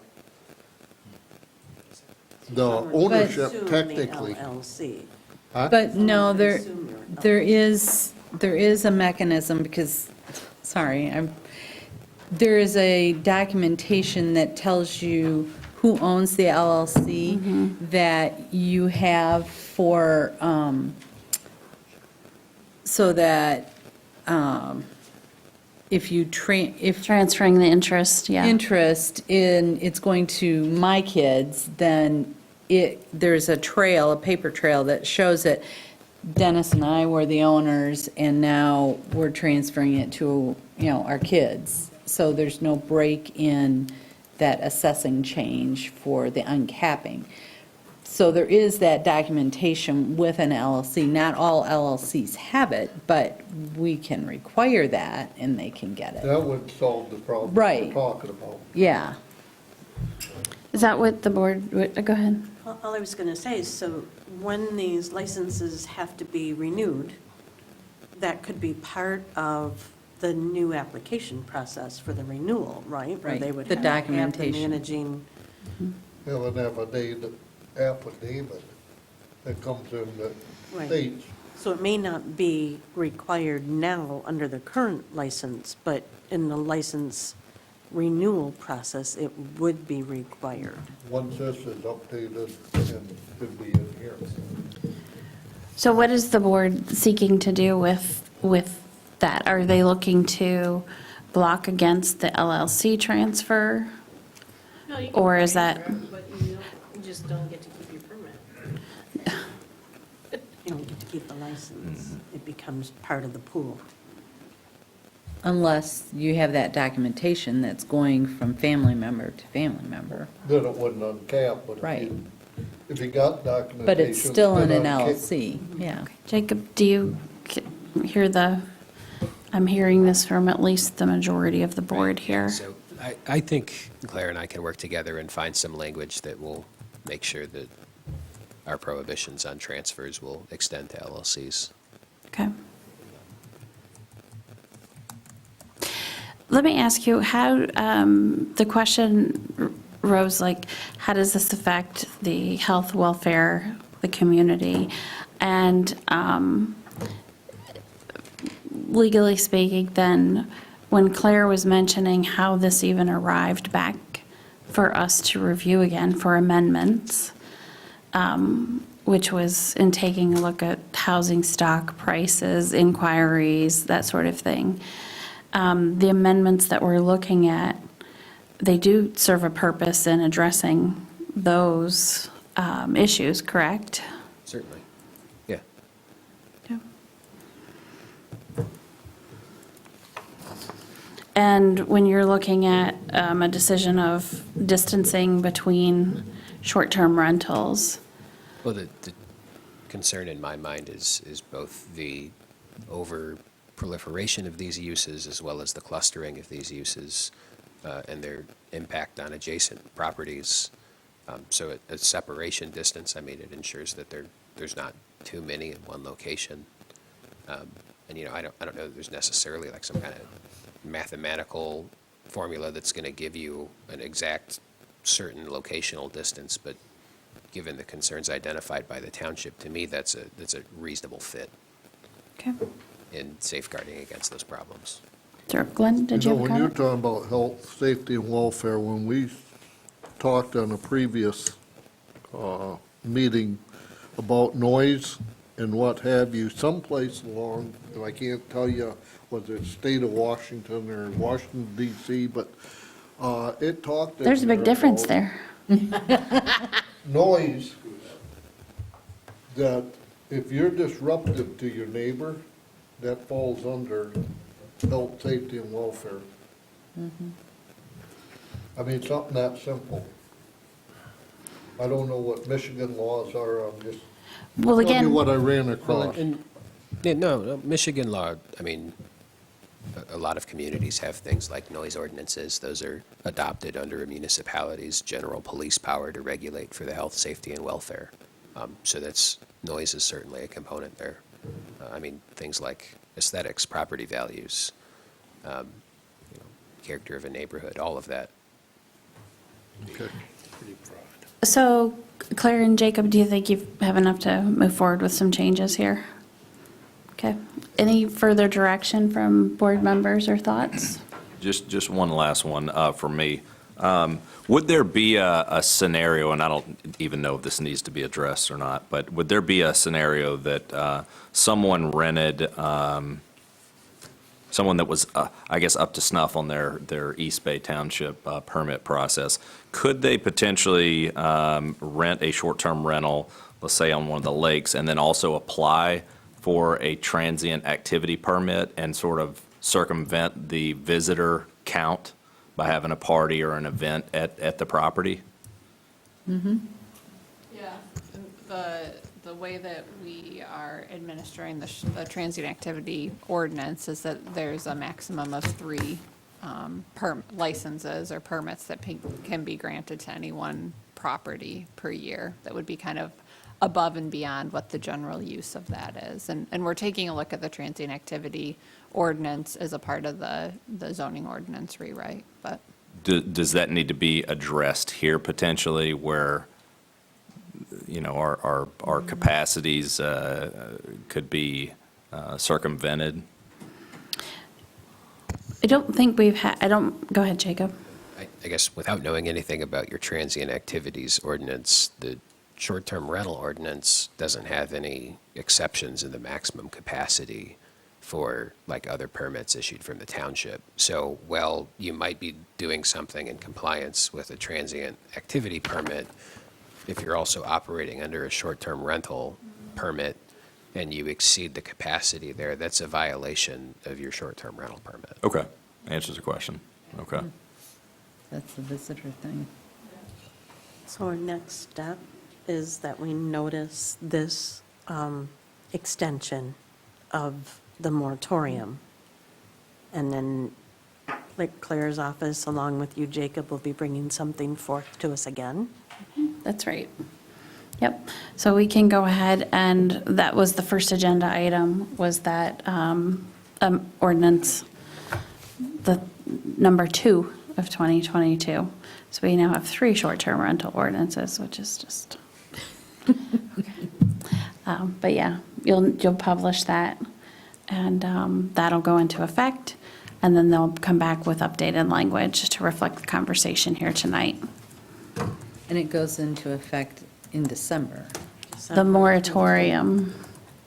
the ownership technically. Huh? But no, there is a mechanism because, there is a documentation that tells you who owns the LLC that you have for, so that if transferring the interest, yeah. interest in, it's going to my kids, then there's a paper trail that shows that Dennis and I were the owners, and now we're transferring it to, our kids. So there's no break in that assessing change for the uncapping. So there is that documentation with an LLC. Not all LLCs have it, but we can require that, and they can get it. That would solve the problem Right. we're talking about. Yeah. Is that what the board, go ahead. All I was going to say is, so when these licenses have to be renewed, that could be part of the new application process for the renewal, right? Where Right, they would the have to have documentation. the managing. Have an affidavit that comes in that Right. states. So it may not be required now under the current license, but in the license renewal process, it would be required. Once this is updated, and could be in here. So what is the board seeking to do with that? Are they looking to block against the LLC transfer? No, you can Or is transfer that- it, but you just don't get to keep your permit. You don't get to keep the license. It becomes part of the pool. Unless you have that documentation that's going from family member to family member. Then it wouldn't uncap, but Right. if you got documentation. But it's still in then an uncap- LLC, yeah. Jacob, do you hear I'm hearing this from at least the majority of the board here. So I think Claire and I can work together and find some language that will make sure that our prohibitions on transfers will extend to LLCs. Okay. Let me ask you, how, the question rose, like, how does this affect the health, welfare, the community? And legally speaking, then, when Claire was mentioning how this even arrived back for us to review again for amendments, which was in taking a look at housing stock prices, inquiries, that sort of thing. The amendments that we're looking at, they do serve a purpose in addressing those issues, correct? Certainly. Yeah. And when you're looking at a decision of distancing between short-term rentals, Well, the concern in my mind is both the over proliferation of these uses as well as the clustering of these uses and their impact on adjacent properties. So a separation distance, I mean, it ensures that there's not too many in one location. And, you know, I don't know that there's necessarily like some kind of mathematical formula that's going to give you an exact certain locational distance, but given the concerns identified by the township, to me, that's a reasonable fit. Okay. In safeguarding against those problems. Sure. Glenn, did you have a When you're comment? talking about health, safety, and welfare, when we talked on a previous meeting about noise and what have you, someplace along, and I can't tell you whether it's state of Washington or Washington DC, but it talked. There's a big difference there. Noise, that if you're disruptive to your neighbor, that falls under health, safety, and welfare. I mean, something that simple. I don't know what Michigan laws are, I'm just, Well, tell me again, what I ran Well, across. no, Michigan law, I mean, a lot of communities have things like noise ordinances. Those are adopted under a municipality's general police power to regulate for the health, safety, and welfare. So noise is certainly a component there. I mean, things like aesthetics, property values, character of a neighborhood, all of that. Okay. so Claire and Jacob, do you think you have enough to move forward with some changes here? Okay. Any further direction from board members or thoughts? Just one last one for me. Would there be a scenario, and I don't even know if this needs to be addressed or not, but would there be a scenario that someone rented, someone that was, I guess, up to snuff on their East Bay Township permit process, could they potentially rent a short-term rental, let's say on one of the lakes, and then also apply for a transient activity permit and sort of circumvent the visitor count by having a party or an event at the property? Yeah, the way that we are administering the transient activity ordinance is that there's a maximum of 3 licenses or permits that can be granted to any one property per year. That would be kind of above and beyond what the general use of that is. And we're taking a look at the transient activity ordinance as a part of the zoning ordinance rewrite, but. Does that need to be addressed here potentially where, you know, our capacities could be circumvented? I don't think we've had, go ahead, Jacob. I guess without knowing anything about your transient activities ordinance, the short-term rental ordinance doesn't have any exceptions in the maximum capacity for like other permits issued from the township. So while you might be doing something in compliance with a transient activity permit, if you're also operating under a short-term rental permit and you exceed the capacity there, that's a violation of your short-term rental permit. Okay, answers the question. Okay. That's the visitor thing. So our next step is that we notice this extension of the moratorium. And then like Claire's office, along with you, Jacob, will be bringing something forth to us again. That's right. Yep. So we can go ahead, and that was the first agenda item, was that ordinance, the number 2 of 2022. So we now have 3 short-term rental ordinances, which is just, but yeah, you'll publish that, and that'll go into effect, and then they'll come back with updated language to reflect the conversation here tonight. And it goes into effect in December. The moratorium.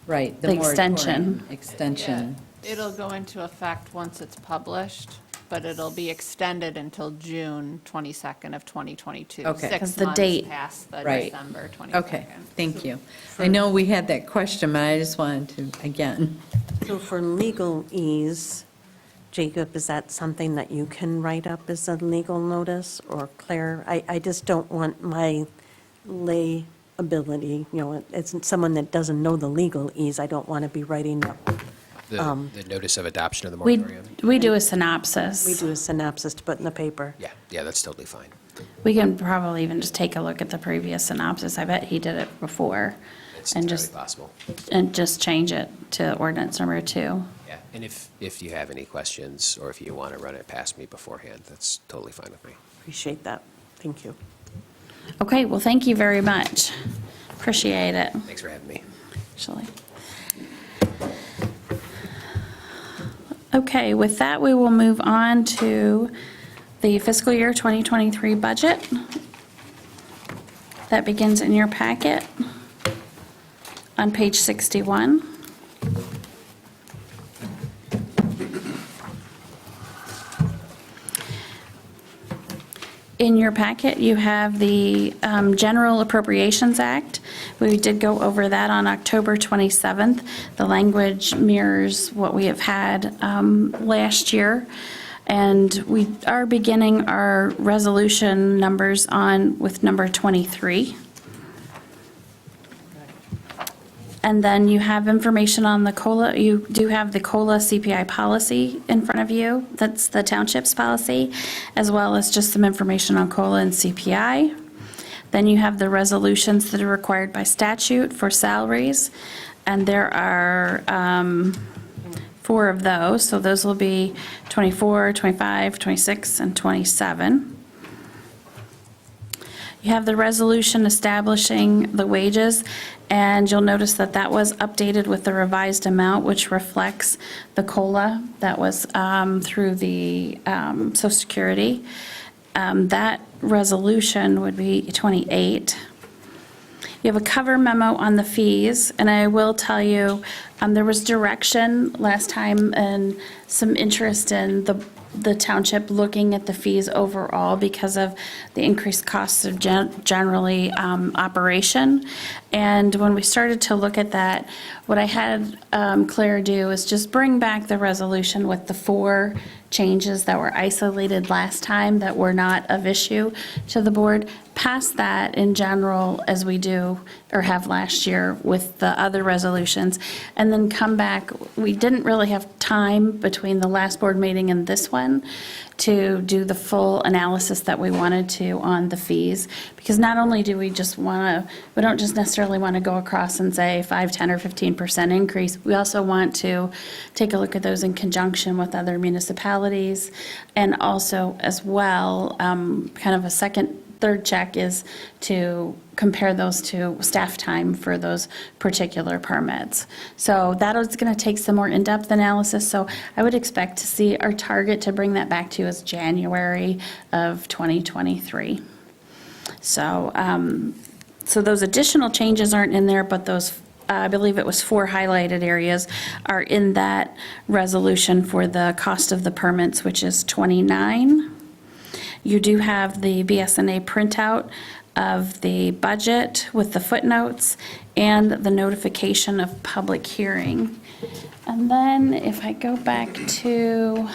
Right. The extension. Extension. It'll go into effect once it's published, but it'll be extended until June 22nd of 2022. Okay. 6 Because the months date. past the Right. December 22nd. Okay, thank you. I know we had that question, but I just wanted to, again. So for legal ease, Jacob, is that something that you can write up as a legal notice, or Claire? I just don't want my lay ability, it's someone that doesn't know the legal ease, I don't want to be writing up. The notice of adoption of the We moratorium? we do a synopsis. We do a synopsis to put in the paper. Yeah, that's totally fine. We can probably even just take a look at the previous synopsis. I bet he did it before. It's And entirely just possible. And just change it to ordinance number 2. Yeah, and if you have any questions, or if you want to run it past me beforehand, that's totally fine with me. Appreciate that. Thank you. Okay, well, thank you very much. Appreciate it, Thanks for having me. actually. Okay, with that, we will move on to the fiscal year 2023 budget. That begins in your packet on page 61. In your packet, you have the General Appropriations Act. We did go over that on October 27th. The language mirrors what we have had last year. And we are beginning our resolution numbers with number 23. And then you have information on the COLA. You do have the COLA CPI policy in front of you. That's the township's policy, as well as just some information on COLA and CPI. Then you have the resolutions that are required by statute for salaries, and there are 4 of those. So those will be 24, 25, 26, and 27. You have the resolution establishing the wages, and you'll notice that that was updated with the revised amount, which reflects the COLA that was through the Social Security. That resolution would be 28. You have a cover memo on the fees, and I will tell you, there was direction last time and some interest in the township looking at the fees overall because of the increased costs of generally operation. And when we started to look at that, what I had Claire do is just bring back the resolution with the 4 changes that were isolated last time that were not of issue to the board, pass that in general as we do or have last year with the other resolutions, and then come back. We didn't really have time between the last board meeting and this one to do the full analysis that we wanted to on the fees, because not only do we just we don't just necessarily want to go across and say 5, 10, or 15% increase. We also want to take a look at those in conjunction with other municipalities, and also as well, kind of a third check is to compare those to staff time for those particular permits. So that is going to take some more in-depth analysis. So I would expect to see our target to bring that back to you as January of 2023. So, so those additional changes aren't in there, but those, I believe it was 4 highlighted areas are in that resolution for the cost of the permits, which is 29. You do have the BSNA printout of the budget with the footnotes and the notification of public hearing. And then if I go back to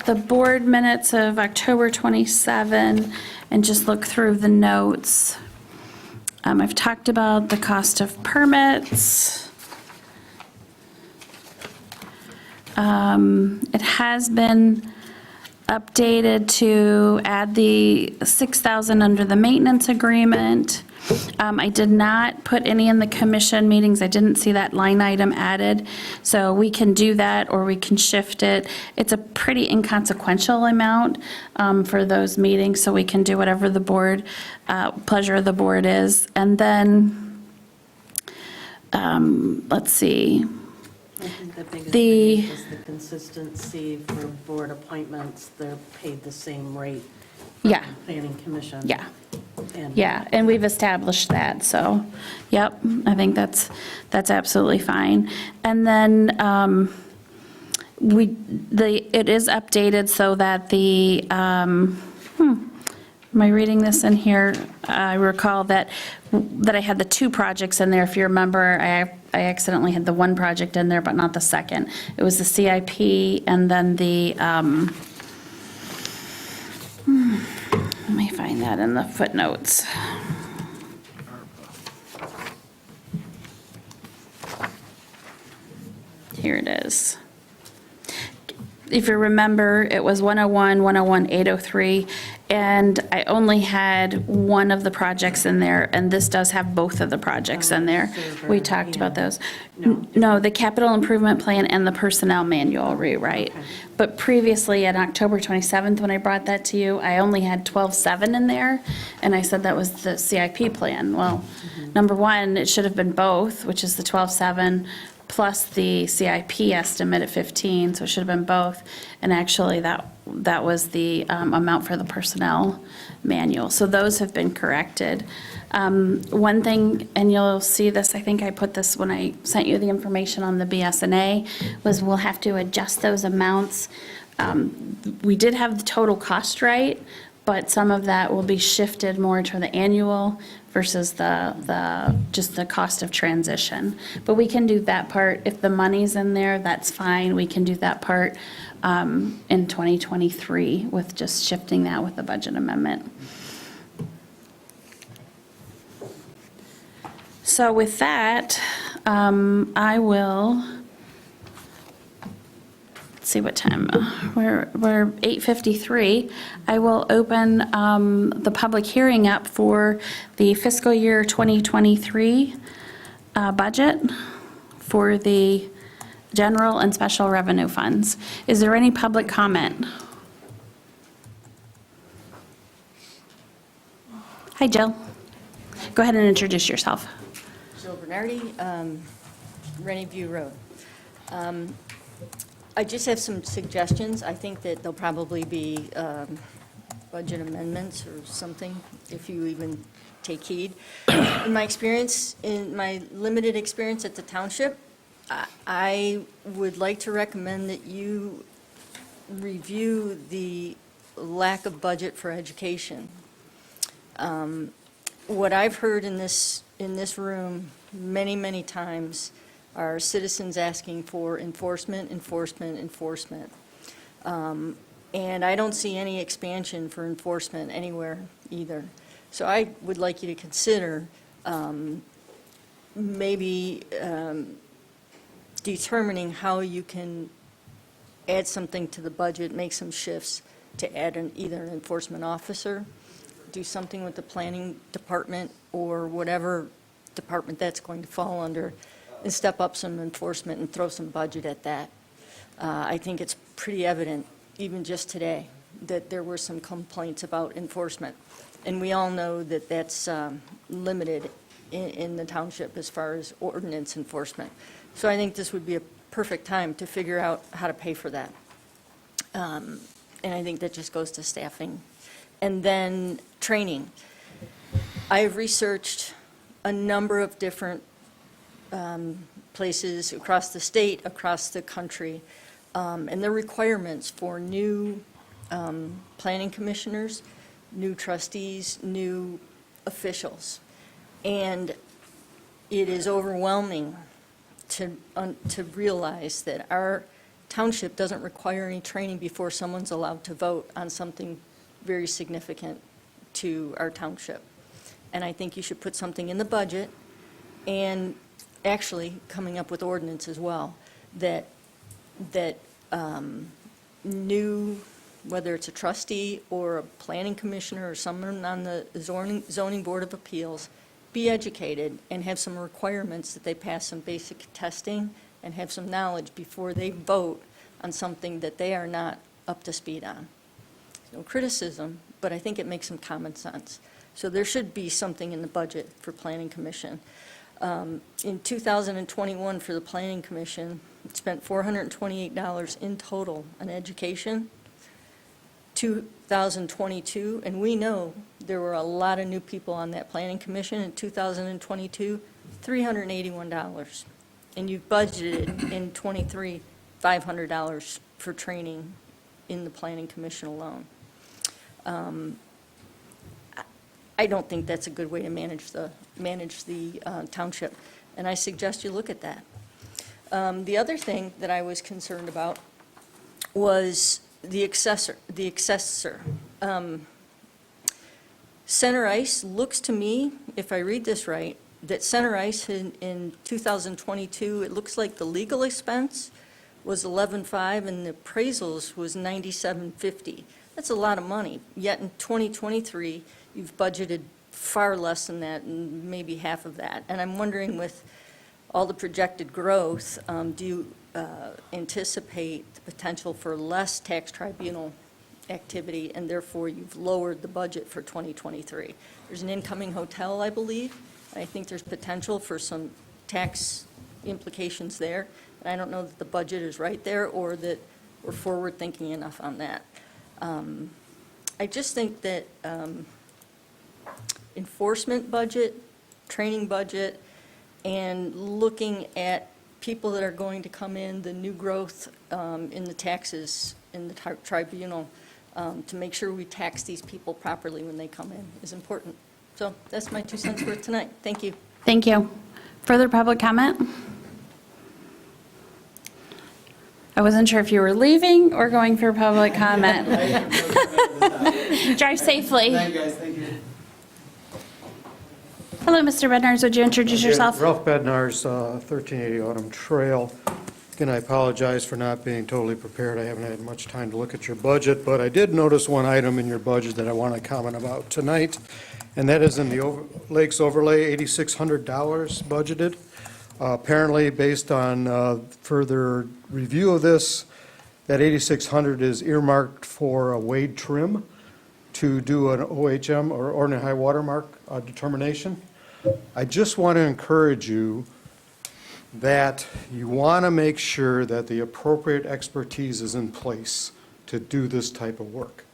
the board minutes of October 27 and just look through the notes, I've talked about the cost of permits. It has been updated to add the $6,000 under the maintenance agreement. I did not put any in the commission meetings. I didn't see that line item added. So we can do that, or we can shift it. It's a pretty inconsequential amount for those meetings, so we can do whatever the board, pleasure of the board is. And then, let's see. I think the biggest The- thing is the consistency for board appointments. They're paid the same rate. for Yeah. the Planning Commission. Yeah. And- Yeah, and we've established that, so, yep, I think that's absolutely fine. And then it is updated so that am I reading this in here? I recall that I had the 2 projects in there. If you remember, I accidentally had the 1 project in there, but not the second. It was the CIP and then the, let me find that in the footnotes. Here it is. If you remember, it was 101, 101, 803, and I only had one of the projects in there, and this does have both of the projects in there. We talked about those. No, the capital improvement plan and the personnel manual rewrite. But previously, on October 27th, when I brought that to you, I only had 12.7 in there, and I said that was the CIP plan. Well, number one, it should have been both, which is the 12.7 plus the CIP estimate at 15, so it should have been both. And actually, that was the amount for the personnel manual. So those have been corrected. One thing, and you'll see this, I think I put this when I sent you the information on the BSNA, was we'll have to adjust those amounts. We did have the total cost right, but some of that will be shifted more to the annual versus just the cost of transition. But we can do that part. If the money's in there, that's fine. We can do that part in 2023 with just shifting that with the budget amendment. So with that, I will, let's see what time, we're 8:53. I will open the public hearing up for the fiscal year 2023 budget for the general and special revenue funds. Is there any public comment? Hi, Jill. Go ahead and introduce yourself. Jill Bernardi, Rainy View Road. I just have some suggestions. I think that there'll probably be budget amendments or something, if you even take heed. In my experience, in my limited experience at the township, I would like to recommend that you review the lack of budget for education. What I've heard in this room many, many times are citizens asking for enforcement. And I don't see any expansion for enforcement anywhere either. So I would like you to consider maybe determining how you can add something to the budget, make some shifts to add either an enforcement officer, do something with the planning department or whatever department that's going to fall under, and step up some enforcement and throw some budget at that. I think it's pretty evident, even just today, that there were some complaints about enforcement. And we all know that that's limited in the township as far as ordinance enforcement. So I think this would be a perfect time to figure out how to pay for that. And I think that just goes to staffing. And then training. I've researched a number of different places across the state, across the country, and their requirements for new planning commissioners, new trustees, new officials. And it is overwhelming to realize that our township doesn't require any training before someone's allowed to vote on something very significant to our township. And I think you should put something in the budget, and actually coming up with ordinance as well, that new, whether it's a trustee or a planning commissioner or someone on the zoning board of appeals, be educated and have some requirements that they pass some basic testing and have some knowledge before they vote on something that they are not up to speed on. No criticism, but I think it makes some common sense. So there should be something in the budget for Planning Commission. In 2021, for the Planning Commission, it spent $428 in total on education. 2022, and we know there were a lot of new people on that Planning Commission in 2022, $381. And you've budgeted in '23, $500 for training in the Planning Commission alone. I don't think that's a good way to manage the township, and I suggest you look at that. The other thing that I was concerned about was the accessor. Center Ice looks to me, if I read this right, that Center Ice in 2022, it looks like the legal expense was $11,500 and the appraisals was $97.50. That's a lot of money. Yet in 2023, you've budgeted far less than that, and maybe half of that. And I'm wondering, with all the projected growth, do you anticipate the potential for less tax tribunal activity, and therefore you've lowered the budget for 2023? There's an incoming hotel, I believe. I think there's potential for some tax implications there. And I don't know that the budget is right there or that we're forward-thinking enough on that. I just think that enforcement budget, training budget, and looking at people that are going to come in, the new growth in the taxes in the tribunal, to make sure we tax these people properly when they come in is important. So that's my 2 cents worth tonight. Thank you. Thank you. Further public comment? I wasn't sure if you were leaving or going for public comment. Drive safely. Thank you, guys. Thank you. Hello, Mr. Bednarz. Would you introduce yourself? Ralph Bednarz, 1380 Autumn Trail. Again, I apologize for not being totally prepared. I haven't had much time to look at your budget, but I did notice one item in your budget that I want to comment about tonight, and that is in the Lakes Overlay, $8,600 budgeted. Apparently, based on further review of this, that $8,600 is earmarked for a wade trim to do an OHM, or ordinary high water mark determination. I just want to encourage you that you want to make sure that the appropriate expertise is in place to do this type of work.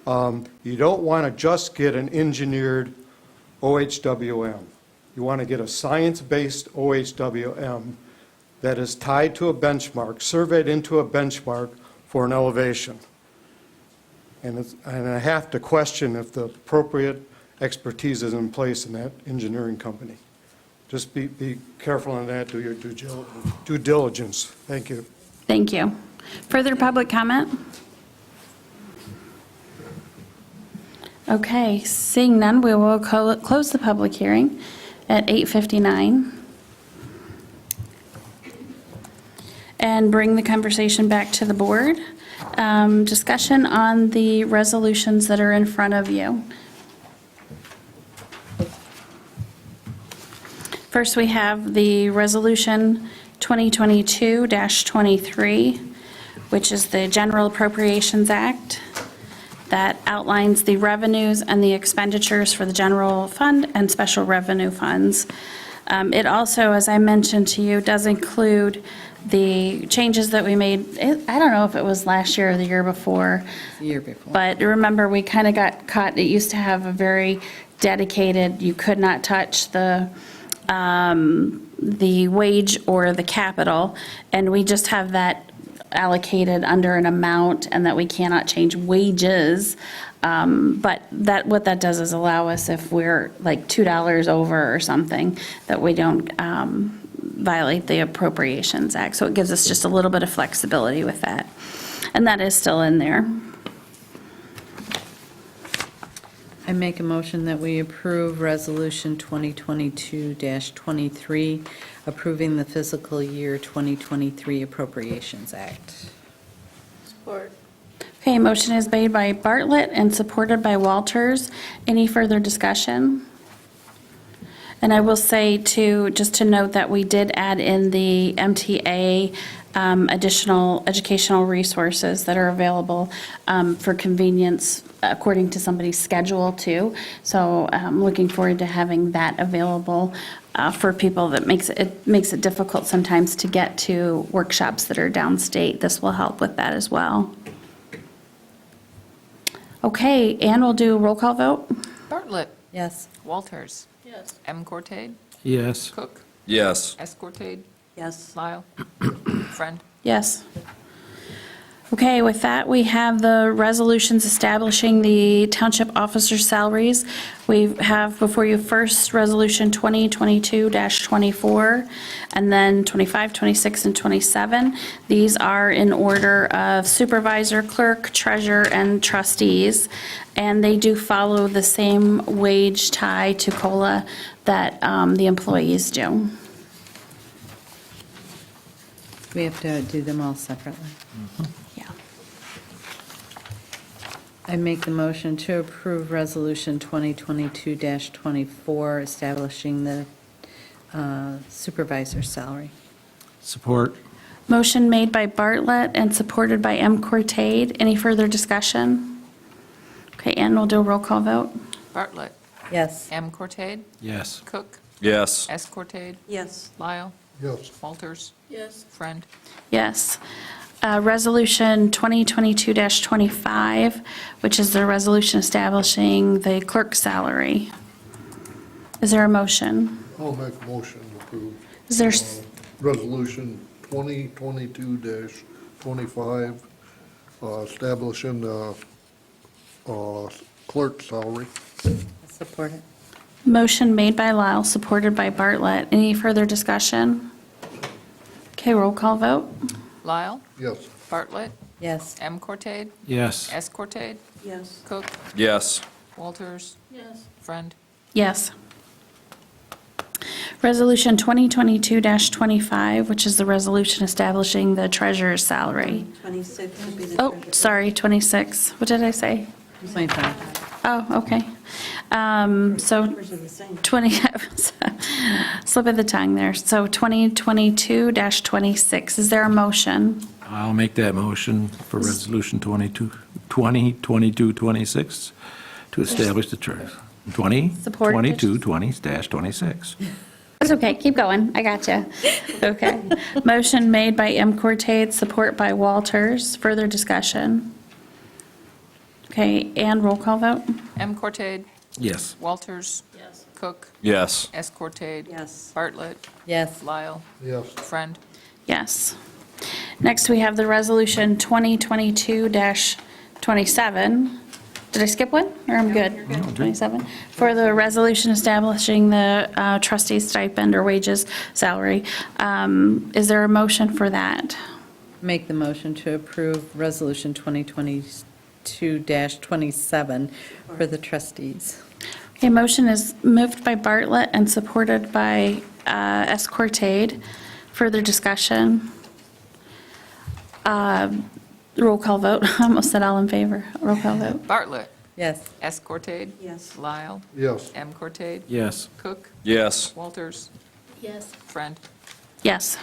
You don't want to just get an engineered OHWM. You want to get a science-based OHWM that is tied to a benchmark, surveyed into a benchmark for an elevation. And I have to question if the appropriate expertise is in place in that engineering company. Just be careful on that, do your due diligence. Thank you. Thank you. Further public comment? Okay, seeing none, we will close the public hearing at 8:59 and bring the conversation back to the board. Discussion on the resolutions that are in front of you. First, we have the Resolution 2022-23, which is the General Appropriations Act that outlines the revenues and the expenditures for the general fund and special revenue funds. It also, as I mentioned to you, does include the changes that we made. I don't know if it was last year or the year before. The year before. But remember, we kind of got caught, it used to have a very dedicated, you could not touch the wage or the capital, and we just have that allocated under an amount and that we cannot change wages. But what that does is allow us, if we're like $2 over or something, that we don't violate the Appropriations Act. So it gives us just a little bit of flexibility with that. And that is still in there. I make a motion that we approve Resolution 2022-23, approving the fiscal year 2023 Appropriations Act. Support. Okay, motion is made by Bartlett and supported by Walters. Any further discussion? And I will say too, just to note that we did add in the MTA additional educational resources that are available for convenience according to somebody's schedule too. So I'm looking forward to having that available for people that makes it difficult sometimes to get to workshops that are downstate. This will help with that as well. Okay, Ann will do a roll call vote. Bartlett. Yes. Walters. Yes. M. Cortade. Yes. Cook. Yes. S. Cortade. Yes. Lyle. Friend. Yes. Okay, with that, we have the resolutions establishing the township officer salaries. We have before you first Resolution 2022-24, and then 25, 26, and 27. These are in order of supervisor, clerk, treasurer, and trustees, and they do follow the same wage tie to COLA that the employees do. We have to do them all separately. Yeah. I make the motion to approve Resolution 2022-24, establishing the supervisor salary. Support. Motion made by Bartlett and supported by M. Cortade. Any further discussion? Okay, Ann will do a roll call vote. Bartlett. Yes. M. Cortade. Yes. Cook. Yes. S. Cortade. Yes. Lyle. Yes. Walters. Yes. Friend. Yes. Resolution 2022-25, which is the resolution establishing the clerk salary. Is there a motion? I'll make a motion to approve. Is there, Resolution 2022-25, establishing the clerk salary. Support it. motion made by Lyle, supported by Bartlett. Any further discussion? Okay, roll call vote. Lyle. Yes. Bartlett. Yes. M. Cortade. Yes. S. Cortade. Yes. Cook. Yes. Walters. Yes. Friend. Yes. Resolution 2022-25, which is the resolution establishing the treasurer's salary. 26 would be the Oh, treasurer. sorry, 26. What did I say? 25. Oh, okay. So Numbers are the same. 20, slip of the tongue there. So 2022-26, is there a motion? I'll make that motion for Resolution 2022-26 to establish the treasurer. Support. 2022-20-26. It's okay, keep going, I got you. Okay. Motion made by M. Cortade, support by Walters. Further discussion? Okay, and roll call vote? M. Cortade. Yes. Walters. Yes. Cook. Yes. S. Cortade. Yes. Bartlett. Yes. Lyle. Yes. Friend. Yes. Next, we have the resolution 2022-27. Did I skip one, or I'm good? 27. For the resolution establishing the trustee stipend or wages salary. Is there a motion for that? Make the motion to approve Resolution 2022-27 for the trustees. Okay, motion is moved by Bartlett and supported by S. Cortade. Further discussion? Roll call vote. I almost said all in favor. Roll call vote. Bartlett. Yes. S. Cortade. Yes. Lyle. Yes. M. Cortade. Yes. Cook. Yes. Walters. Yes. Friend. Yes.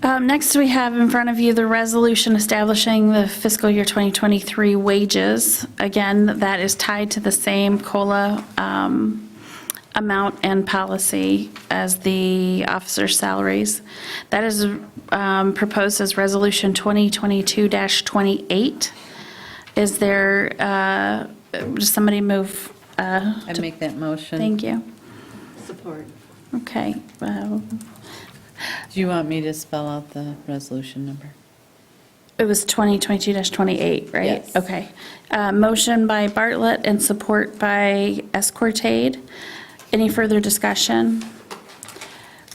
Next, we have in front of you the resolution establishing the fiscal year 2023 wages. Again, that is tied to the same COLA amount and policy as the officer salaries. That is proposed as Resolution 2022-28. Is there, does somebody move? I make that motion. Thank you. Support. Okay. Do you want me to spell out the resolution number? It was 2022-28, right? Yes. Okay. Motion by Bartlett and support by S. Cortade. Any further discussion?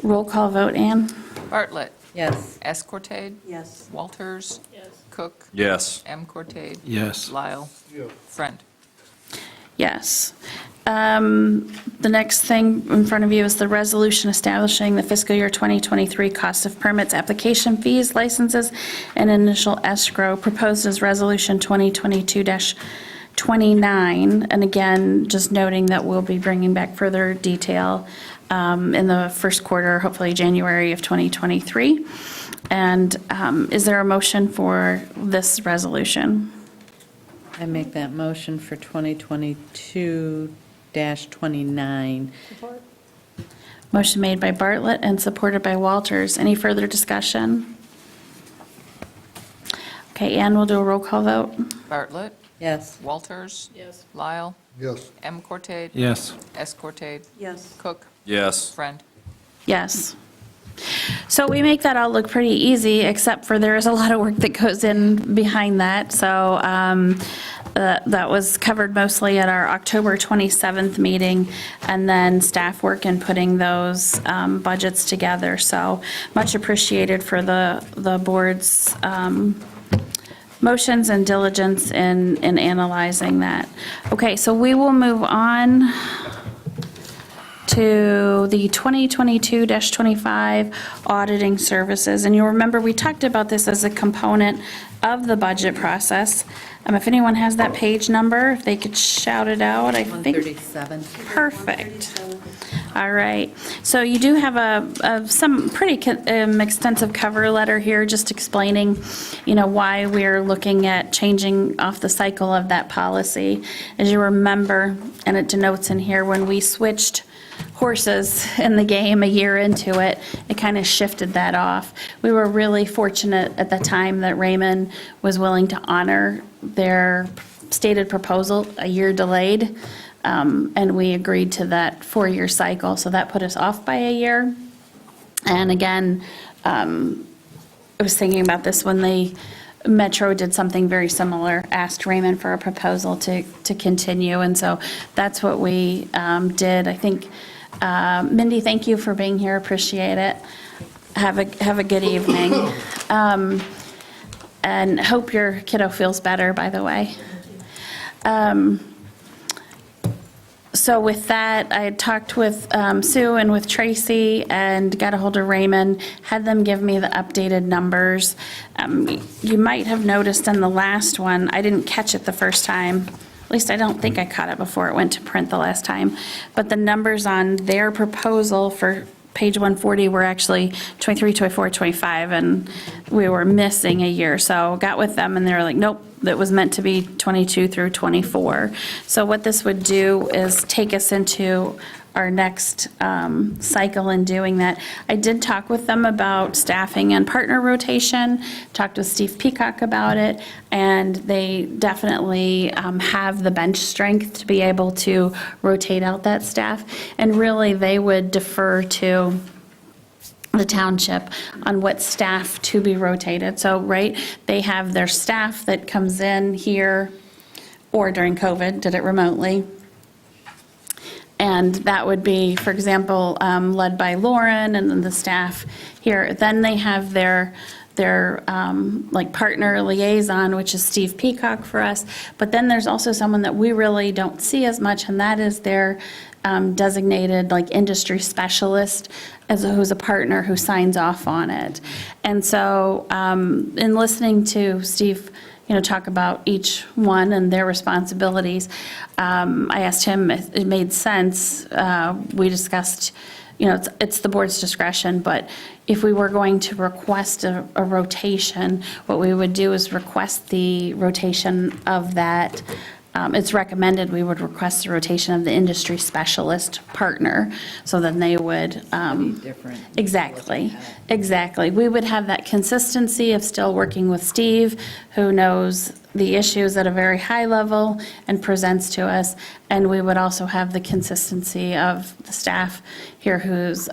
Roll call vote, Ann? Bartlett. Yes. S. Cortade. Yes. Walters. Yes. Cook. Yes. M. Cortade. Yes. Lyle. Yes. Friend. Yes. The next thing in front of you is the resolution establishing the fiscal year 2023 cost of permits, application fees, licenses, and initial escrow, proposed as Resolution 2022-29. 29, and again, just noting that we'll be bringing back further detail in the first quarter, hopefully January of 2023. And is there a motion for this resolution? I make that motion for 2022-29. Motion made by Bartlett and supported by Walters. Any further discussion? Okay, Ann, we'll do a roll call vote. Bartlett. Yes. Walters. Yes. Lyle. Yes. M. Cortade. Yes. S. Cortade. Yes. Cook. Yes. Friend. Yes. So we make that all look pretty easy, except for there is a lot of work that goes in behind that. So that was covered mostly at our October 27th meeting, and then staff work in putting those budgets together. So much appreciated for the board's motions and diligence in analyzing that. Okay, so we will move on to the 2022-25 auditing services. And you'll remember we talked about this as a component of the budget process. If anyone has that page number, if they could shout it out, I think. 137. Perfect. All right. So you do have some pretty extensive cover letter here, just explaining, why we're looking at changing off the cycle of that policy. As you remember, and it denotes in here, when we switched horses in the game a year into it, it kind of shifted that off. We were really fortunate at the time that Raymond was willing to honor their stated proposal a year delayed, and we agreed to that 4-year cycle, so that put us off by a year. And again, I was thinking about this when the Metro did something very similar, asked Raymond for a proposal to continue, and so that's what we did. I think, Mindy, thank you for being here, appreciate it. Have a good evening. And hope your kiddo feels better, by the way. So with that, I had talked with Sue and with Tracy and got a hold of Raymond, had them give me the updated numbers. You might have noticed in the last one, I didn't catch it the first time. At least I don't think I caught it before it went to print the last time. But the numbers on their proposal for page 140 were actually 23, 24, 25, and we were missing a year. So got with them and they were like, nope, that was meant to be 22 through 24. So what this would do is take us into our next cycle in doing that. I did talk with them about staffing and partner rotation, talked with Steve Peacock about it, and they definitely have the bench strength to be able to rotate out that staff. And really, they would defer to the township on what staff to be rotated. So, right, they have their staff that comes in here, or during COVID, did it remotely. And that would be, for example, led by Lauren and then the staff here. Then they have their like partner liaison, which is Steve Peacock for us. But then there's also someone that we really don't see as much, and that is their designated like industry specialist, who's a partner who signs off on it. And so in listening to Steve talk about each one and their responsibilities, I asked him if it made sense. We discussed, it's the board's discretion, but if we were going to request a rotation, what we would do is request the rotation of that. It's recommended we would request the rotation of the industry specialist partner, so then they would. Different. Exactly. We would have that consistency of still working with Steve, who knows the issues at a very high level and presents to us, and we would also have the consistency of the staff here who's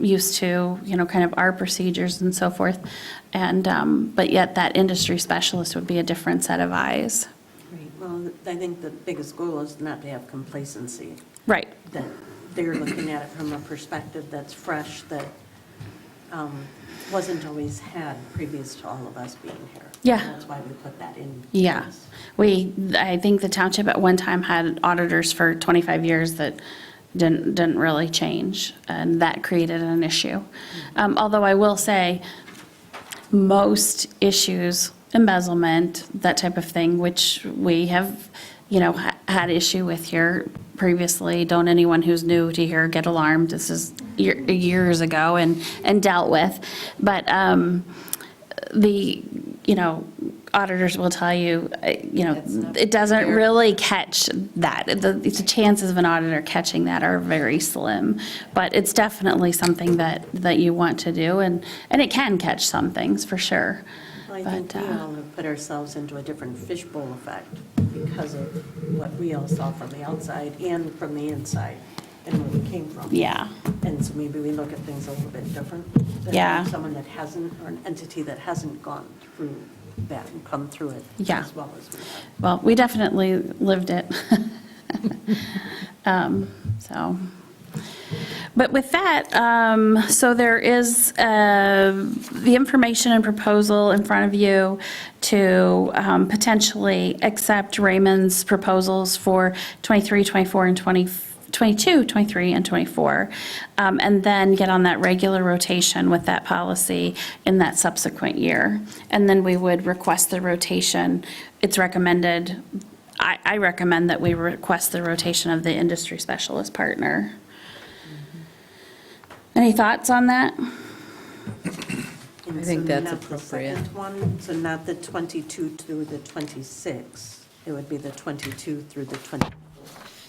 used to, kind of our procedures and so forth, and but yet that industry specialist would be a different set of eyes. Well, I think the biggest goal is not to have complacency. Right. That they're looking at it from a perspective that's fresh, that wasn't always had previous to all of us being here. Yeah. And that's why we put that in. Yeah. I think the township at one time had auditors for 25 years that didn't really change, and that created an issue. Although I will say, most issues, embezzlement, that type of thing, which we have had issue with here previously. Don't anyone who's new to here get alarmed. This is years ago and dealt with. But the, auditors will tell you, it doesn't really catch that. The chances of an auditor catching that are very slim. But it's definitely something that you want to do, and it can catch some things, for sure. Well, I think we all have put ourselves into a different fishbowl effect because of what we all saw from the outside and from the inside and where we came from. Yeah. And so maybe we look at things a little bit different. than Yeah. Someone that hasn't, or an entity that hasn't gone through that and come through it Yeah. as well as we have. Well, we definitely lived it. But with that, so there is the information and proposal in front of you to potentially accept Raymond's proposals for 23, 24, and 22, 23, and 24, and then get on that regular rotation with that policy in that subsequent year. And then we would request the rotation. It's recommended, I recommend that we request the rotation of the industry specialist partner. Any thoughts on that? And I think so that's not the appropriate. second one, so not the 22 through the 26, it would be the 22 through the 20.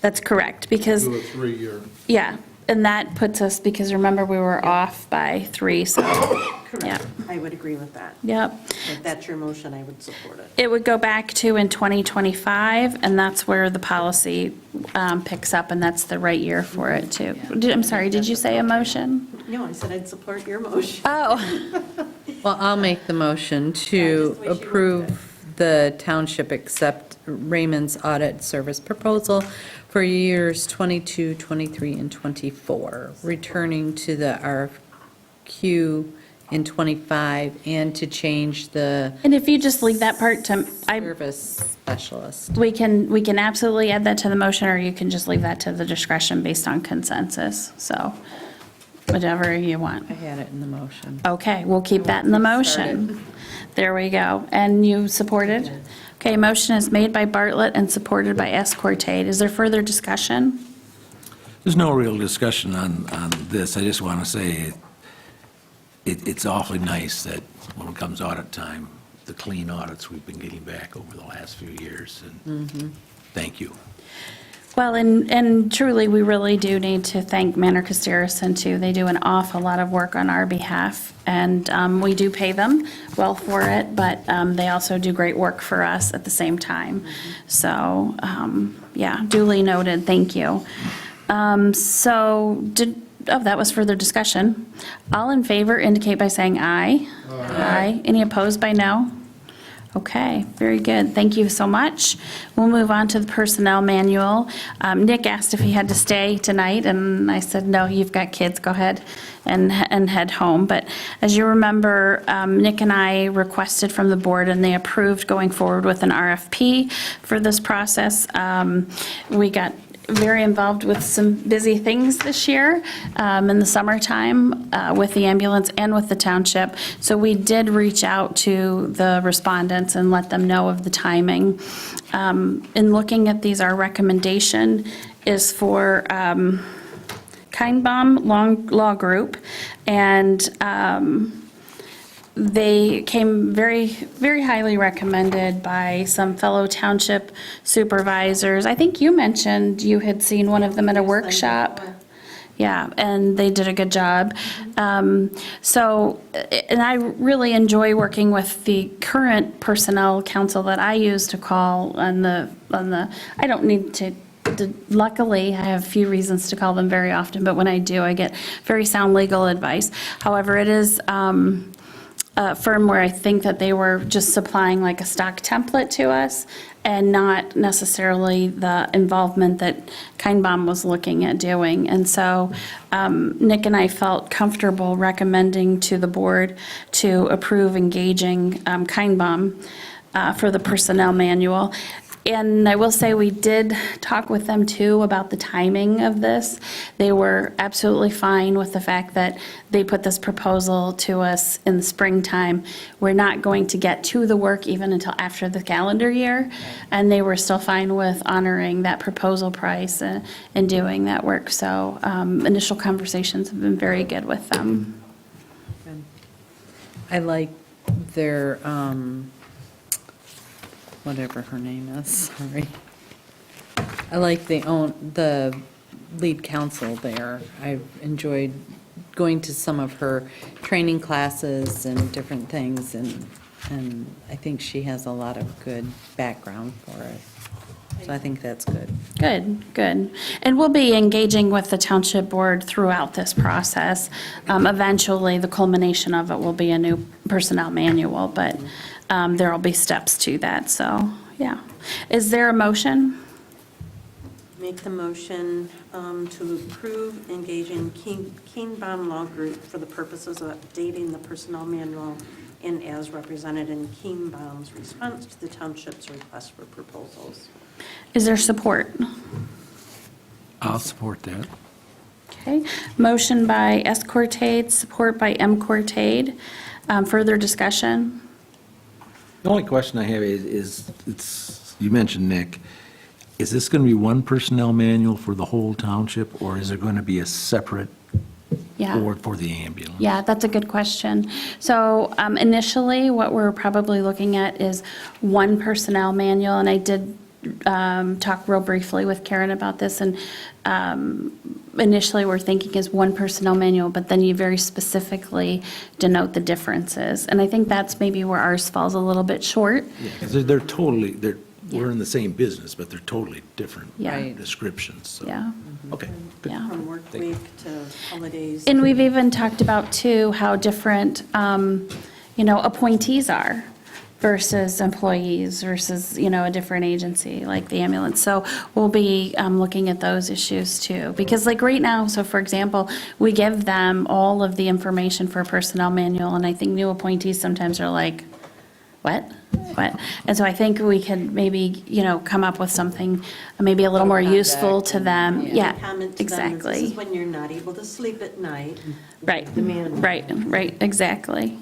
That's correct, because, Do a 3-year. yeah, and that puts us, because remember, we were off by 3, so, yeah. Correct. I would agree with that. Yep. If that's your motion, I would support it. It would go back to in 2025, and that's where the policy picks up, and that's the right year for it, too. I'm sorry, did you say a motion? No, I said I'd support your motion. Oh. Well, I'll make the motion to approve the township accept Raymond's audit service proposal for years 22, 23, and 24, returning to the RFQ in 25, and to change the And if you just leave that part to, service specialist. we can absolutely add that to the motion, or you can just leave that to the discretion based on consensus, so whatever you want. I had it in the motion. Okay, we'll keep that in the motion. There we go. And you supported? Okay, motion is made by Bartlett and supported by Escortate. Is there further discussion? There's no real discussion on this. I just want to say it's awfully nice that when it comes audit time, the clean audits we've been getting back over the last few years, and thank you. Well, and truly, we really do need to thank Manor Costerison, too. They do an awful lot of work on our behalf, and we do pay them well for it, but they also do great work for us at the same time. So, yeah, duly noted, thank you. That was further discussion. All in favor indicate by saying aye. Aye. Any opposed by no? Okay, very good. Thank you so much. We'll move on to the personnel manual. Nick asked if he had to stay tonight, and I said, no, you've got kids, go ahead and head home. But as you remember, Nick and I requested from the board, and they approved going forward with an RFP for this process. We got very involved with some busy things this year in the summertime with the ambulance and with the township. So we did reach out to the respondents and let them know of the timing. In looking at these, our recommendation is for Kindbaum Law Group, and they came very, very highly recommended by some fellow township supervisors. I think you mentioned you had seen one of them at a workshop. Yeah, and they did a good job. And I really enjoy working with the current personnel council that I use to call on the, I don't need to, luckily, I have a few reasons to call them very often, but when I do, I get very sound legal advice. However, it is a firm where I think that they were just supplying like a stock template to us and not necessarily the involvement that Kindbaum was looking at doing. And so Nick and I felt comfortable recommending to the board to approve engaging Kindbaum for the personnel manual. And I will say, we did talk with them too about the timing of this. They were absolutely fine with the fact that they put this proposal to us in the springtime. We're not going to get to the work even until after the calendar year, and they were still fine with honoring that proposal price and doing that work. So initial conversations have been very good with them. I like their, whatever her name is, sorry. I like the lead counsel there. I've enjoyed going to some of her training classes and different things, and I think she has a lot of good background for it. So I think that's good. Good, good. And we'll be engaging with the Township Board throughout this process. Eventually, the culmination of it will be a new personnel manual, but there will be steps to that, so, yeah. Is there a motion? Make the motion to approve engaging Keenbaum Law Group for the purposes of updating the personnel manual and as represented in Keenbaum's response to the township's request for proposals. Is there support? I'll support that. Okay, motion by S. Cortade, support by M. Cortade. Further discussion? The only question I have is it's, you mentioned Nick, is this going to be one personnel manual for the whole township, or is there going to be a separate Yeah. board for the ambulance? Yeah, that's a good question. So initially, what we're probably looking at is one personnel manual, and I did talk real briefly with Karen about this, and initially, we're thinking is one personnel manual, but then you very specifically denote the differences. And I think that's maybe where ours falls a little bit short. Yeah, because they're totally, we're in the same business, but they're totally different Yeah. Right. descriptions, so. Yeah. Okay, good. Yeah. From work week to holidays. And we've even talked about, too, how different, appointees are versus employees versus, a different agency like the ambulance. So we'll be looking at those issues, too. Because like right now, so for example, we give them all of the information for a personnel manual, and I think new appointees sometimes are like, what? And so I think we could maybe, come up with something maybe a little more useful to them. Yeah, Comment to them is, exactly. this is when you're not able to sleep at night. Right, The manual. right, exactly.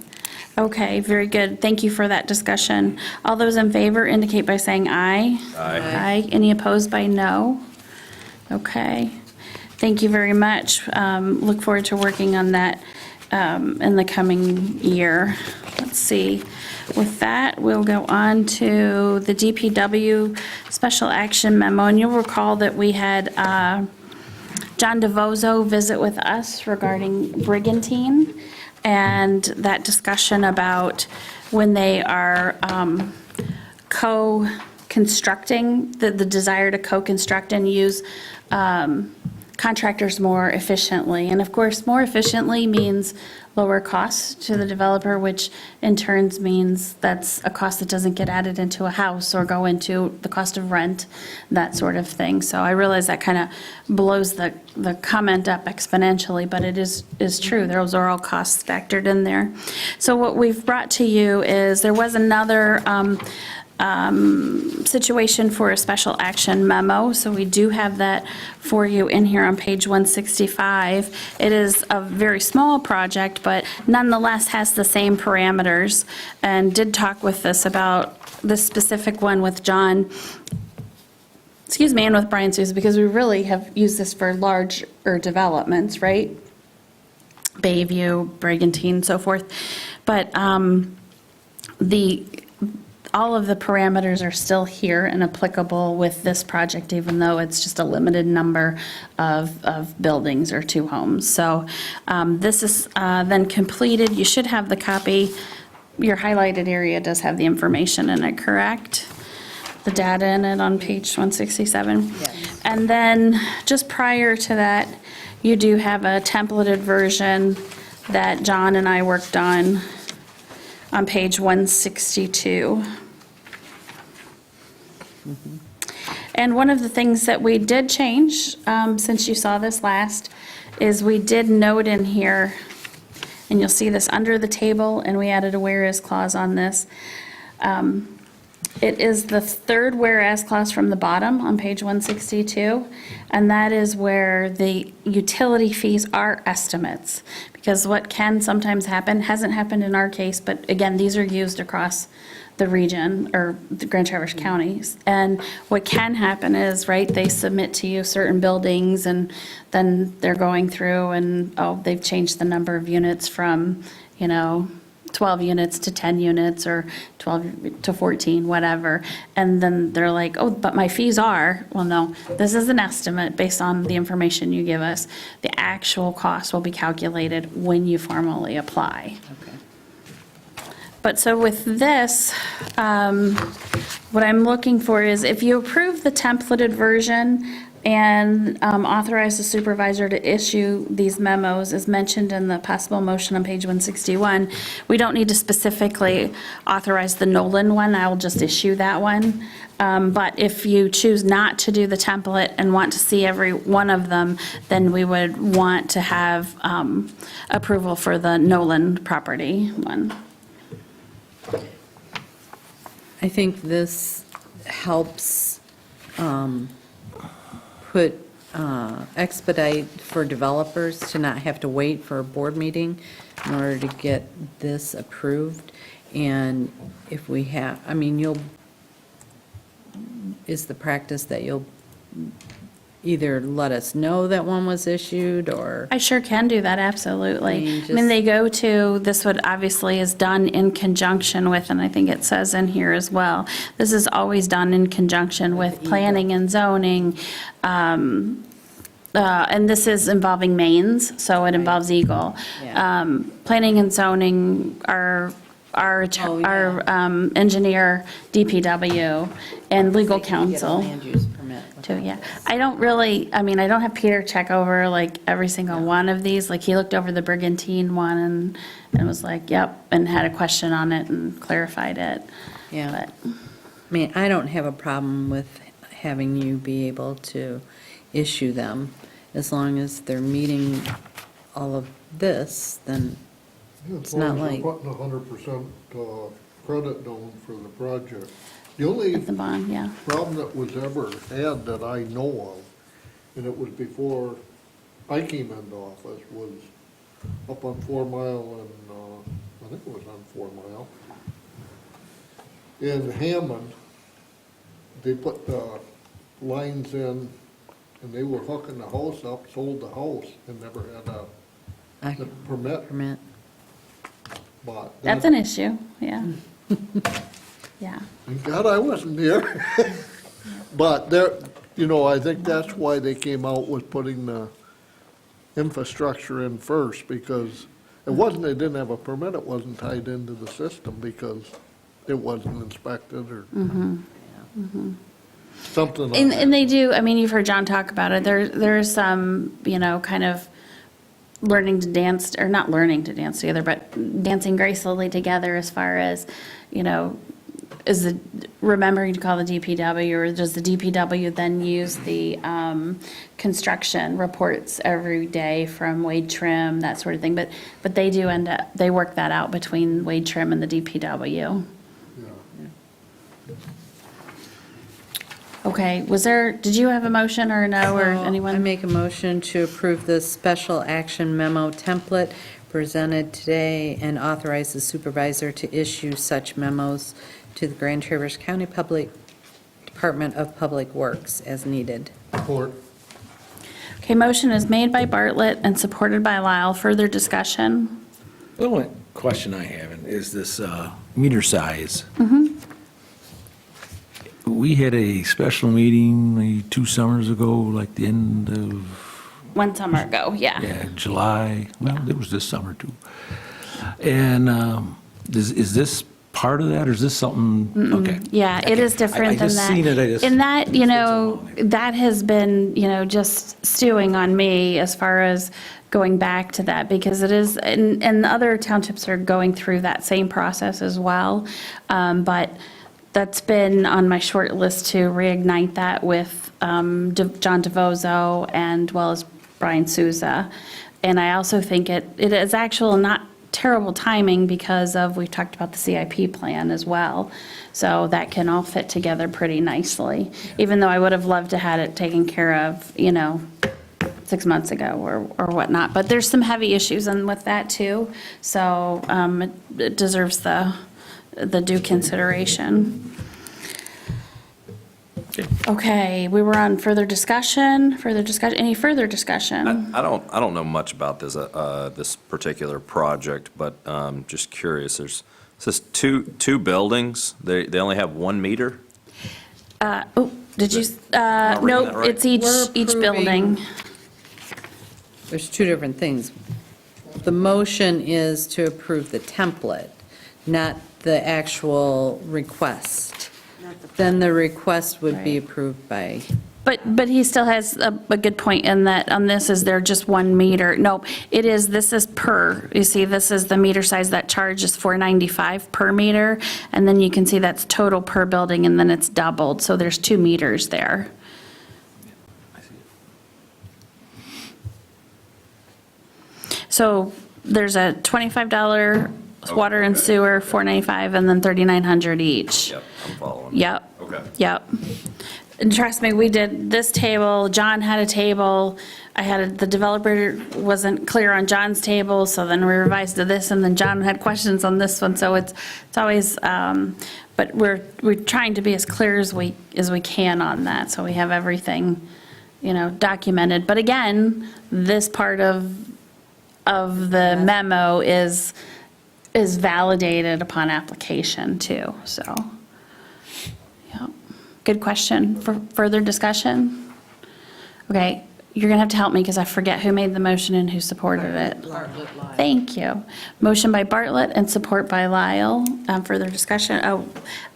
Okay, very good. Thank you for that discussion. All those in favor indicate by saying aye. Aye. Any opposed by no? Okay. Thank you very much. Look forward to working on that in the coming year. Let's see. With that, we'll go on to the DPW Special Action Memo. And you'll recall that we had John DeVozo visit with us regarding Brigantine, and that discussion about when they are co-constructing, the desire to co-construct and use contractors more efficiently. And of course, more efficiently means lower costs to the developer, which in turns means that's a cost that doesn't get added into a house or go into the cost of rent, that sort of thing. So I realize that kind of blows the comment up exponentially, but it is true. Those are all costs factored in there. So what we've brought to you is there was another situation for a special action memo, so we do have that for you in here on page 165. It is a very small project, but nonetheless has the same parameters, and did talk with us about this specific one with John, and with Brian Sousa, because we really have used this for larger developments, right? Bayview, Brigantine, so forth. But all of the parameters are still here and applicable with this project, even though it's just a limited number of buildings or 2 homes. So this is then completed. You should have the copy. Your highlighted area does have the information in it, correct? The data in it on page 167. Yes. And then just prior to that, you do have a templated version that John and I worked on page 162. And one of the things that we did change, since you saw this last, is we did note in here, and you'll see this under the table, and we added a whereas clause on this. It is the third whereas clause from the bottom on page 162, and that is where the utility fees are estimates. Because what can sometimes happen, hasn't happened in our case, but again, these are used across the region or the Grand Traverse counties. And what can happen is, right, they submit to you certain buildings and then they're going through and, oh, they've changed the number of units from, 12 units to 10 units or 12 to 14, whatever. And then they're like, oh, but my fees are, well, no, this is an estimate based on the information you give us. The actual cost will be calculated when you formally apply. But so with this, what I'm looking for is if you approve the templated version and authorize the supervisor to issue these memos as mentioned in the possible motion on page 161, we don't need to specifically authorize the Nolan one. I will just issue that one. But if you choose not to do the template and want to see every one of them, then we would want to have approval for the Nolan property one. I think this helps expedite for developers to not have to wait for a board meeting in order to get this approved. And if we have, is the practice that you'll either let us know that one was issued or? I sure can do that, absolutely. I mean, they go to, this would obviously is done in conjunction with, and I think it says in here as well, this is always done in conjunction with planning and zoning. And this is involving mains, so it involves Eagle. Yeah. Planning and zoning are our engineer, DPW, and legal counsel. Land use permit. Too, yeah. I don't have Peter check over like every single one of these. Like he looked over the Brigantine one and was like, yep, and had a question on it and clarified it. Yeah. I don't have a problem with having you be able to issue them as long as they're meeting all of this, then it's not like. As long as you're putting 100% credit down for the project. The only The bond, yeah. problem that was ever had that I know of, and it was before I came into office, was up on 4 Mile and, I think it was on 4 Mile. In Hammond, they put the lines in and they were hooking the house up, sold the house, and never had the permit. But That's an issue, yeah. Yeah. Thank God I wasn't here. But there, I think that's why they came out with putting the infrastructure in first, because it wasn't, they didn't have a permit, it wasn't tied into the system because it wasn't inspected or something like that. And they do, you've heard John talk about it, there's some, kind of learning to dance, or not learning to dance together, but dancing gracefully together as far as, is remembering to call the DPW, or does the DPW then use the construction reports every day from Wade Trim, that sort of thing, but they do they work that out between Wade Trim and the DPW. Okay, did you have a motion or no, or anyone? I make a motion to approve the special action memo template presented today and authorize the supervisor to issue such memos to the Grand Traverse County Department of Public Works as needed. Support. Okay, motion is made by Bartlett and supported by Lyle. Further discussion? The only question I have is this meter size. We had a special meeting maybe 2 summers ago, like the end of, One summer ago, yeah. July. Well, it was this summer too. And is this part of that, or is this something? Okay. Yeah, it is different than that. I just seen it, In that, that has been, just stewing on me as far as going back to that, because it is, and other townships are going through that same process as well. But that's been on my short list to reignite that with John DeVozo and well as Brian Souza. And I also think it is actual not terrible timing because we've talked about the CIP plan as well. So that can all fit together pretty nicely, even though I would have loved to had it taken care of, 6 months ago or whatnot. But there's some heavy issues with that too, so it deserves the due consideration. Okay, we were on further discussion, any further discussion? I don't know much about this particular project, but just curious, it says two buildings, they only have 1 meter? Did you, reading that no, right? it's each building. There's two different things. The motion is to approve the template, not the actual request. Then the request would be approved by, But he still has a good point in that on this is they're just 1 meter. No, this is per, you see, this is the meter size that charge is $4.95 per meter. And then you can see that's total per building and then it's doubled. So there's 2 meters there. So there's a $25 water and sewer, $4.95, and then $3,900 each. Yep, I'm following. Yep. Okay. Yep. And trust me, we did this table, John had a table, the developer wasn't clear on John's table, so then we revised to this, and then John had questions on this one, so it's always, but we're trying to be as clear as we can on that, so we have everything, documented. But again, this part of the memo is validated upon application too, so. Yeah, good question. For further discussion? Okay, you're gonna have to help me because I forget who made the motion and who supported it. Thank you. Motion by Bartlett and support by Lyle. Further discussion?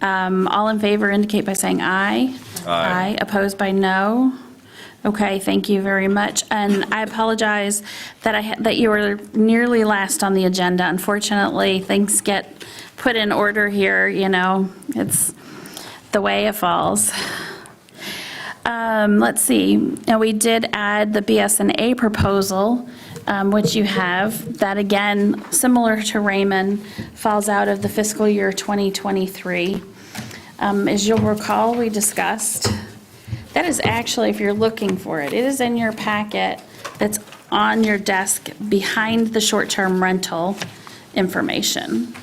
All in favor indicate by saying aye. Aye. Opposed by no? Okay, thank you very much. And I apologize that you were nearly last on the agenda. Unfortunately, things get put in order here, it's the way it falls. Let's see, now we did add the BSNA proposal, which you have. That again, similar to Raymond, falls out of the fiscal year 2023. As you'll recall, we discussed, that is actually, if you're looking for it, it is in your packet that's on your desk behind the short-term rental information.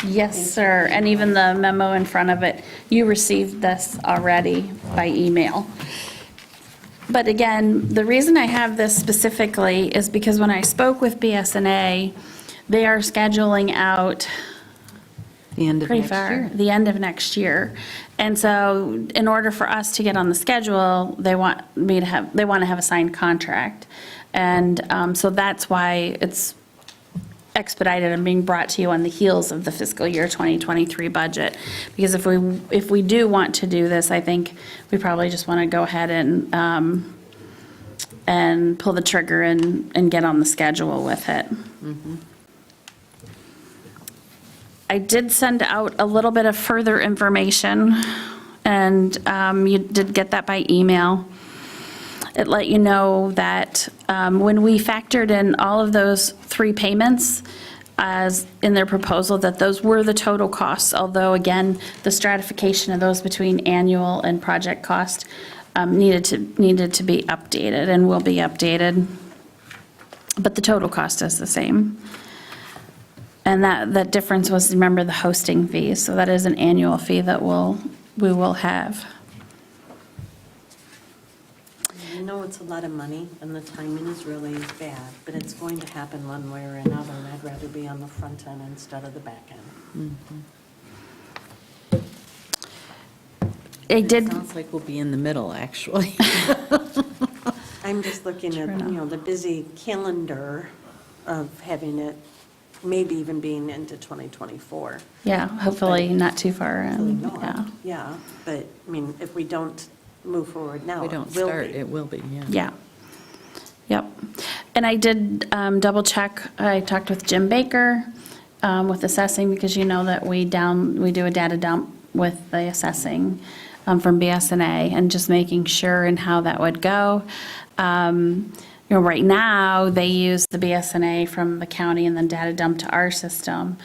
Yes, sir, and even the memo in front of it. You received this already by email. But again, the reason I have this specifically is because when I spoke with BSNA, they are scheduling out the end of pretty next far, year. the end of next year. And so in order for us to get on the schedule, they want to have a signed contract. And so that's why it's expedited and being brought to you on the heels of the fiscal year 2023 budget. Because if we do want to do this, I think we probably just want to go ahead and pull the trigger and get on the schedule with it. I did send out a little bit of further information, and you did get that by email. It let you know that when we factored in all of those 3 payments as in their proposal, that those were the total costs, although again, the stratification of those between annual and project cost needed to be updated and will be updated. But the total cost is the same. And that difference was, remember, the hosting fee, so that is an annual fee that we will have. It's a lot of money, and the timing is really bad, but it's going to happen one way or another, and I'd rather be on the front end instead of the back end. It sounds like we'll be in the middle, actually. I'm just looking at, the busy calendar of having it, maybe even being into 2024. Yeah, hopefully not too far in. Hopefully not. Yeah, but, if we don't move forward now, We don't it will start, be. it will be, yeah. Yeah. Yep. And I did double check, I talked with Jim Baker with assessing, because you know that we do a data dump with the assessing from BSNA, and just making sure and how that would go. right now, they use the BSNA from the county and then data dump to our system.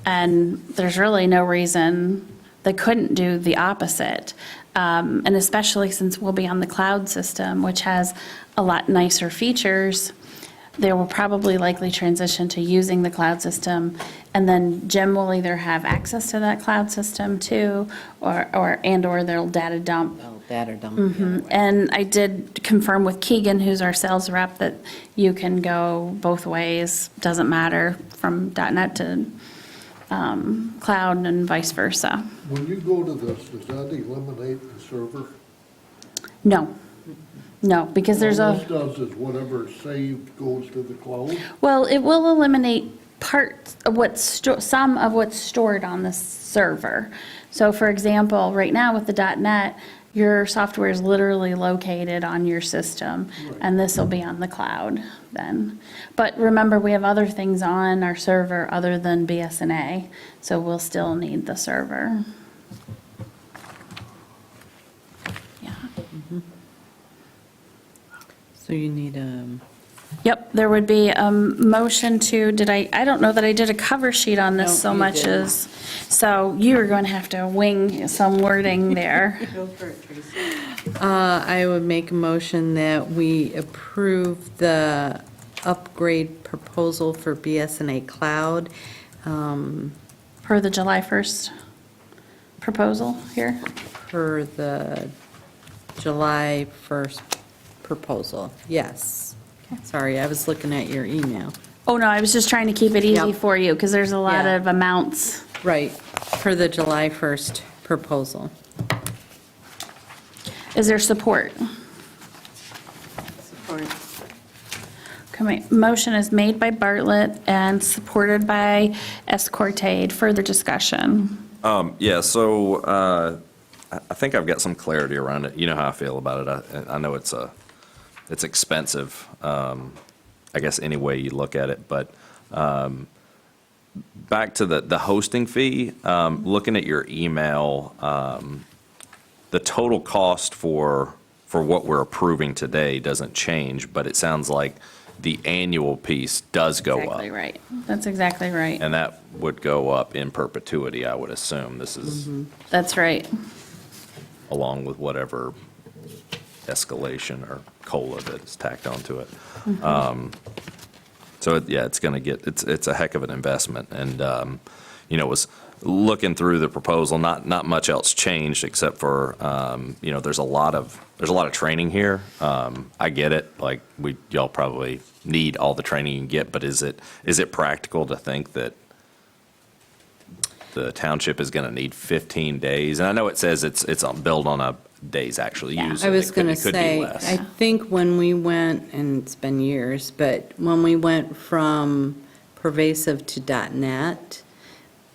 And there's really no reason they couldn't do the opposite. And especially since we'll be on the cloud system, which has a lot nicer features, they will probably likely transition to using the cloud system. And then Jim will either have access to that cloud system too, or they'll data dump. Data dump. Mhm. And I did confirm with Keegan, who's our sales rep, that you can go both ways. Doesn't matter from .NET to cloud and vice versa. When you go to this, does that eliminate the server? No, because there's All a. this does is whatever saved goes to the cloud? Well, it will eliminate parts of some of what's stored on the server. So for example, right now with the .NET, your software is literally located on your system, and this will be on the cloud then. But remember, we have other things on our server other than BSNA, so we'll still need the server. Yeah. So you need Yep, there would be a motion to, I don't know that I did a cover sheet on this No, so you much didn't. as, so you're going to have to wing some wording there. Go for it, Tracy. I would make a motion that we approve the upgrade proposal for BSNA Cloud. Per the July 1st proposal here. Per the July 1st proposal, yes. Sorry, I was looking at your email. Oh, no, I was just trying to keep it easy Yep. for you, because there's a lot Yeah. of amounts. Right, for the July 1st proposal. Is there support? Support. Okay, motion is made by Bartlett and supported by Escortade. Further discussion? Yeah, so I think I've got some clarity around it. You know how I feel about it. I know it's expensive, I guess any way you look at it, but back to the hosting fee, looking at your email, the total cost for what we're approving today doesn't change, but it sounds like the annual piece does go up. Exactly right. That's exactly right. And that would go up in perpetuity, I would assume. This is That's right. along with whatever escalation or COLA that is tacked onto it. So, it's going to get, it's a heck of an investment. And, was looking through the proposal, not much else changed except for, there's a lot of training here. I get it, like, y'all probably need all the training you can get, but is it practical to think that the township is going to need 15 days? And I know it says it's billed on a days actually used. I was going to It could be say, less. I think when we went, and it's been years, but when we went from pervasive to .NET,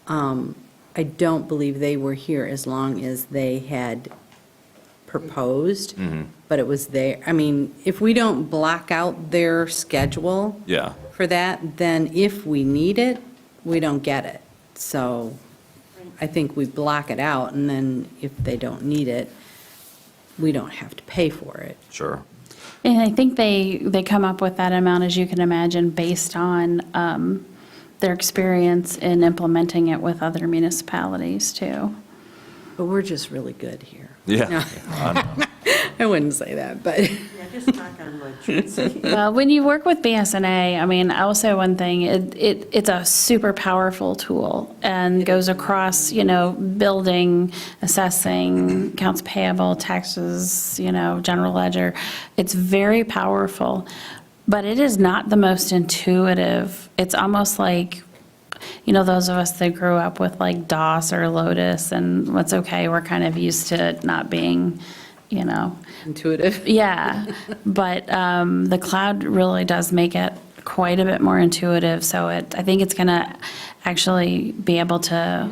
I don't believe they were here as long as they had proposed, but it was there. I mean, if we don't block out their schedule Yeah. for that, then if we need it, we don't get it. So I think we block it out, and then if they don't need it, we don't have to pay for it. Sure. And I think they come up with that amount, as you can imagine, based on their experience in implementing it with other municipalities, too. But we're just really good here. Yeah. I wouldn't say that, but. Yeah, just knock on wood, Tracy. Well, when you work with BSNA, I mean, I will say one thing, it's a super powerful tool and goes across, building, assessing, accounts payable, taxes, general ledger. It's very powerful, but it is not the most intuitive. It's almost like, those of us that grew up with like DOS or Lotus, and what's okay, we're kind of used to it not being, Intuitive. Yeah, but the cloud really does make it quite a bit more intuitive, so I think it's going to actually be able to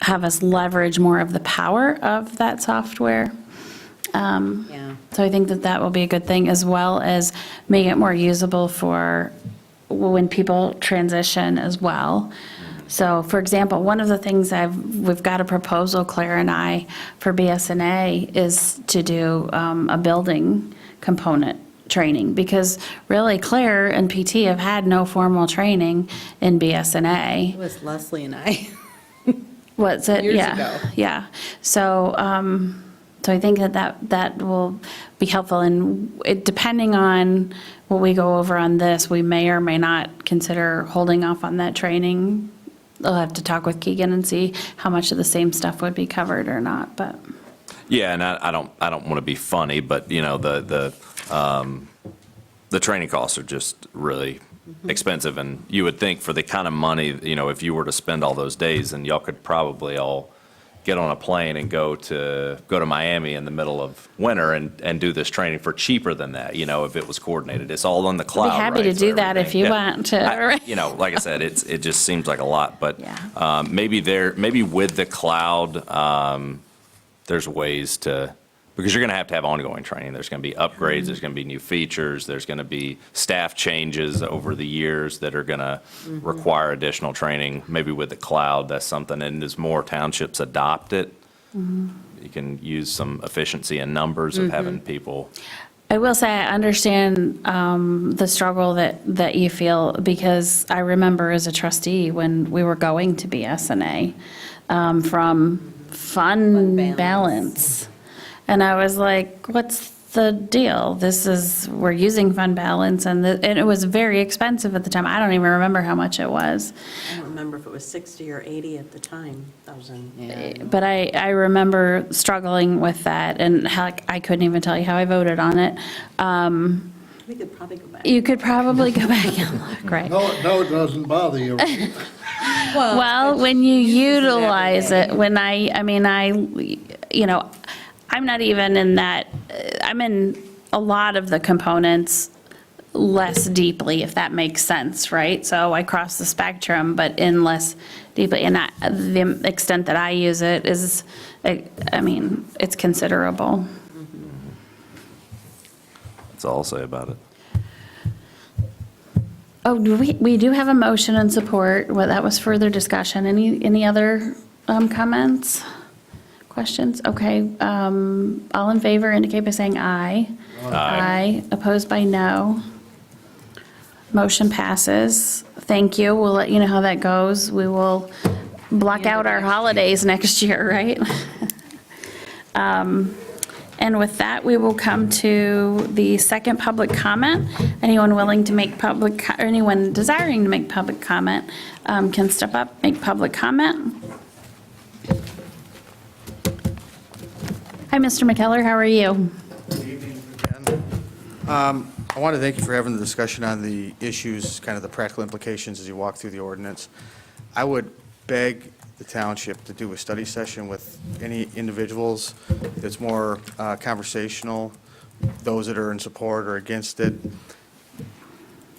have us leverage more of the power of that software. Yeah. So I think that will be a good thing, as well as make it more usable for when people transition as well. So, for example, one of the things we've got a proposal, Claire and I, for BSNA is to do a building component training, because really Claire and PT have had no formal training in BSNA. It was Leslie and I. What's it? Years Yeah, ago. yeah. So, so I think that will be helpful, and depending on what we go over on this, we may or may not consider holding off on that training. I'll have to talk with Keegan and see how much of the same stuff would be covered or not, but. Yeah, and I don't want to be funny, but, you know, the training costs are just really expensive, and you would think for the kind of money, you know, if you were to spend all those days, then y'all could probably all get on a plane and go to Miami in the middle of winter and do this training for cheaper than that, you know, if it was coordinated. It's all on the cloud, I'd be happy right, to for do that if everything. you Yeah. want to. You know, like I said, it just seems like a lot, but Yeah. maybe with the cloud, there's ways to, because you're going to have ongoing training. There's going to be upgrades, there's going to be new features, there's going to be staff changes over the years that are going to require additional training. Maybe with the cloud, that's something, and as more townships adopt it, you can use some efficiency in numbers of having people. I will say I understand the struggle that you feel, because I remember as a trustee when we were going to BSNA from Fund Balance. And I was like, what's the deal? We're using Fund Balance, and it was very expensive at the time. I don't even remember how much it was. I don't remember if it was 60 or 80 at the time, thousand. But I remember struggling with that, and I couldn't even tell you how I voted on it. We could probably go back. You could probably go back and look, right? No, it doesn't bother you. Well, when you utilize it, you know, I'm not even in that, I'm in a lot of the components less deeply, if that makes sense, right? So I cross the spectrum, but in less deeply, and the extent that I use it is, it's considerable. That's all I'll say about it. Oh, we do have a motion and support. Well, that was further discussion. Any other comments? Questions? Okay. All in favor indicate by saying aye. Aye. Opposed by no. Motion passes. Thank you. We'll let you know how that goes. We will block out our holidays next year, right? And with that, we will come to the second public comment. Anyone willing to make or anyone desiring to make public comment can step up, make public comment. Hi, Mr. McKellar, how are you? Good evening again. I want to thank you for having the discussion on the issues, kind of the practical implications as you walk through the ordinance. I would beg the township to do a study session with any individuals that's more conversational, those that are in support or against it.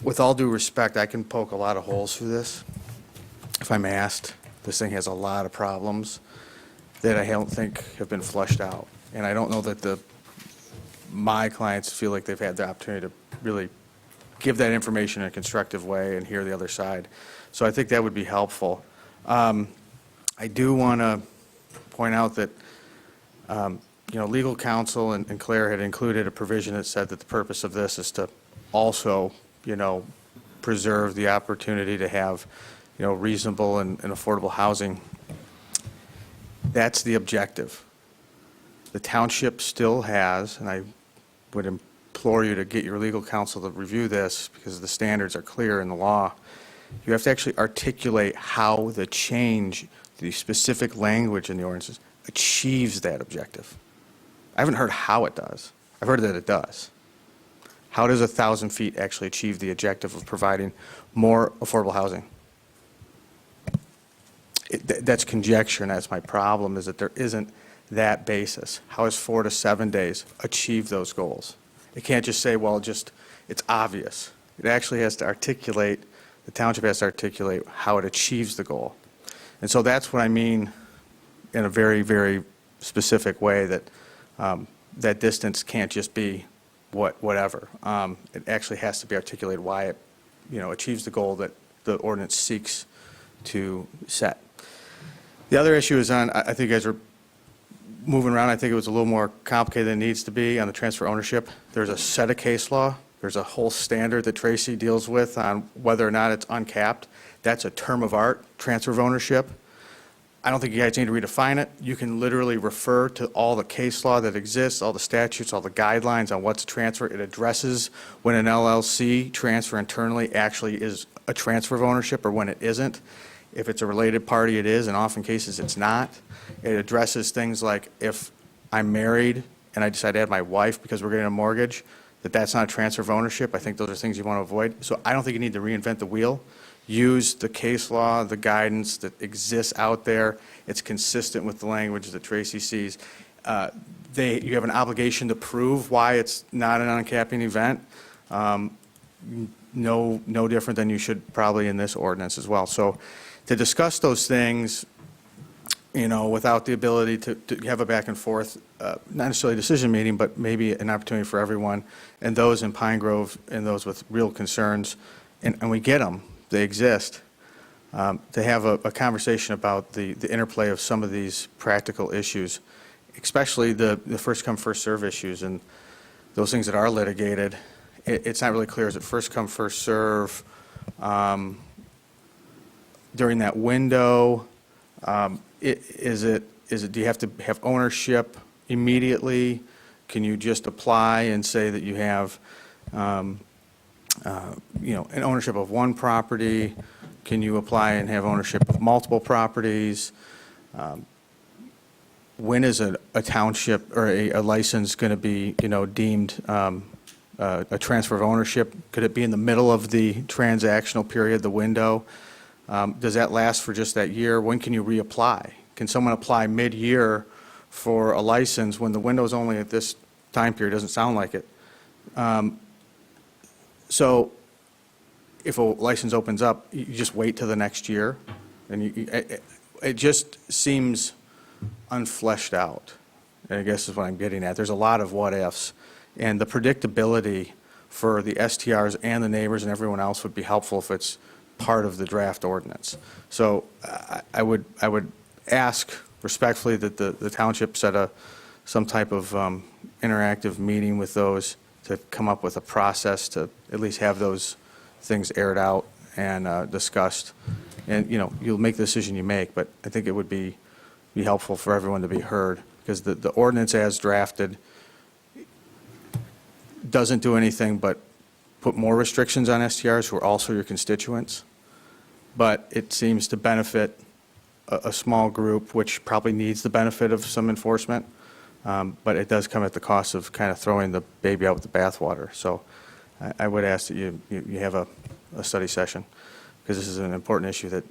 With all due respect, I can poke a lot of holes through this, if I'm asked. This thing has a lot of problems that I don't think have been flushed out. And I don't know that my clients feel like they've had the opportunity to really give that information in a constructive way and hear the other side. So I think that would be helpful. I do want to point out that, legal counsel and Claire had included a provision that said that the purpose of this is to also, preserve the opportunity to have, reasonable and affordable housing. That's the objective. The township still has, and I would implore you to get your legal counsel to review this because the standards are clear in the law. You have to actually articulate how the change, the specific language in the ordinances achieves that objective. I haven't heard how it does. I've heard that it does. How does 1,000 feet actually achieve the objective of providing more affordable housing? That's conjecture, and that's my problem, is that there isn't that basis. How does 4 to 7 days achieve those goals? It can't just say, well, it's obvious. It actually has to articulate, the township has to articulate how it achieves the goal. And so that's what I mean in a very, very specific way, that that distance can't just be whatever. It actually has to be articulated why it, achieves the goal that the ordinance seeks to set. The other issue is on, I think you guys are moving around, I think it was a little more complicated than it needs to be on the transfer ownership. There's a set of case law. There's a whole standard that Tracy deals with on whether or not it's uncapped. That's a term of art, transfer of ownership. I don't think you guys need to redefine it. You can literally refer to all the case law that exists, all the statutes, all the guidelines on what's a transfer. It addresses when an LLC transfer internally actually is a transfer of ownership or when it isn't. If it's a related party, it is, and often cases it's not. It addresses things like if I'm married and I decide to add my wife because we're getting a mortgage, that's not a transfer of ownership. I think those are things you want to avoid. So I don't think you need to reinvent the wheel. Use the case law, the guidance that exists out there. It's consistent with the language that Tracy sees. You have an obligation to prove why it's not an uncapping event. No different than you should probably in this ordinance as well. So to discuss those things, without the ability to have a back and forth, not necessarily a decision meeting, but maybe an opportunity for everyone, and those in Pine Grove and those with real concerns, and we get them, they exist, to have a conversation about the interplay of some of these practical issues, especially the first come, first serve issues and those things that are litigated. It's not really clear, is it first come, first serve during that window? Do you have to have ownership immediately? Can you just apply and say that you have, an ownership of one property? Can you apply and have ownership of multiple properties? When is a township or a license going to be, deemed a transfer of ownership? Could it be in the middle of the transactional period, the window? Does that last for just that year? When can you reapply? Can someone apply mid-year for a license when the window's only at this time period? Doesn't sound like it. So if a license opens up, you just wait till the next year? And it just seems unfleshed out, I guess is what I'm getting at. There's a lot of what-ifs. And the predictability for the STRs and the neighbors and everyone else would be helpful if it's part of the draft ordinance. So I would ask respectfully that the township set some type of interactive meeting with those to come up with a process to at least have those things aired out and discussed. And, you'll make the decision you make, but I think it would be helpful for everyone to be heard, because the ordinance as drafted doesn't do anything but put more restrictions on STRs who are also your constituents. But it seems to benefit a small group, which probably needs the benefit of some enforcement. But it does come at the cost of kind of throwing the baby out with the bathwater. So I would ask that you have a study session, because this is an important issue that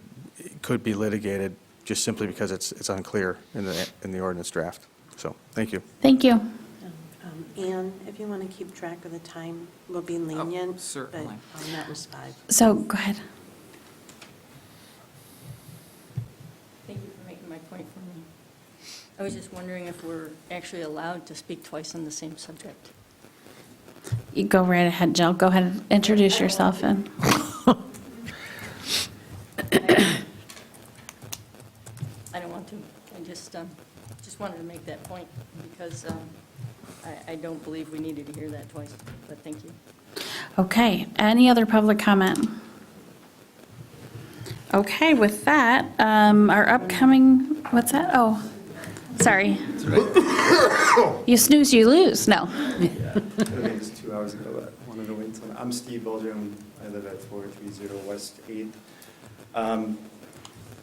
could be litigated just simply because it's unclear in the ordinance draft. So thank you. Thank you. Ann, if you want to keep track of the time, we'll be lenient. certainly. But that was 5. So, go ahead. Thank you for making my point for me. I was just wondering if we're actually allowed to speak twice on the same subject. You go right ahead, Jill. Go ahead and introduce yourself and. I don't want to. I just wanted to make that point because I don't believe we needed to hear that twice, but thank you. Okay, any other public comment? Okay, with that, our upcoming, what's that? Oh, sorry. You snooze, you lose. No. I think it's 2 hours ago, but I wanted to wait until. I'm Steve Boldrum. I live at 430 West 8th.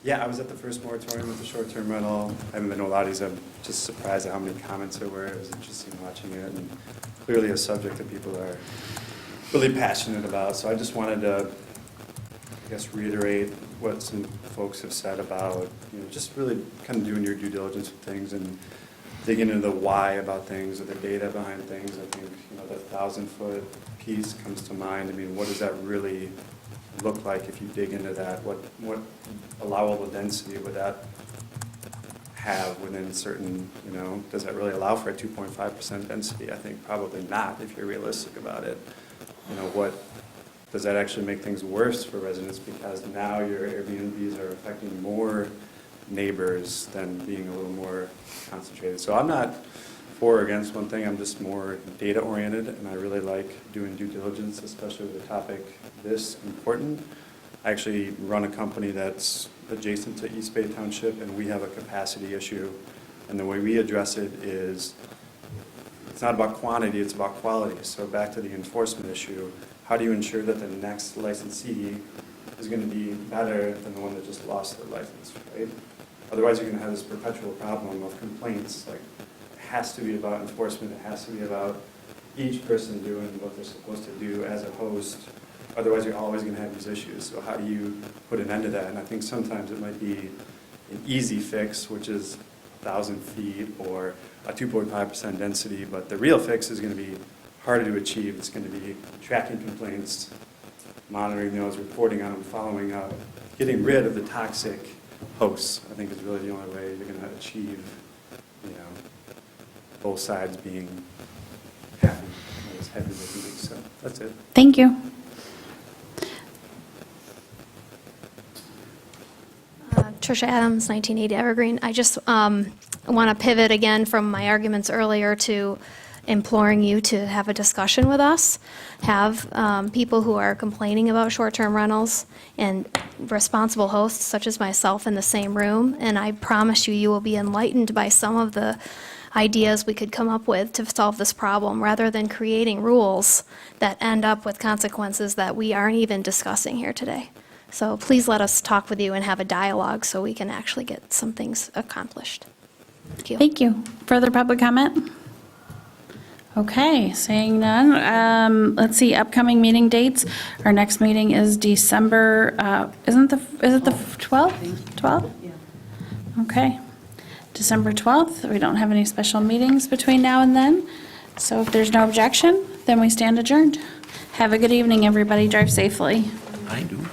Yeah, I was at the first moratorium with the short-term rental. I haven't been to a lot of these. I'm just surprised at how many comments there were. It was interesting watching it, and clearly a subject that people are really passionate about. So I just wanted to, I guess, reiterate what some folks have said about, just really kind of doing your due diligence with things and digging into the why about things or the data behind things. I think, the 1,000-foot piece comes to mind. I mean, what does that really look like if you dig into that? What allowable density would that have within certain, does that really allow for a 2.5% density? I think probably not, if you're realistic about it. What does that actually make things worse for residents, because now your Airbnbs are affecting more neighbors than being a little more concentrated. So I'm not for or against one thing, I'm just more data oriented, and I really like doing due diligence, especially with a topic this important. I actually run a company that's adjacent to East Bay Township, and we have a capacity issue, and the way we address it is, it's not about quantity, it's about quality. So back to the enforcement issue, how do you ensure that the next licensee is going to be better than the one that just lost their license, right? Otherwise, you're going to have this perpetual problem of complaints. Like, it has to be about enforcement. It has to be about each person doing what they're supposed to do as a host. Otherwise, you're always going to have these issues. So how do you put an end to that? And I think sometimes it might be an easy fix, which is 1,000 feet or a 2.5% density, but the real fix is going to be harder to achieve. It's going to be tracking complaints, monitoring those, reporting on them, following up, getting rid of the toxic hosts. I think is really the only way you're going to achieve, both sides being happy, as happy as they can be. So that's it. Thank you. Trisha Adams, 1980 Evergreen. I just want to pivot again from my arguments earlier to imploring you to have a discussion with us, have people who are complaining about short-term rentals and responsible hosts such as myself in the same room, and I promise you, you will be enlightened by some of the ideas we could come up with to solve this problem, rather than creating rules that end up with consequences that we aren't even discussing here today. So please let us talk with you and have a dialogue so we can actually get some things accomplished. Thank you. Thank you. Further public comment? Okay, seeing none. Let's see, upcoming meeting dates. Our next meeting is December, is it the 12th? 12th? Yeah. Okay. December 12th. We don't have any special meetings between now and then. So if there's no objection, then we stand adjourned. Have a good evening, everybody. Drive safely. I do.